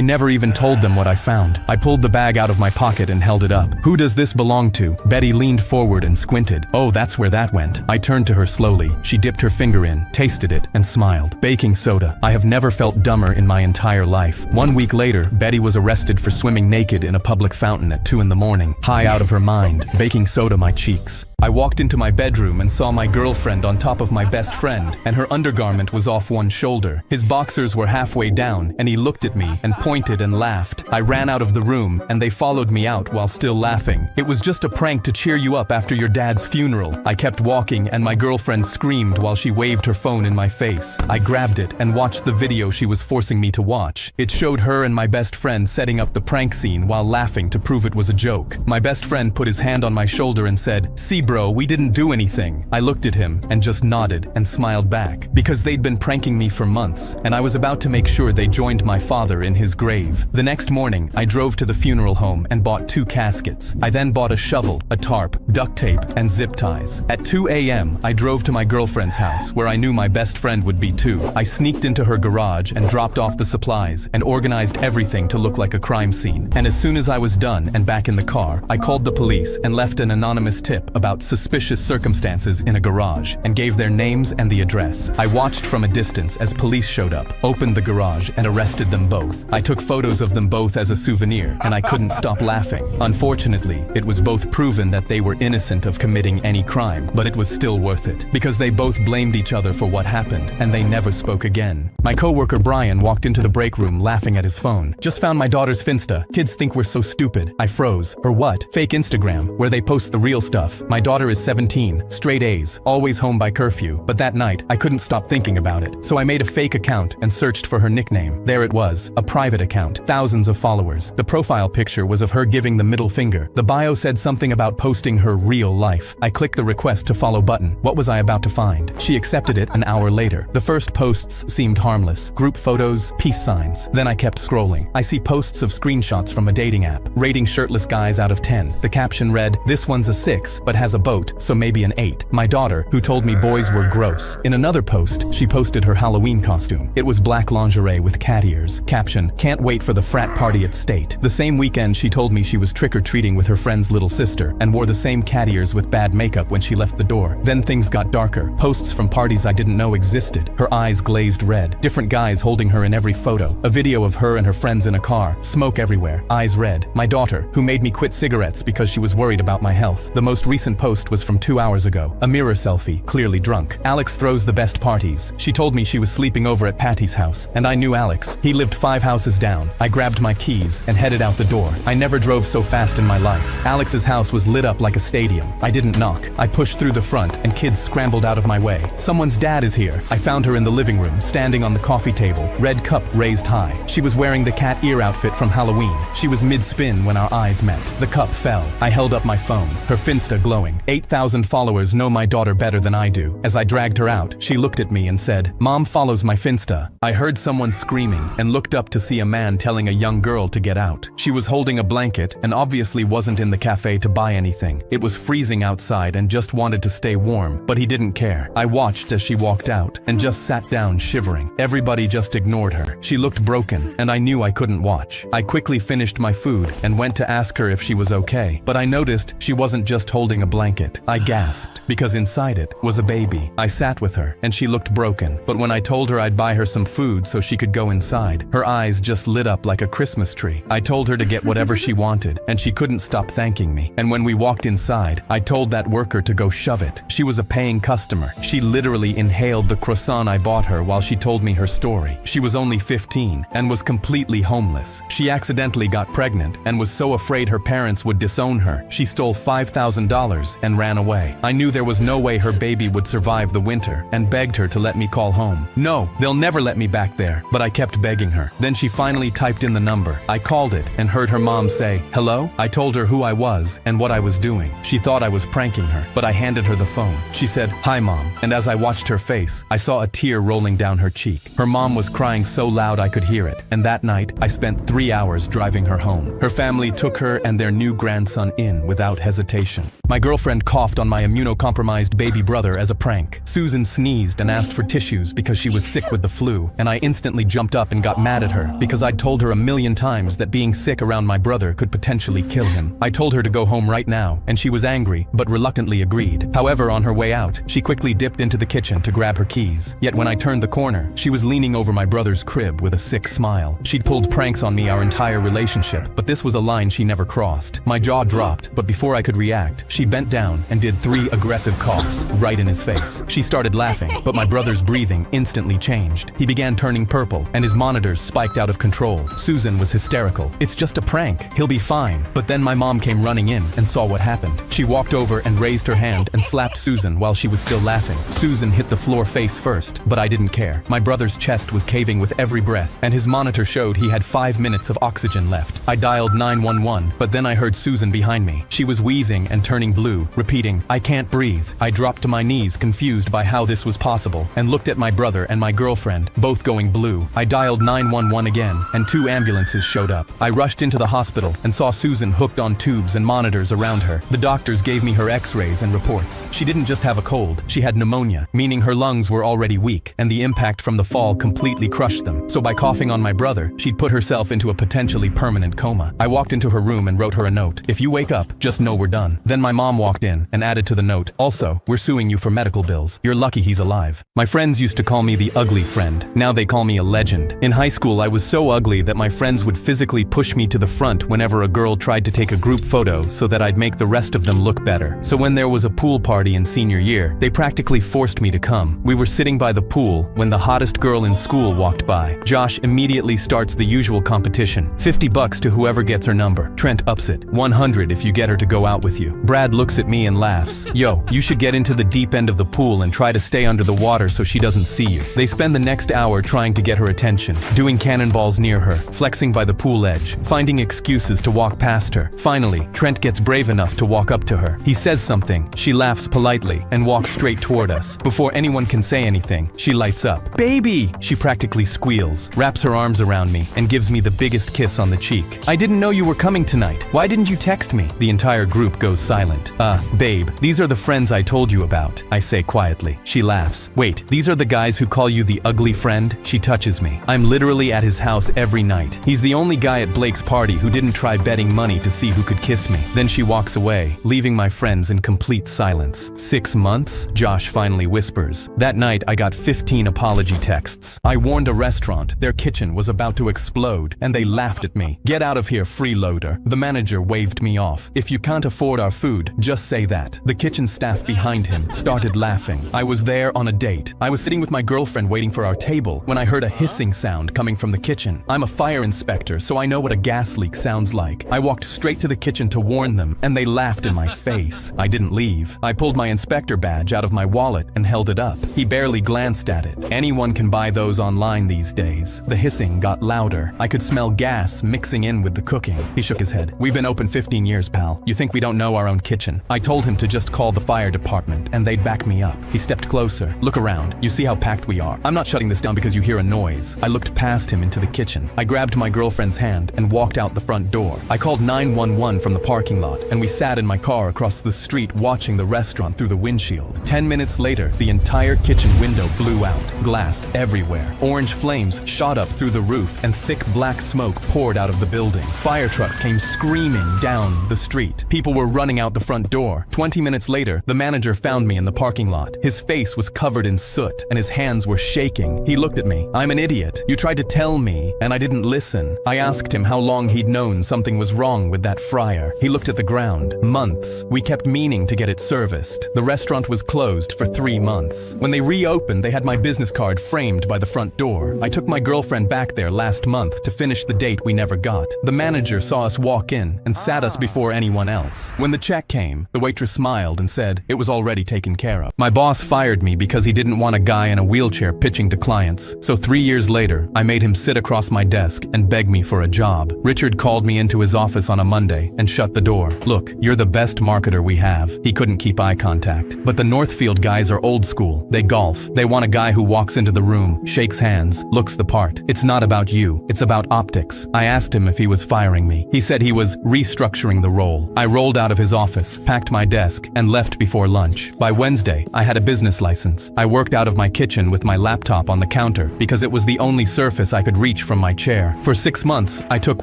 never even told them what I found. I pulled the bag out of my pocket and held it up. Who does this belong to? Betty leaned forward and squinted. Oh, that's where that went. I turned to her slowly. She dipped her finger in, tasted it, and smiled. Baking soda. I have never felt dumber in my entire life. 1 week later, Betty was arrested for swimming naked in a public fountain at 2 in the morning. High out of her mind. Baking soda my cheeks. I walked into my bedroom and saw my girlfriend on top of my best friend, and her undergarment was off one shoulder. His boxers were halfway down, and he looked at me and pointed and laughed. I ran out of the room, and they followed me out while still laughing. It was just a prank to cheer you up after your dad's funeral. I kept walking, and my girlfriend screamed while she waved her phone in my face. I grabbed it and watched the video she was forcing me to watch. It showed her and my best friend setting up the prank scene while laughing to prove it was a joke. My best friend put his hand on my shoulder and said, "See bro, we didn't do anything." I looked at him and just nodded and smiled back, because they'd been pranking me for months, and I was about to make sure they joined my father in his grave. The next morning, I drove to the funeral home and bought 2 caskets. I then bought a shovel, a tarp, duct tape, and zip ties. At 2 a.m., I drove to my girlfriend's house, where I knew my best friend would be too. I sneaked into her garage and dropped off the supplies and organized everything to look like a crime scene. And as soon as I was done and back in the car, I called the police and left an anonymous tip about suspicious circumstances in a garage and gave their names and the address. I watched from a distance as police showed up, opened the garage, and arrested them both. I took photos of them both as a souvenir, and I couldn't stop laughing. Unfortunately, it was both proven that they were innocent of committing any crime, but it was still worth it, because they both blamed each other for what happened, and they never spoke again. My coworker Brian walked into the break room laughing at his phone. "Just found my daughter's Finsta. Kids think we're so stupid." I froze. Or what? Fake Instagram, where they post the real stuff. My daughter is 17, straight A's, always home by curfew. But that night, I couldn't stop thinking about it. So I made a fake account and searched for her nickname. There it was, a private account, thousands of followers. The profile picture was of her giving the middle finger. The bio said something about posting her real life. I clicked the request to follow button. What was I about to find? She accepted it an hour later. The first posts seemed harmless. Group photos, peace signs. Then I kept scrolling. I see posts of screenshots from a dating app, rating shirtless guys out of 10. The caption read, "This one's a 6, but has a boat, so maybe an 8. My daughter, who told me boys were gross." In another post, she posted her Halloween costume. It was black lingerie with cat ears. Caption, "Can't wait for the frat party at State." The same weekend, she told me she was trick-or-treating with her friend's little sister and wore the same cat ears with bad makeup when she left the door. Then things got darker. Posts from parties I didn't know existed. Her eyes glazed red. Different guys holding her in every photo. A video of her and her friends in a car. Smoke everywhere. Eyes red. My daughter, who made me quit cigarettes because she was worried about my health. The most recent post was from 2 hours ago. A mirror selfie, clearly drunk. "Alex throws the best parties." She told me she was sleeping over at Patty's house, and I knew Alex. He lived 5 houses down. I grabbed my keys and headed out the door. I never drove so fast in my life. Alex's house was lit up like a stadium. I didn't knock. I pushed through the front, and kids scrambled out of my way. "Someone's dad is here." I found her in the living room, standing on the coffee table, red cup raised high. She was wearing the cat ear outfit from Halloween. She was mid-spin when our eyes met. The cup fell. I held up my phone, her Finsta glowing. 8,000 followers know my daughter better than I do. As I dragged her out, she looked at me and said, "Mom follows my Finsta." I heard someone screaming and looked up to see a man telling a young girl to get out. She was holding a blanket and obviously wasn't in the cafe to buy anything. It was freezing outside and just wanted to stay warm, but he didn't care. I watched as she walked out and just sat down shivering. Everybody just ignored her. She looked broken, and I knew I couldn't watch. I quickly finished my food and went to ask her if she was okay, but I noticed she wasn't just holding a blanket. blanket. I gasped, because inside it was a baby. I sat with her, and she looked broken, but when I told her I'd buy her some food so she could go inside, her eyes just lit up like a Christmas tree. I told her to get whatever she wanted, and she couldn't stop thanking me. And when we walked inside, I told that worker to go shove it. She was a paying customer. She literally inhaled the croissant I bought her while she told me her story. She was only 15 and was completely homeless. She accidentally got pregnant and was so afraid her parents would disown her. She stole $5,000 and ran away. I knew there was no way her baby would survive the winter and begged her to let me call home. No, they'll never let me back there, but I kept begging her. Then she finally typed in the number. I called it and heard her mom say, "Hello?" I told her who I was and what I was doing. She thought I was pranking her, but I handed her the phone. She said, "Hi, Mom," and as I watched her face, I saw a tear rolling down her cheek. Her mom was crying so loud I could hear it, and that night, I spent 3 hours driving her home. Her family took her and their new grandson in without hesitation. My girlfriend coughed on my immunocompromised baby brother as a prank. Susan sneezed and asked for tissues because she was sick with the flu, and I instantly jumped up and got mad at her because I'd told her a million times that being sick around my brother could potentially kill him. I told her to go home right now, and she was angry, but reluctantly agreed. However, on her way out, she quickly dipped into the kitchen to grab her keys. Yet when I turned the corner, she was leaning over my brother's crib with a sick smile. She'd pulled pranks on me our entire relationship, but this was a line she never crossed. My jaw dropped, but before I could react, she bent down and did 3 aggressive coughs right in his face. She started laughing, but my brother's breathing instantly changed. He began turning purple, and his monitors spiked out of control. Susan was hysterical. "It's just a prank. He'll be fine." But then my mom came running in and saw what happened. She walked over and raised her hand and slapped Susan while she was still laughing. Susan hit the floor face first, but I didn't care. My brother's chest was caving with every breath, and his monitor showed he had 5 minutes of oxygen left. I dialed 911, but then I heard Susan behind me. She was wheezing and turning blue, repeating, "I can't breathe." I dropped to my knees, confused by how this was possible, and looked at my brother and my girlfriend, both going blue. I dialed 911 again, and 2 ambulances showed up. I rushed into the hospital and saw Susan hooked on tubes and monitors around her. The doctors gave me her x-rays and reports. She didn't just have a cold, she had pneumonia, meaning her lungs were already weak, and the impact from the fall completely crushed them. So by coughing on my brother, she'd put herself into a potentially permanent coma. I walked into her room and wrote her a note. "If you wake up, just know we're done." Then my mom walked in and added to the note, "Also, we're suing you for medical bills. You're lucky he's alive." My friends used to call me the ugly friend. Now they call me a legend. In high school, I was so ugly that my friends would physically push me to the front whenever a girl tried to take a group photo so that I'd make the rest of them look better. So when there was a pool party in senior year, they practically forced me to come. We were sitting by the pool when the hottest girl in school walked by. Josh immediately starts the usual competition. $50 to whoever gets her number. Trent ups it. 100 if you get her to go out with you. Brad looks at me and laughs. "Yo, you should get into the deep end of the pool and try to stay under the water so she doesn't see you." They spend the next hour trying to get her attention, doing cannonballs near her, flexing by the pool edge, finding excuses to walk past her. Finally, Trent gets brave enough to walk up to her. He says something, she laughs politely, and walks straight toward us. Before anyone can say anything, she lights up. "Baby!" She practically squeals, wraps her arms around me, and gives me the biggest kiss on the cheek. "I didn't know you were coming tonight. Why didn't you text me?" The entire group goes silent. Babe, these are the friends I told you about," I say quietly. She laughs. "Wait, these are the guys who call you the ugly friend?" She touches me. I'm literally at his house every night. He's the only guy at Blake's party who didn't try betting money to see who could kiss me. Then she walks away, leaving my friends in complete silence. 6 months? Josh finally whispers. That night, I got 15 apology texts. I warned a restaurant their kitchen was about to explode, and they laughed at me. "Get out of here, freeloader." The manager waved me off. "If you can't afford our food, just say that." The kitchen staff behind him started laughing. I was there on a date. I was sitting with my girlfriend waiting for our table when I heard a hissing sound coming from the kitchen. I'm a fire inspector, so I know what a gas leak sounds like. I walked straight to the kitchen to warn them, and they laughed in my face. I didn't leave. I pulled my inspector badge out of my wallet and held it up. He barely glanced at it. Anyone can buy those online these days. The hissing got louder. I could smell gas mixing in with the cooking. He shook his head. "We've been open 15 years, pal. You think we don't know our own kitchen?" I told him to just call the fire department, and they'd back me up. He stepped closer. "Look around. You see how packed we are. I'm not shutting this down because you hear a noise." I looked past him into the kitchen. I grabbed my girlfriend's hand and walked out the front door. I called 911 from the parking lot, and we sat in my car across the street watching the restaurant through the windshield. 10 minutes later, the entire kitchen window blew out. Glass everywhere. Orange flames shot up through the roof, and thick black smoke poured out of the building. Fire trucks came screaming down the street. People were running out the front front door. 20 minutes later, the manager found me in the parking lot. His face was covered in soot, and his hands were shaking. He looked at me. "I'm an idiot. You tried to tell me, and I didn't listen." I asked him how long he'd known something was wrong with that fryer. He looked at the ground. "Months. We kept meaning to get it serviced. The restaurant was closed for 3 months. When they reopened, they had my business card framed by the front door. I took my girlfriend back there last month to finish the date we never got. The manager saw us walk in and sat us before anyone else. When the check came, the waitress smiled and said it was already taken care of. My boss fired me because he didn't want a guy in a wheelchair pitching to clients. So 3 years later, I made him sit across my desk and beg me for a job. Richard called me into his office on a Monday and shut the door. "Look, you're the best marketer we have." He couldn't keep eye contact. "But the Northfield guys are old school. They golf. They want a guy who walks into the room, shakes hands, looks the part. It's not about you. It's about optics." I asked him if he was firing me. He said he was restructuring the role. I rolled out of his office, packed my desk, and left before lunch. By Wednesday, I had a business license. I worked out of my kitchen with my laptop on the counter because it was the only surface I could reach from my chair. For 6 months, I took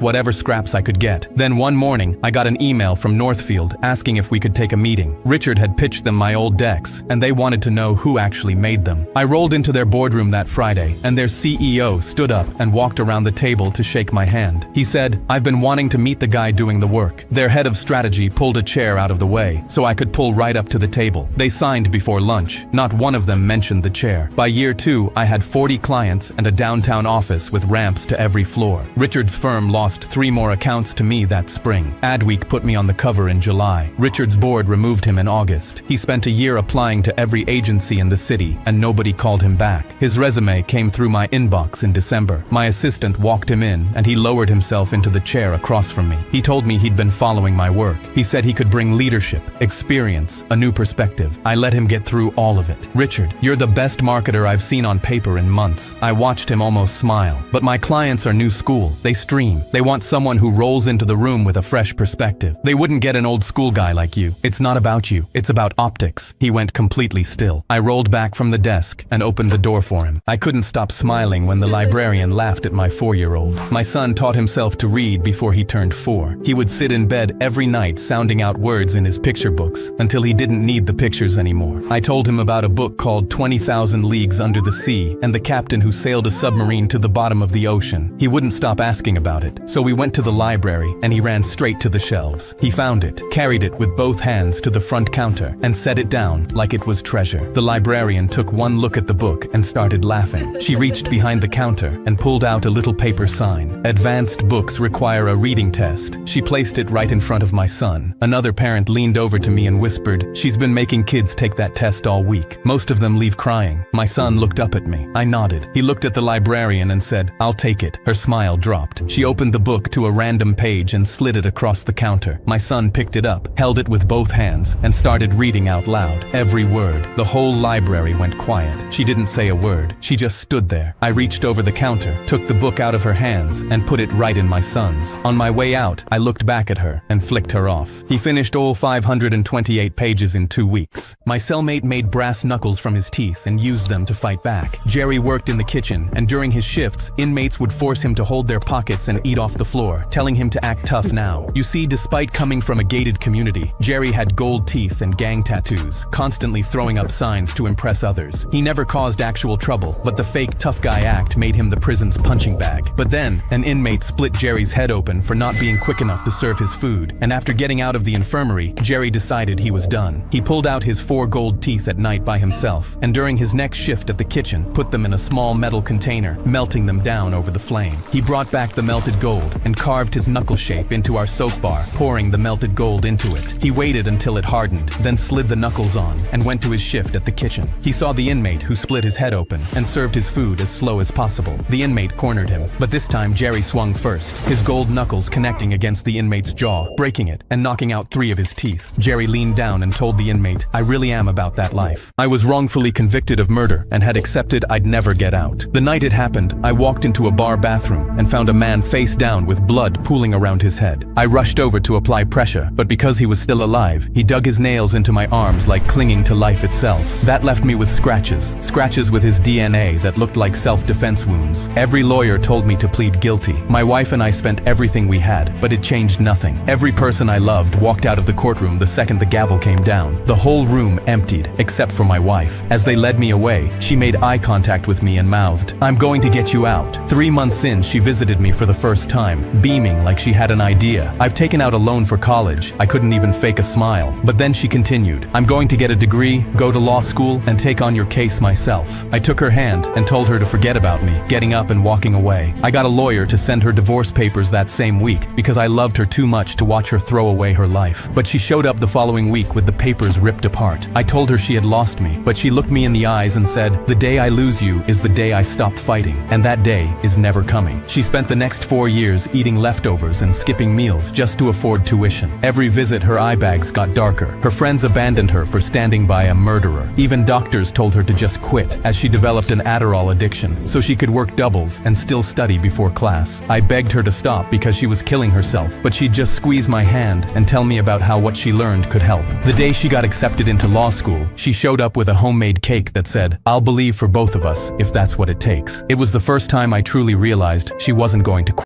whatever scraps I could get. Then one morning, I got an email from Northfield asking if we could take a meeting. Richard had pitched them my old decks, and they wanted to know who actually made them. I rolled into their boardroom that Friday, and their CEO stood up and walked around the table to shake my hand. He said, "I've been wanting to meet the guy doing the work." Their head of strategy pulled a chair out of the way, so I could pull right up to the table. They signed before lunch. Not one of them mentioned the chair. By year 2, I had 40 clients and a downtown office with ramps to every floor. Richard's firm lost 3 more accounts to me that spring. Adweek put me on the cover in July. Richard's board removed him in August. He spent a year applying to every agency in the city, and nobody called him back. His resume came through my inbox in December. My assistant walked him in, and he lowered himself into the chair across from me. He told me he'd been following my work. He said he could bring leadership, experience, a new perspective. I let him get through all of it. "Richard, you're the best marketer I've seen on paper in months." I watched him almost smile. "But my clients are new school. They stream. They want someone who rolls into the room with a fresh perspective. They wouldn't get an old school guy like you. It's not about you. It's about optics." He went completely still. I rolled back from the desk and opened the door for him. I couldn't stop smiling when the librarian laughed at my 4-year-old. My son taught himself to read before he turned 4. He would sit in bed every night sounding out words in his picture books until he didn't need the pictures anymore. I told him about a book called 20,000 Leagues Under the Sea and the captain who sailed a submarine to the bottom of the ocean. He wouldn't stop asking about it. So we went to the library and he ran straight to the shelves. He found it, carried it with both hands to the front counter, and set it down like it was treasure. The librarian took one look at the book and started laughing. She reached behind the counter and pulled out a little paper sign. "Advanced books require a reading test." She placed it right in front of my son. Another parent leaned over to me and whispered, "She's been making kids take that test all week. Most of them leave crying." My son looked up at me. I nodded. He looked at the librarian and said, "I'll take it." Her smile dropped. She opened the book to a random page and slid it across the counter. My son picked it up, held it with both hands, and started reading out loud. Every word. The whole library went quiet. She didn't say a word. She just stood there. I reached over the counter, took the book out of her hands, and put it right in my son's. On my way out, I looked back at her and flicked her off. He finished all 528 pages in 2 weeks. My cellmate made brass knuckles from his teeth and used them to fight back. Jerry worked in the kitchen, and during his shifts, inmates would force him to hold their pockets and eat off the floor, telling him to act tough now. You see, despite coming from a gated community, Jerry had gold teeth and gang tattoos, constantly throwing up signs to impress others. He never caused actual trouble, but the fake tough guy act made him the prison's punching bag. But then, an inmate split Jerry's head open for not being quick enough to serve his food, and after getting out of the infirmary, Jerry decided he was done. He pulled out his 4 gold teeth at night by himself, and during his next shift at the kitchen, put them in a small metal container, melting them down over the flame. He brought back the melted gold and carved his knuckle shape into our soap bar, pouring the melted gold into it. He waited until it hardened, then slid the knuckles on, and went to his shift at the kitchen. He saw the inmate who split his head open and served his food as slow as possible. The inmate cornered him, but this time Jerry swung first, his gold knuckles connecting against the inmate's jaw, breaking it and knocking out 3 of his teeth. Jerry leaned down and told the inmate, "I really am about that life. I was wrongfully convicted of murder and had accepted I'd never get out." The night it happened, I walked into a bar bathroom and found a man face down with blood pooling around his head. I rushed over to apply pressure, but because he was still alive, he dug his nails into my arms like clinging to life itself. That left me with scratches with his DNA that looked like self-defense wounds. Every lawyer told me to plead guilty. My wife and I spent everything we had, but it changed nothing. Every person I loved walked out of the courtroom courtroom the second the gavel came down. The whole room emptied, except for my wife. As they led me away, she made eye contact with me and mouthed, "I'm going to get you out." 3 months in, she visited me for the first time, beaming like she had an idea. "I've taken out a loan for college." I couldn't even fake a smile. But then she continued, "I'm going to get a degree, go to law school, and take on your case myself." I took her hand and told her to forget about me, getting up and walking away. I got a lawyer to send her divorce papers that same week because I loved her too much to watch her throw away her life. But she showed up the following week with the papers ripped apart. I told her she had lost me, but she looked me in the eyes and said, "The day I lose you is the day I stop fighting, and that day is never coming." She spent the next 4 years eating leftovers and skipping meals just to afford tuition. Every visit her eye bags got darker. Her friends abandoned her for standing by a murderer. Even doctors told her to just quit, as she developed an Adderall addiction, so she could work doubles and still study before class. I begged her to stop because she was killing herself, but she'd just squeeze my hand and tell me about how what she learned could help. The day she got accepted into law school, she showed up with a homemade cake that said, "I'll believe for both of us if that's what it takes." It was the first time I truly realized she wasn't going to quit.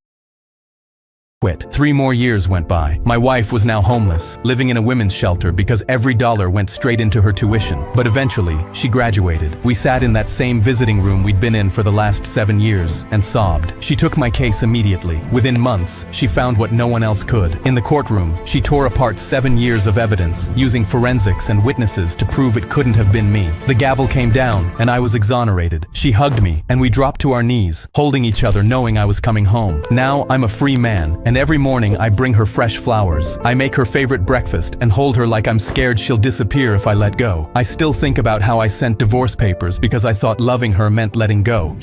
3 more years went by. My wife was now homeless, living in a women's shelter because every dollar went straight into her tuition. But eventually, she graduated. We sat in that same visiting room we'd been in for the last 7 years and sobbed. She took my case immediately. Within months, she found what no one else could. In the courtroom, she tore apart 7 years of evidence, using forensics and witnesses to prove it couldn't have been me. The gavel came down, and I was exonerated. She hugged me, and we dropped to our knees, holding each other knowing I was coming home. Now, I'm a free man, and every morning I bring her fresh flowers. I make her favorite breakfast and hold her like I'm scared she'll disappear if I let go. I still think about how I sent divorce papers because I thought loving her meant letting go.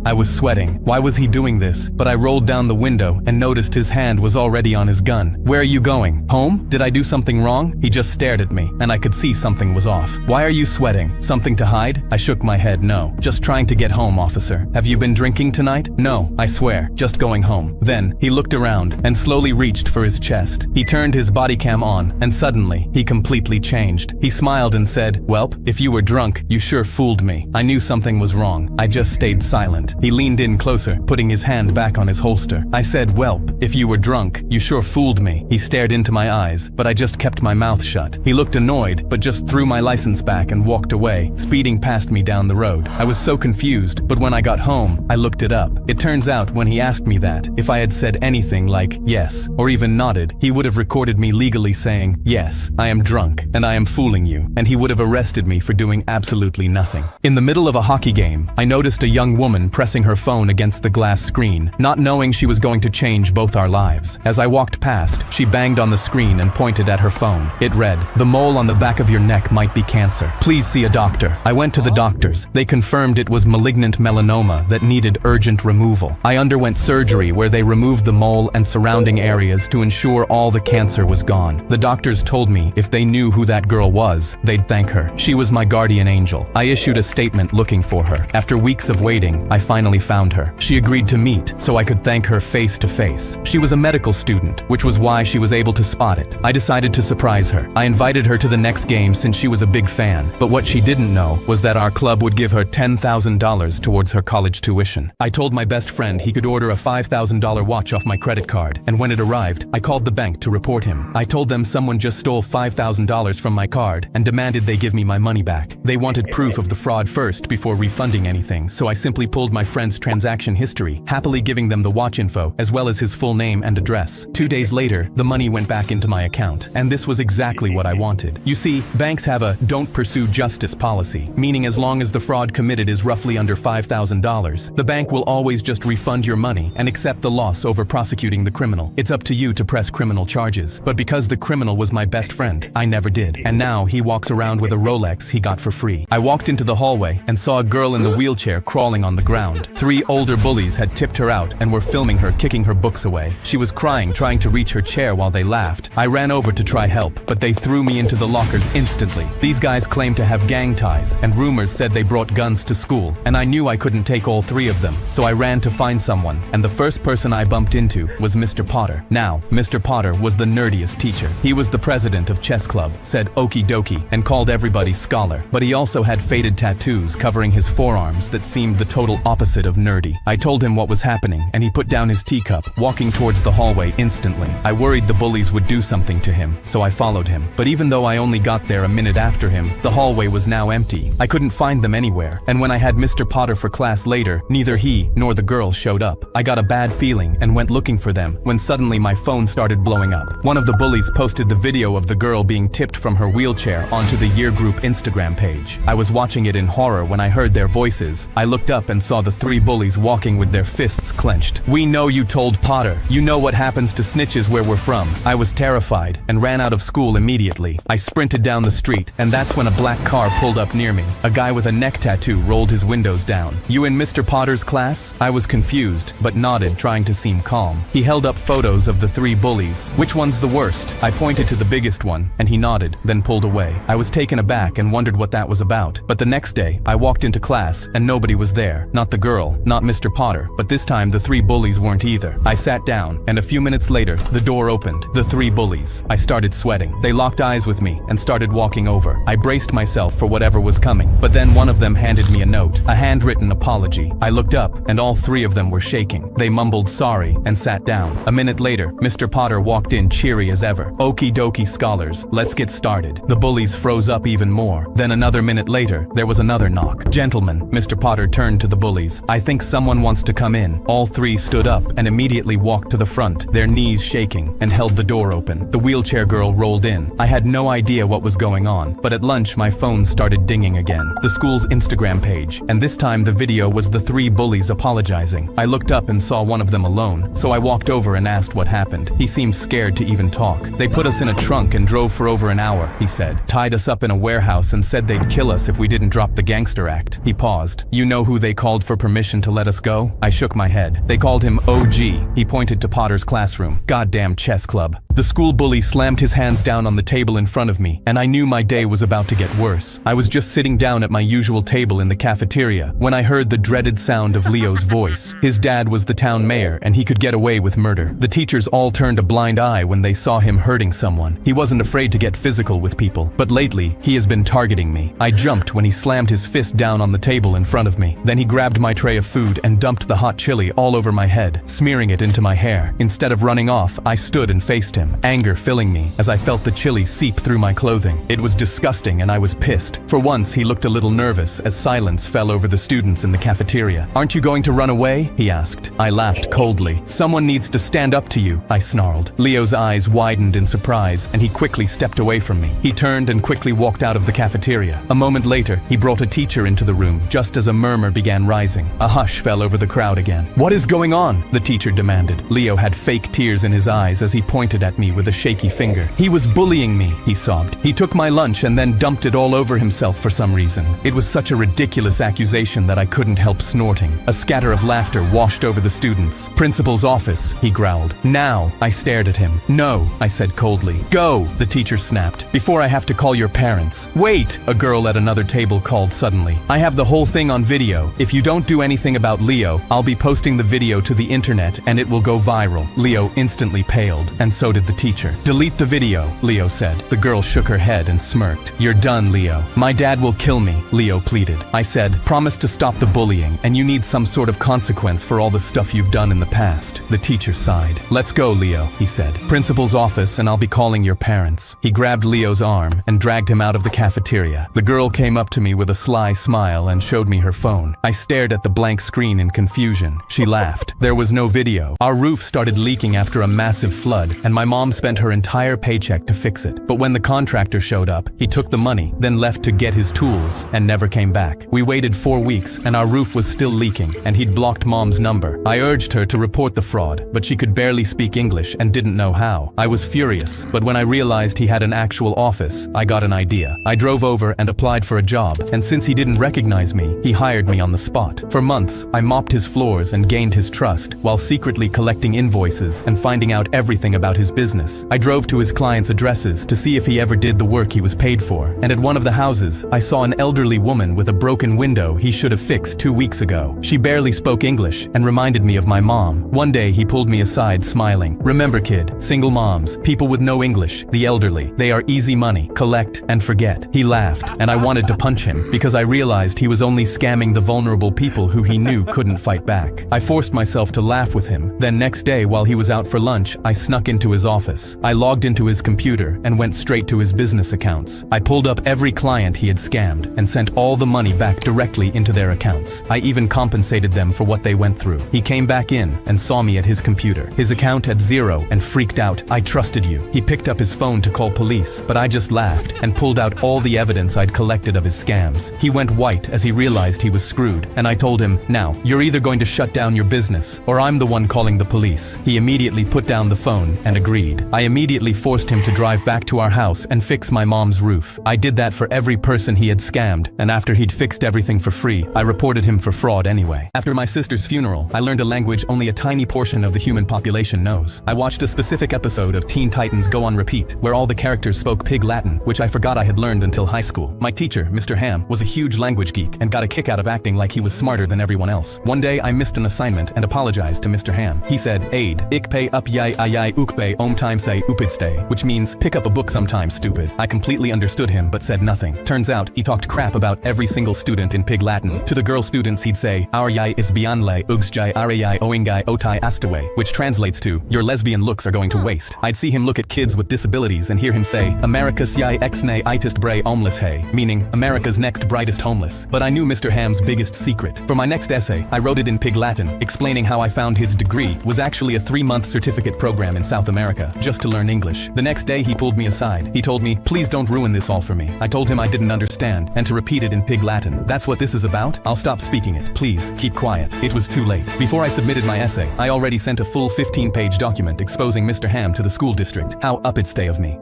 I was sweating. Why was he doing this? But I rolled down the window and noticed his hand was already on his gun. "Where are you going? Home? Did I do something wrong?" He just stared at me, and I could see something was off. "Why are you sweating? Something to hide?" I shook my head. "No. Just trying to get home, officer." "Have you been drinking tonight?" "No, I swear. Just going home." Then, he looked around and slowly reached for his chest. He turned his body cam on, and suddenly, he completely changed. He smiled and said, "Welp, if you were drunk, you sure fooled me." I knew something was wrong. I just stayed silent. He leaned in closer, putting his hand back on his holster. I said, "Welp, if you were drunk, you sure fooled me." He stared into my eyes, but I just kept my mouth shut. He looked annoyed, but just threw my license back and walked away, speeding past me down the road. I was so confused, but when I got home, I looked it up. It turns out when he asked me that, if I had said anything like, "yes," or even nodded, he would have recorded me legally saying, "Yes, I am drunk, and I am fooling you," and he would have arrested me for doing absolutely nothing. In the middle of a hockey game, I noticed a young woman pressing her phone against the glass screen, not knowing she was going to change both our lives. As I walked past, she banged on the screen and pointed at her phone. It read, "The mole on the back of your neck might be cancer. Please see a doctor." I went to the doctors. They confirmed it was malignant melanoma that needed urgent removal. I underwent surgery where they removed the mole and surrounding areas to ensure all the cancer was gone. The doctors told me if they knew who that girl was, they'd thank her. She was my guardian angel. I issued a statement looking for her. After weeks of waiting, I finally found her. She agreed to meet so I could thank her face to face. She was a medical student, which was why she was able to spot it. I decided to surprise her. I invited her to the next game since she was a big fan, but what she didn't know was that our club would give her $10,000 towards her college tuition. I told my best friend he could order a $5,000 watch off my credit card, and when it arrived, I called the bank to report him. I told them someone just stole $5,000 from my card and demanded they give me my money back. They wanted proof of the fraud first before refunding anything, so I simply pulled my friend's transaction history, happily giving them the watch info as well as his full name and address. 2 days later, the money went back into my account, and this was exactly what I wanted. You see, banks have a "don't pursue justice" policy, meaning as long as the fraud committed is roughly under $5,000, the bank will always just refund your money and accept the loss over prosecuting the criminal. It's up to you to press criminal charges. But because the criminal was my best friend, I never did. And now he walks around with a Rolex he got for free. I walked into the hallway and saw a girl in the wheelchair crawling on the ground. 3 older bullies had tipped her out and were filming her kicking her books away. She was crying, trying to reach her chair while they laughed. I ran over to try help, but they threw me into the lockers instantly. These guys claimed to have gang ties, and rumors said they brought guns to school, and I knew I couldn't take all 3 of them, so I ran to find someone, and the first person I bumped into was Mr. Potter. Now, Mr. Potter was the nerdiest teacher. He was the president of chess club, said okie dokie, and called everybody scholar, but he also had faded tattoos covering his forearms that seemed the total total opposite of nerdy. I told him what was happening, and he put down his teacup, walking towards the hallway instantly. I worried the bullies would do something to him, so I followed him. But even though I only got there a minute after him, the hallway was now empty. I couldn't find them anywhere, and when I had Mr. Potter for class later, neither he nor the girl showed up. I got a bad feeling and went looking for them when suddenly my phone started blowing up. One of the bullies posted the video of the girl being tipped from her wheelchair onto the year group Instagram page. I was watching it in horror when I heard their voices. I looked up and saw the 3 bullies walking with their fists clenched. "We know you told Potter. You know what happens to snitches where we're from." I was terrified and ran out of school immediately. I sprinted down the street, and that's when a black car pulled up near me. A guy with a neck tattoo rolled his windows down. "You in Mr. Potter's class?" I was confused, but nodded, trying to seem calm. He held up photos of the 3 bullies. "Which one's the worst?" I pointed to the biggest one, and he nodded, then pulled away. I was taken aback and wondered what that was about. But the next day, I walked into class, and nobody was there. Not the girl, not Mr. Potter, but this time the 3 bullies weren't either. I sat down, and a few minutes later, the door opened. The 3 bullies. I started sweating. They locked eyes with me and started walking over. I braced myself for whatever was coming, but then one of them handed me a note, a handwritten apology. I looked up, and all 3 of them were shaking. They mumbled sorry and sat down. A minute later, Mr. Potter walked in cheery as ever. "Okie dokie scholars, let's get started." The bullies froze up even more. Then another minute later, there was another knock. "Gentlemen," Mr. Potter turned to the bullies, "I think someone wants to come in." All 3 stood up and immediately walked to the front, their knees shaking, and held the door open. The wheelchair girl rolled in. I had no idea what was going on, but at lunch my phone started dinging again. The school's Instagram page, and this time the video was the 3 bullies apologizing. I looked up and saw one of them alone, so I walked over and asked what happened. He seemed scared to even talk. "They put us in a trunk and drove for over an hour," he said. "Tied us up in a warehouse and said they'd kill us if we didn't drop the gangster act." He paused. "You know who they called for permission to let us go?" I shook my head. "They called him OG." He pointed to Potter's classroom. "Goddamn chess club." The school bully slammed his hands down on the table in front of me, and I knew my day was about to get worse. I was just sitting down at my usual table in the cafeteria when I heard the dreaded sound of Leo's voice. His dad was the town mayor, and he could get away with murder. The teachers all turned a blind eye when they saw him hurting someone. He wasn't afraid to get physical with people, but lately, he has been targeting me. I jumped when he slammed his fist down on the table in front of me. Then he grabbed my tray of food and dumped the hot chili all over my head, smearing it into my hair. Instead of running off, I stood and faced him, anger filling me as I felt the chili seep through my clothing. It was disgusting and I was pissed. For once, he looked a little nervous as silence fell over the students in the cafeteria. "Aren't you going to run away?" he asked. I laughed coldly. "Someone needs to stand up to you," I snarled. Leo's eyes widened in surprise, and he quickly stepped away from me. He turned and quickly walked out of the cafeteria. A moment later, he brought a teacher into the room, just as a murmur began rising. A hush fell over the crowd again. "What is going on?" the teacher demanded. Leo had fake tears in his eyes as he pointed at me with a shaky finger. "He was bullying me," he sobbed. "He took my lunch and then dumped it all over himself for some reason." It was such a ridiculous accusation that I couldn't help snorting. A scatter of laughter washed over the students. "Principal's office," he growled. "Now," I stared at him. "No," I said coldly. "Go," the teacher snapped, "before I have to call your parents." "Wait," a girl at another table called suddenly. "I have the whole thing on video. If you don't do anything about Leo, I'll be posting the video to the internet and it will go viral." Leo instantly paled, and so did the teacher. "Delete the video," Leo said. The girl shook her head and smirked. "You're done, Leo." "My dad will kill me," Leo pleaded. I said, "Promise to stop the bullying, and you need some sort of consequence for all the stuff you've done in the past." The teacher sighed. "Let's go, Leo," he said. "Principal's office and I'll be calling your parents." He grabbed Leo's arm and dragged him out of the cafeteria. The girl came up to me with a sly smile and showed me her phone. I stared at the blank screen in confusion. She laughed. There was no video. Our roof started leaking after a massive flood, and my mom spent her entire paycheck to fix it. But when the contractor showed up, he took the money, then left to get his tools, and never came back. We waited 4 weeks, and our roof was still leaking, and he'd blocked Mom's number. I urged her to report the fraud, but she could barely speak English and didn't know how. I was furious, but when I realized he had an actual office, I got an idea. I drove over and applied for a job, and since he didn't recognize me, he hired me on the spot. For months, I mopped his floors and gained his trust, while secretly collecting invoices and finding out everything about his business. I drove to his clients' addresses to see if he ever did the work he was paid for, and at one of the houses, I saw an elderly woman with a broken window he should have fixed 2 weeks ago. She barely spoke English and reminded me of my mom. One day he pulled me aside smiling. "Remember kid, single moms, people with no English, the elderly, they are easy money, collect and forget." He laughed, and I wanted to punch him because I realized he was only scamming the vulnerable people who he knew couldn't fight back. I forced myself to laugh with him. Then next day while he was out for lunch, I snuck into his office. I logged into his computer and went straight to his business accounts. I pulled up every client he had scammed and sent all the money back directly into their accounts. I even compensated them for what they went through. He came back in and saw me at his computer. His account had zero and freaked out. "I trusted you." He picked up his phone to call police, but I just laughed and pulled out all the evidence I'd collected of his scams. He went white as he realized he was screwed, and I told him, "Now, you're either going to shut down your business, or I'm the one calling the police." He immediately put down the phone and agreed. I immediately forced him to drive back to our house and fix my mom's roof. I did that for every person he had scammed, and after he'd fixed everything for free, I reported him for fraud anyway. After my sister's funeral, I learned a language only a tiny portion of the human population knows. I watched a specific episode of Teen Titans Go on Repeat, where all the characters spoke Pig Latin, which I forgot I had learned until high school. My teacher, Mr. Ham, was a huge language geek and got a kick out of acting like he was smarter than everyone else. One day I missed an assignment and apologized to Mr. Ham. He said, "Aid, ik pay up yai ayai ukpe om time say upidstay," which means pick up a book sometime, stupid. I completely understood him but said nothing. Turns out he talked crap about every single student in Pig Latin. To the girl students he'd say, "Our yai is bianle ugsjai arayai oingai otai astawe," which translates to, "Your lesbian looks are going to waste." I'd see him look at kids with disabilities and hear him say, "America's yai exne itest bray homeless hay," meaning America's next brightest homeless. But I knew Mr. Ham's biggest secret. For my next essay, I wrote it in Pig Latin, explaining how I found his degree was actually a 3-month certificate program in South America, just to learn English. The next day he pulled me aside. He told me, "Please don't ruin this all for me." I told him I didn't understand, and to repeat it in Pig Latin. "That's what this is about? I'll stop speaking it. Please, keep quiet." It was too late. Before I submitted my essay, I already sent a full 15-page document exposing Mr. Ham to the school district. How up it stay of me.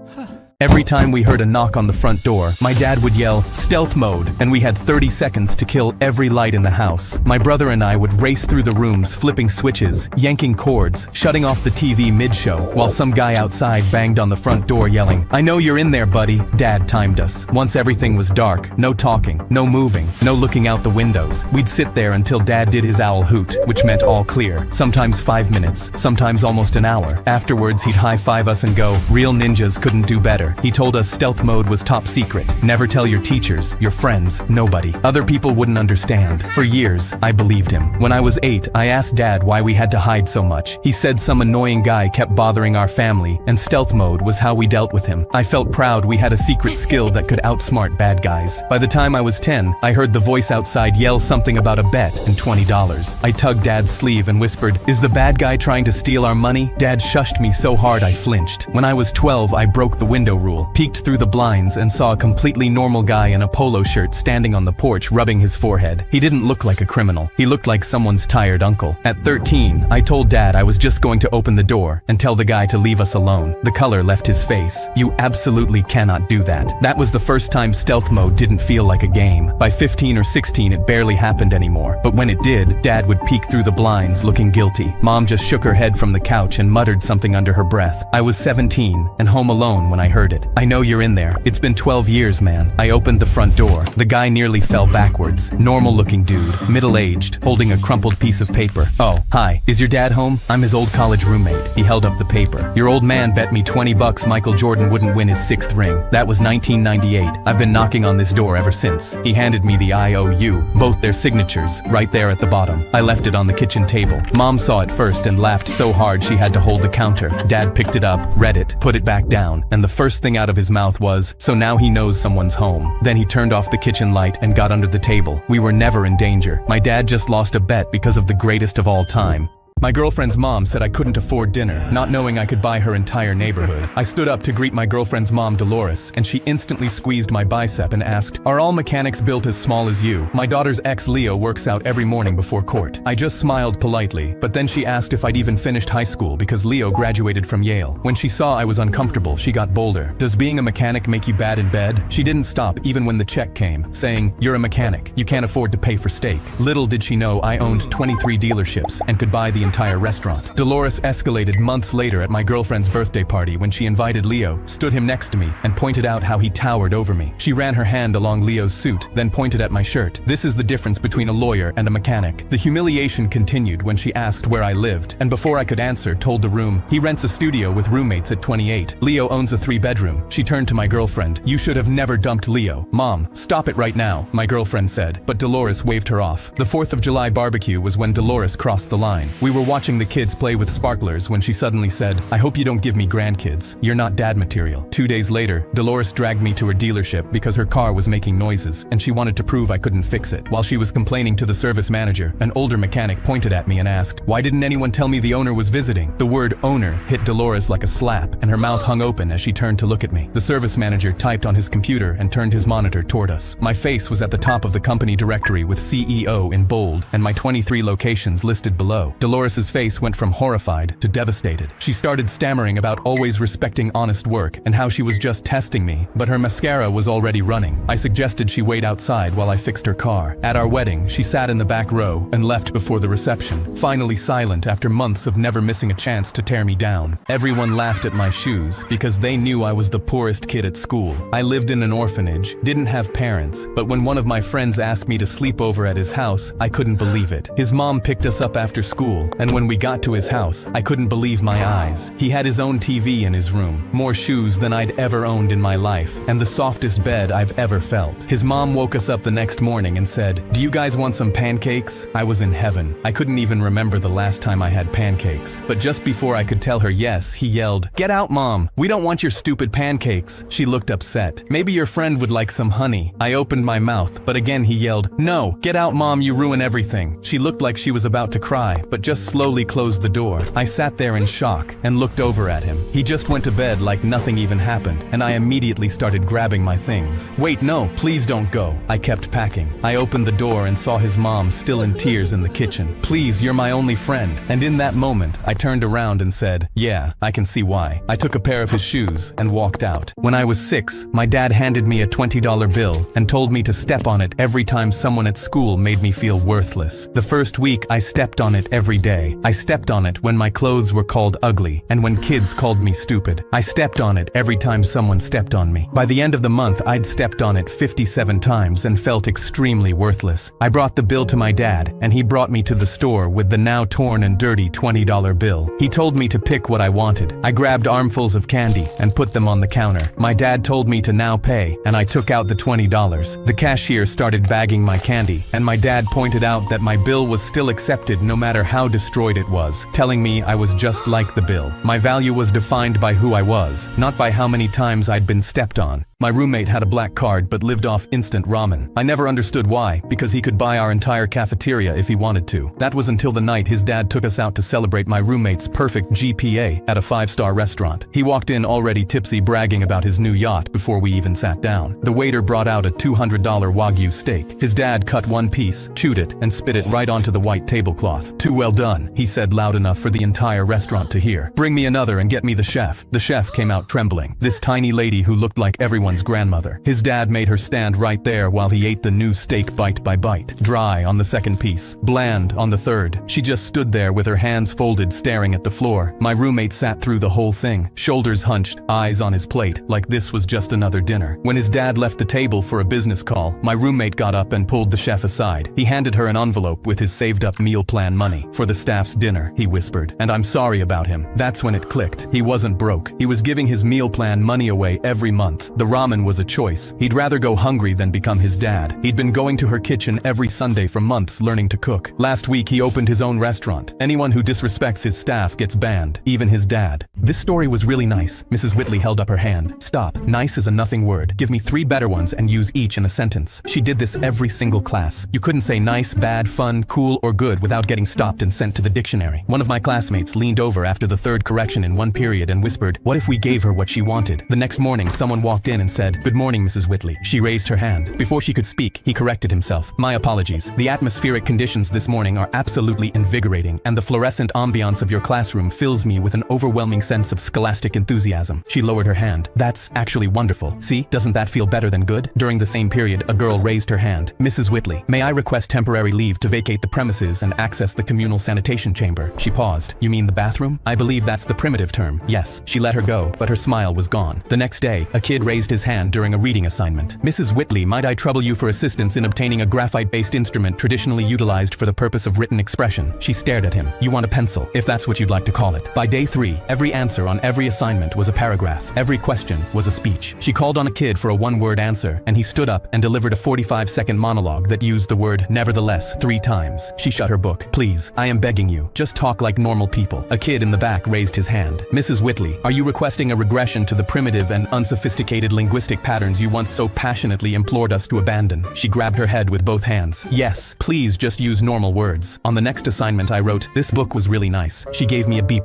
Every time we heard a knock on the front door, my dad would yell, "Stealth mode," and we had 30 seconds to kill every light in the house. My brother and I would race through the rooms, flipping switches, yanking cords, shutting off the TV mid-show, while some guy outside banged on the front door yelling, "I know you're in there, buddy." Dad timed us. Once everything was dark, no talking, no moving, no looking out the windows. We'd sit there until Dad did his owl hoot, which meant all clear. Sometimes 5 minutes, sometimes almost an hour. Afterwards, he'd high-five us and go, "Real ninjas couldn't do better." He told us stealth mode was top secret. Never tell your teachers, your friends, nobody. Other people wouldn't understand. For years, I believed him. When I was 8, I asked Dad why we had to hide so much. He said some annoying guy kept bothering our family, and stealth mode was how we dealt with him. I felt proud we had a secret skill that could outsmart bad guys. By the time I was 10, I heard the voice outside yell something about a bet and $20. I tugged Dad's sleeve and whispered, "Is the bad guy trying to steal our money?" Dad shushed me so hard I flinched. When I was 12, I broke the window rule, peeked through the blinds and saw a completely normal guy in a polo shirt standing on the porch rubbing his forehead. He didn't look like a criminal. He looked like someone's tired uncle. At 13, I told Dad I was just going to open the door and tell the guy to leave us alone. The color left his face. "You absolutely cannot do that." That was the first time stealth mode didn't feel like a game. By 15 or 16, it barely happened anymore. But when it did, Dad would peek through the blinds looking guilty. Mom just shook her head from the couch and muttered something under her breath. I was 17 and home alone when I heard it. "I know you're in there. It's been 12 years, man." I opened the front door. The guy nearly fell backwards. Normal-looking dude, middle-aged, holding a crumpled piece of paper. "Oh, hi. Is your dad home? I'm his old college roommate." He held up the paper. "Your old man bet me $20 Michael Jordan wouldn't win his 6th ring. That was 1998. I've been knocking on this door ever since." He handed me the IOU, both their signatures, right there at the bottom. I left it on the kitchen table. Mom saw it first and laughed so hard she had to hold the counter. Dad picked it up, read it, put it back down, and the first thing out of his mouth was, "So now he knows someone's home." Then he turned off the kitchen light and got under the table. We were never in danger. My dad just lost a bet because of the greatest of all time. My girlfriend's mom said I couldn't afford dinner, not knowing I could buy her entire neighborhood. I stood up to greet my girlfriend's mom, Dolores, and she instantly squeezed my bicep and asked, "Are all mechanics built as small as you?" My daughter's ex, Leo, works out every morning before court. I just smiled politely, but then she asked if I'd even finished high school because Leo graduated from Yale. When she saw I was uncomfortable, she got bolder. "Does being a mechanic make you bad in bed?" She didn't stop even when the check came, saying, "You're a mechanic. You can't afford to pay for steak." Little did she know I owned 23 dealerships and could buy the entire restaurant. Dolores escalated months later at my girlfriend's birthday party when she invited Leo, stood him next to me, and pointed out how he towered over me. She ran her hand along Leo's suit, then pointed at my shirt. This is the difference between a lawyer and a mechanic. The humiliation continued when she asked where I lived, and before I could answer, told the room. He rents a studio with roommates at 28. Leo owns a 3-bedroom. She turned to my girlfriend. You should have never dumped Leo. Mom, stop it right now, my girlfriend said, but Dolores waved her off. The 4th of July barbecue was when Dolores crossed the line. We were watching the kids play with sparklers when she suddenly said, I hope you don't give me grandkids. You're not dad material. 2 days later, Dolores dragged me to her dealership because her car was making noises and she wanted to prove I couldn't fix it. While she was complaining to the service manager, an older mechanic pointed at me and asked, why didn't anyone tell me the owner was visiting? The word owner hit Dolores like a slap and her mouth hung open as she turned to look at me. The service manager typed on his computer and turned his monitor toward us. My face was at the top of the company directory with CEO in bold and my 23 locations listed below. Dolores's face went from horrified to devastated. She started stammering about always respecting honest work and how she was just testing me, but her mascara was already running. I suggested she wait outside while I fixed her car. At our wedding, she sat in the back row and left before the reception, finally silent after months of never missing a chance to tear me down. Everyone laughed at my shoes because they knew I was the poorest kid at school. I lived in an orphanage, didn't have parents, but when one of my friends asked me to sleep over at his house, I couldn't believe it. His mom picked us up after school, and when we got to his house, I couldn't believe my eyes. He had his own TV in his room, more shoes than I'd ever owned in my life, and the softest bed I've ever felt. His mom woke us up the next morning and said, do you guys want some pancakes? I was in heaven. I couldn't even remember the last time I had pancakes. But just before I could tell her yes, he yelled, get out, Mom! We don't want your stupid pancakes. She looked upset. Maybe your friend would like some honey. I opened my mouth, but again he yelled, no, get out, Mom, you ruin everything. She looked like she was about to cry, but just slowly closed the door. I sat there in shock and looked over at him. He just went to bed like nothing even happened, and I immediately started grabbing my things. Wait, no, please don't go. I kept packing. I opened the door and saw his mom still in tears in the kitchen. Please, you're my only friend. And in that moment, I turned around and said, yeah, I can see why. I took a pair of his shoes and walked out. When I was 6, my dad handed me a $20 bill and told me to step on it every time someone at school made me feel worthless. The first week, I stepped on it every day. I stepped on it when my clothes were called ugly and when kids called me stupid. I stepped on it every time someone stepped on me. By the end of the month, I'd stepped on it 57 times and felt extremely worthless. I brought the bill to my dad, and he brought me to the store with the now torn and dirty $20 bill. He told me to pick what I wanted. I grabbed armfuls of candy and put them on the counter. My dad told me to now pay, and I took out the $20. The cashier started bagging my candy, and my dad pointed out that my bill was still accepted no matter how destroyed it was, telling me I was just like the bill. My value was defined by who I was, not by how many times I'd been stepped on. My roommate had a black card but lived off instant ramen. I never understood why, because he could buy our entire cafeteria if he wanted to. That was until the night his dad took us out to celebrate my roommate's perfect GPA at a 5-star restaurant. He walked in already tipsy, bragging about his new yacht before we even sat down. The waiter brought out a $200 Wagyu steak. His dad cut one piece, chewed it, and spit it right onto the white tablecloth. Too well done, he said loud enough for the entire restaurant to hear. Bring me another and get me the chef. The chef came out trembling. This tiny lady who looked like everyone's grandmother. His dad made her stand right there while he ate the new steak bite by bite. Dry on the second piece, bland on the third. She just stood there with her hands folded, staring at the floor. My roommate sat through the whole thing, shoulders hunched, eyes on his plate, like this was just another dinner. When his dad left the table for a business call, my roommate got up and pulled the chef aside. He handed her an envelope with his saved-up meal plan money. For the staff's dinner, he whispered, and I'm sorry about him. That's when it clicked. He wasn't broke. He was giving his meal plan money away every month. The ramen was a choice. He'd rather go hungry than become his dad. He'd been going to her kitchen every Sunday for months learning to cook. Last week he opened his own restaurant. Anyone who disrespects his staff gets banned, even his dad. This story was really nice. Mrs. Whitley held up her hand. Stop. Nice is a nothing word. Give me 3 better ones and use each in a sentence. She did this every single class. You couldn't say nice, bad, fun, cool, or good without getting stopped and sent to the dictionary. One of my classmates leaned over after the 3rd correction in one period and whispered, what if we gave her what she wanted? The next morning someone walked in and and said, "Good morning, Mrs. Whitley." She raised her hand. Before she could speak, he corrected himself. "My apologies. The atmospheric conditions this morning are absolutely invigorating, and the fluorescent ambiance of your classroom fills me with an overwhelming sense of scholastic enthusiasm." She lowered her hand. "That's actually wonderful. See, doesn't that feel better than good?" During the same period, a girl raised her hand. "Mrs. Whitley, may I request temporary leave to vacate the premises and access the communal sanitation chamber?" She paused. "You mean the bathroom?" "I believe that's the primitive term. Yes." She let her go, but her smile was gone. The next day, a kid raised his hand during a reading assignment. "Mrs. Whitley, might I trouble you for assistance in obtaining a graphite-based instrument traditionally utilized for the purpose of written expression?" She stared at him. "You want a pencil, if that's what you'd like to call it." By day 3, every answer on every assignment was a paragraph. Every question was a speech. She called on a kid for a one-word answer, and he stood up and delivered a 45-second monologue that used the word "nevertheless" 3 times. She shut her book. "Please, I am begging you, just talk like normal people." A kid in the back raised his hand. "Mrs. Whitley, are you requesting a regression to the primitive and unsophisticated linguistic patterns you once so passionately implored us to abandon?" She grabbed her head with both hands. "Yes, please just use normal words." On the next assignment I wrote, "This book was really nice." She gave me a B+.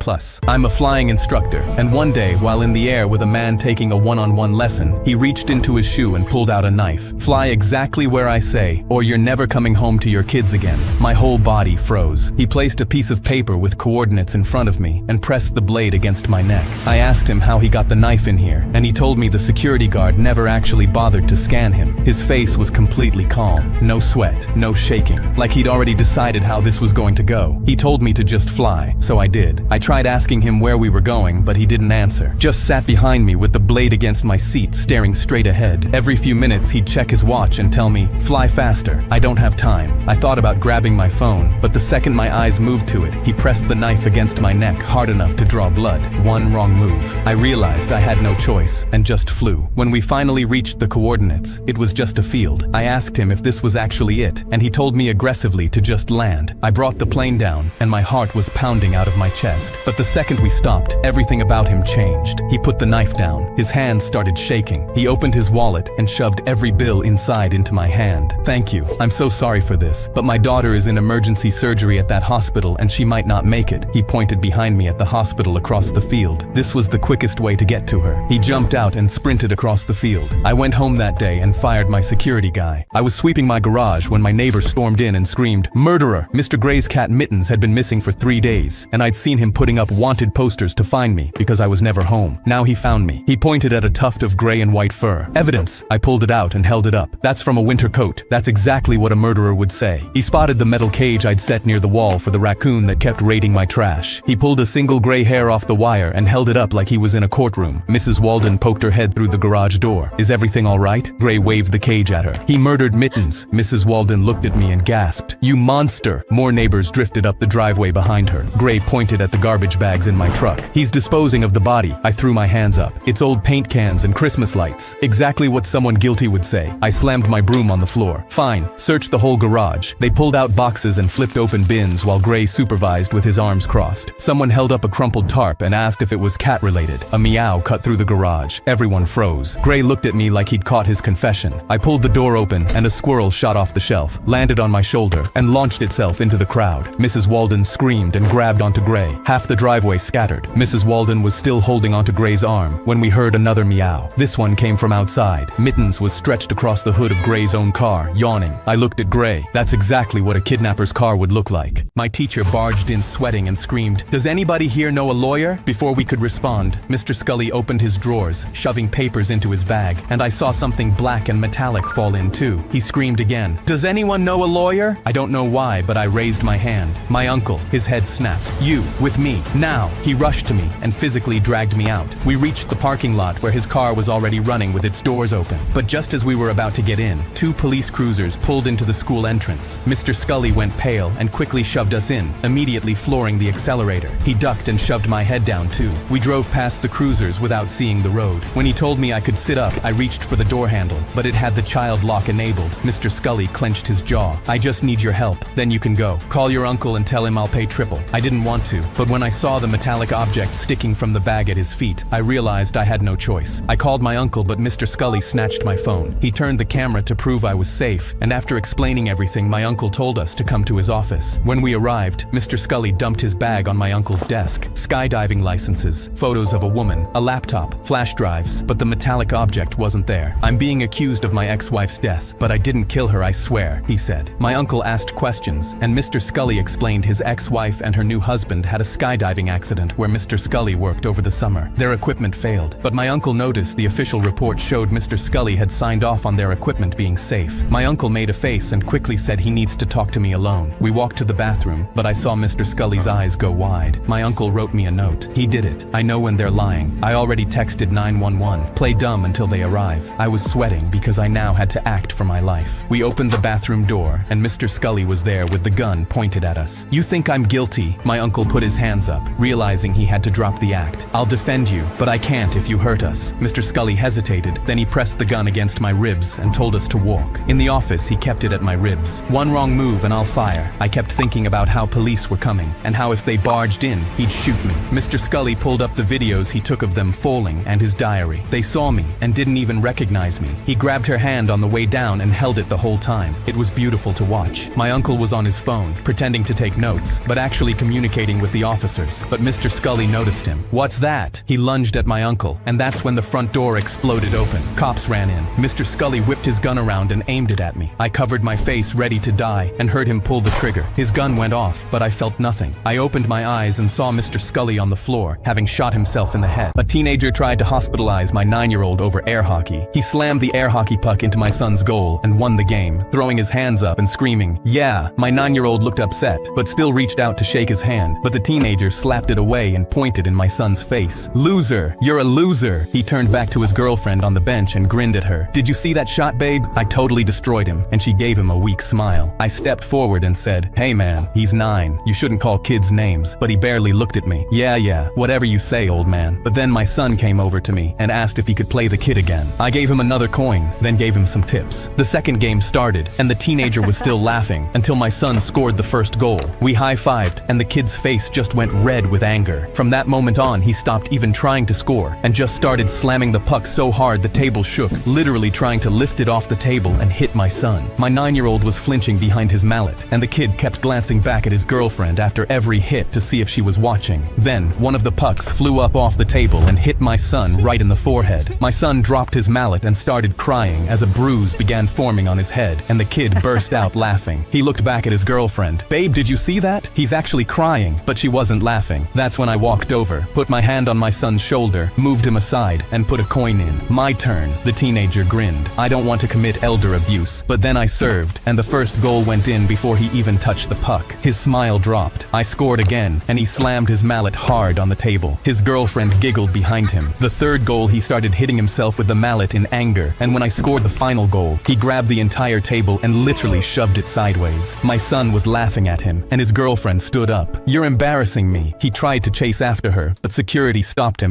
I'm a flying instructor, and one day, while in the air with a man taking a one-on-one lesson, he reached into his shoe and pulled out a knife. "Fly exactly where I say, or you're never coming home to your kids again." My whole body froze. He placed a piece of paper with coordinates in front of me and pressed the blade against my neck. I asked him how he got the knife in here, and he told me the security guard never actually bothered to scan him. His face was completely calm. No sweat, no shaking, like he'd already decided how this was going to go. He told me to just fly, so I did. I tried asking him where we were going, but he didn't answer. Just sat behind me with the blade against my seat, staring straight ahead. Every few minutes he'd check his watch and tell me, "Fly faster, I don't have time." I thought about grabbing my phone, but the second my eyes moved to it, he pressed the knife against my neck hard enough to draw blood. One wrong move. I realized I had no choice, and just flew. When we finally reached the coordinates, it was just a field. I asked him if this was actually it, and he told me aggressively to just land. I brought the plane down, and my heart was pounding out of my chest. But the second we stopped, everything about him changed. He put the knife down. His hands started shaking. He opened his wallet and shoved every bill inside into my hand. "Thank you. I'm so sorry for this, but my daughter is in emergency surgery at that hospital and she might not make it." He pointed behind me at the hospital across the field. This was the quickest way to get to her. He jumped out and sprinted across the field. I went home that day and fired my security guy. I was sweeping my garage when my neighbor stormed in and screamed, "Murderer!" Mr. Gray's cat Mittens had been missing for 3 days, and I'd seen him putting up wanted posters to find me because I was never home. Now he found me. He pointed at a tuft of gray and white fur. "Evidence!" I pulled it out and held it up. "That's from a winter coat." That's exactly what a murderer would say. He spotted the metal cage I'd set near the wall for the raccoon that kept raiding my trash. He pulled a single gray hair off the wire and held it up like he was in a courtroom. Mrs. Walden poked her head through the garage door. "Is everything all right?" Gray waved the cage at her. "He murdered Mittens." Mrs. Walden looked at me and gasped, "You monster!" More neighbors drifted up the driveway behind her. Gray pointed at the garbage bags in my truck. "He's disposing of the body." I threw my hands up. "It's old paint cans and Christmas lights." Exactly what someone guilty would say. I slammed my broom on the floor. "Fine, search the whole garage." They pulled out boxes and flipped open bins while Gray supervised with his arms crossed. Someone held up a crumpled tarp and asked if it was cat-related. A meow cut through the garage. Everyone froze. Gray looked at me like he'd caught his confession. I pulled the door open and a squirrel shot off the shelf, landed on my shoulder, and launched itself into the crowd. Mrs. Walden screamed and grabbed onto Gray. Half the driveway scattered. Mrs. Walden was still holding onto Gray's arm when we heard another meow. This one came from outside. Mittens was stretched across the hood of Gray's own car, yawning. I looked at Gray. That's exactly what a kidnapper's car would look like. My teacher barged in sweating and screamed, "Does anybody here know a lawyer?" Before we could respond, Mr. Scully opened his drawers, shoving papers into his bag, and I saw something black and metallic fall in too. He screamed again, "Does anyone know a lawyer?" I don't know why, but I raised my hand. My uncle, his head snapped. "You, with me, now!" He rushed to me and physically dragged me out. We reached the parking lot where his car was already running with its doors open. But just as we were about to get in, 2 police cruisers pulled into the school entrance. Mr. Scully went pale and quickly shoved us in, immediately flooring the accelerator. He ducked and shoved my head down too. We drove past the cruisers without seeing the road. When he told me I could sit up, I reached for the door handle, but it had the child lock enabled. Mr. Scully clenched his jaw. "I just need your help. Then you can go. Call your uncle and tell him I'll pay triple." I didn't want to, but when I saw the metallic object sticking from the bag at his feet, I realized I had no choice. I called my uncle, but Mr. Scully snatched my phone. He turned the camera to prove I was safe, and after explaining everything, my uncle told us to come to his office. When we arrived, Mr. Scully dumped his bag on my uncle's desk. Skydiving licenses, photos of a woman, a laptop, flash drives, but the metallic metallic object wasn't there. I'm being accused of my ex-wife's death, but I didn't kill her, I swear, he said. My uncle asked questions, and Mr. Scully explained his ex-wife and her new husband had a skydiving accident where Mr. Scully worked over the summer. Their equipment failed, but my uncle noticed the official report showed Mr. Scully had signed off on their equipment being safe. My uncle made a face and quickly said he needs to talk to me alone. We walked to the bathroom, but I saw Mr. Scully's eyes go wide. My uncle wrote me a note. He did it. I know when they're lying. I already texted 911. Play dumb until they arrive. I was sweating because I now had to act for my life. We opened the bathroom door, and Mr. Scully was there with the gun pointed at us. You think I'm guilty? My uncle put his hands up, realizing he had to drop the act. I'll defend you, but I can't if you hurt us. Mr. Scully hesitated, then he pressed the gun against my ribs and told us to walk. In the office, he kept it at my ribs. One wrong move and I'll fire. I kept thinking about how police were coming, and how if they barged in, he'd shoot me. Mr. Scully pulled up the videos he took of them falling and his diary. They saw me and didn't even recognize me. He grabbed her hand on the way down and held it the whole time. It was beautiful to watch. My uncle was on his phone, pretending to take notes, but actually communicating with the officers. But Mr. Scully noticed him. What's that? He lunged at my uncle, and that's when the front door exploded open. Cops ran in. Mr. Scully whipped his gun around and aimed it at me. I covered my face, ready to die, and heard him pull the trigger. His gun went off, but I felt nothing. I opened my eyes and saw Mr. Scully on the floor, having shot himself in the head. A teenager tried to hospitalize my 9-year-old over air hockey. He slammed the air hockey puck into my son's goal and won the game, throwing his hands up and screaming, "Yeah!" My 9-year-old looked upset, but still reached out to shake his hand, but the teenager slapped it away and pointed in my son's face. "Loser! You're a loser!" He turned back to his girlfriend on the bench and grinned at her. "Did you see that shot, babe? I totally destroyed him," and she gave him a weak smile. I stepped forward and said, "Hey man, he's 9. You shouldn't call kids names," but he barely looked at me. Yeah, whatever you say, old man." But then my son came over to me and asked if he could play the kid again. I gave him another coin, then gave him some tips. The second game started, and the teenager was still laughing until my son scored the first goal. We high-fived, and the kid's face just went red with anger. From that moment on, he stopped even trying to score and just started slamming the puck so hard the table shook, literally trying to lift it off the table and hit my son. My 9-year-old was flinching behind his mallet, and the kid kept glancing back at his girlfriend after every hit to see if she was watching. Then, one of the pucks flew up off the table and hit my son right in the forehead. My son dropped his mallet and started crying as a bruise began forming on his head, and the kid burst out laughing. He looked back at his girlfriend. "Babe, did you see that? He's actually crying," but she wasn't laughing. That's when I walked over, put my hand on my son's shoulder, moved him aside, and put a coin in. "My turn." The teenager grinned. "I don't want to commit elder abuse," but then I served, and the first goal went in before he even touched the puck. His smile dropped. I scored again, and he slammed his mallet hard on the table. His girlfriend giggled behind him. The third goal, he started hitting himself with the mallet in anger, and when I scored the final goal, he grabbed the entire table and literally shoved it sideways. My son was laughing at him, and his girlfriend stood up. "You're embarrassing me." He tried to chase after her, but security stopped him.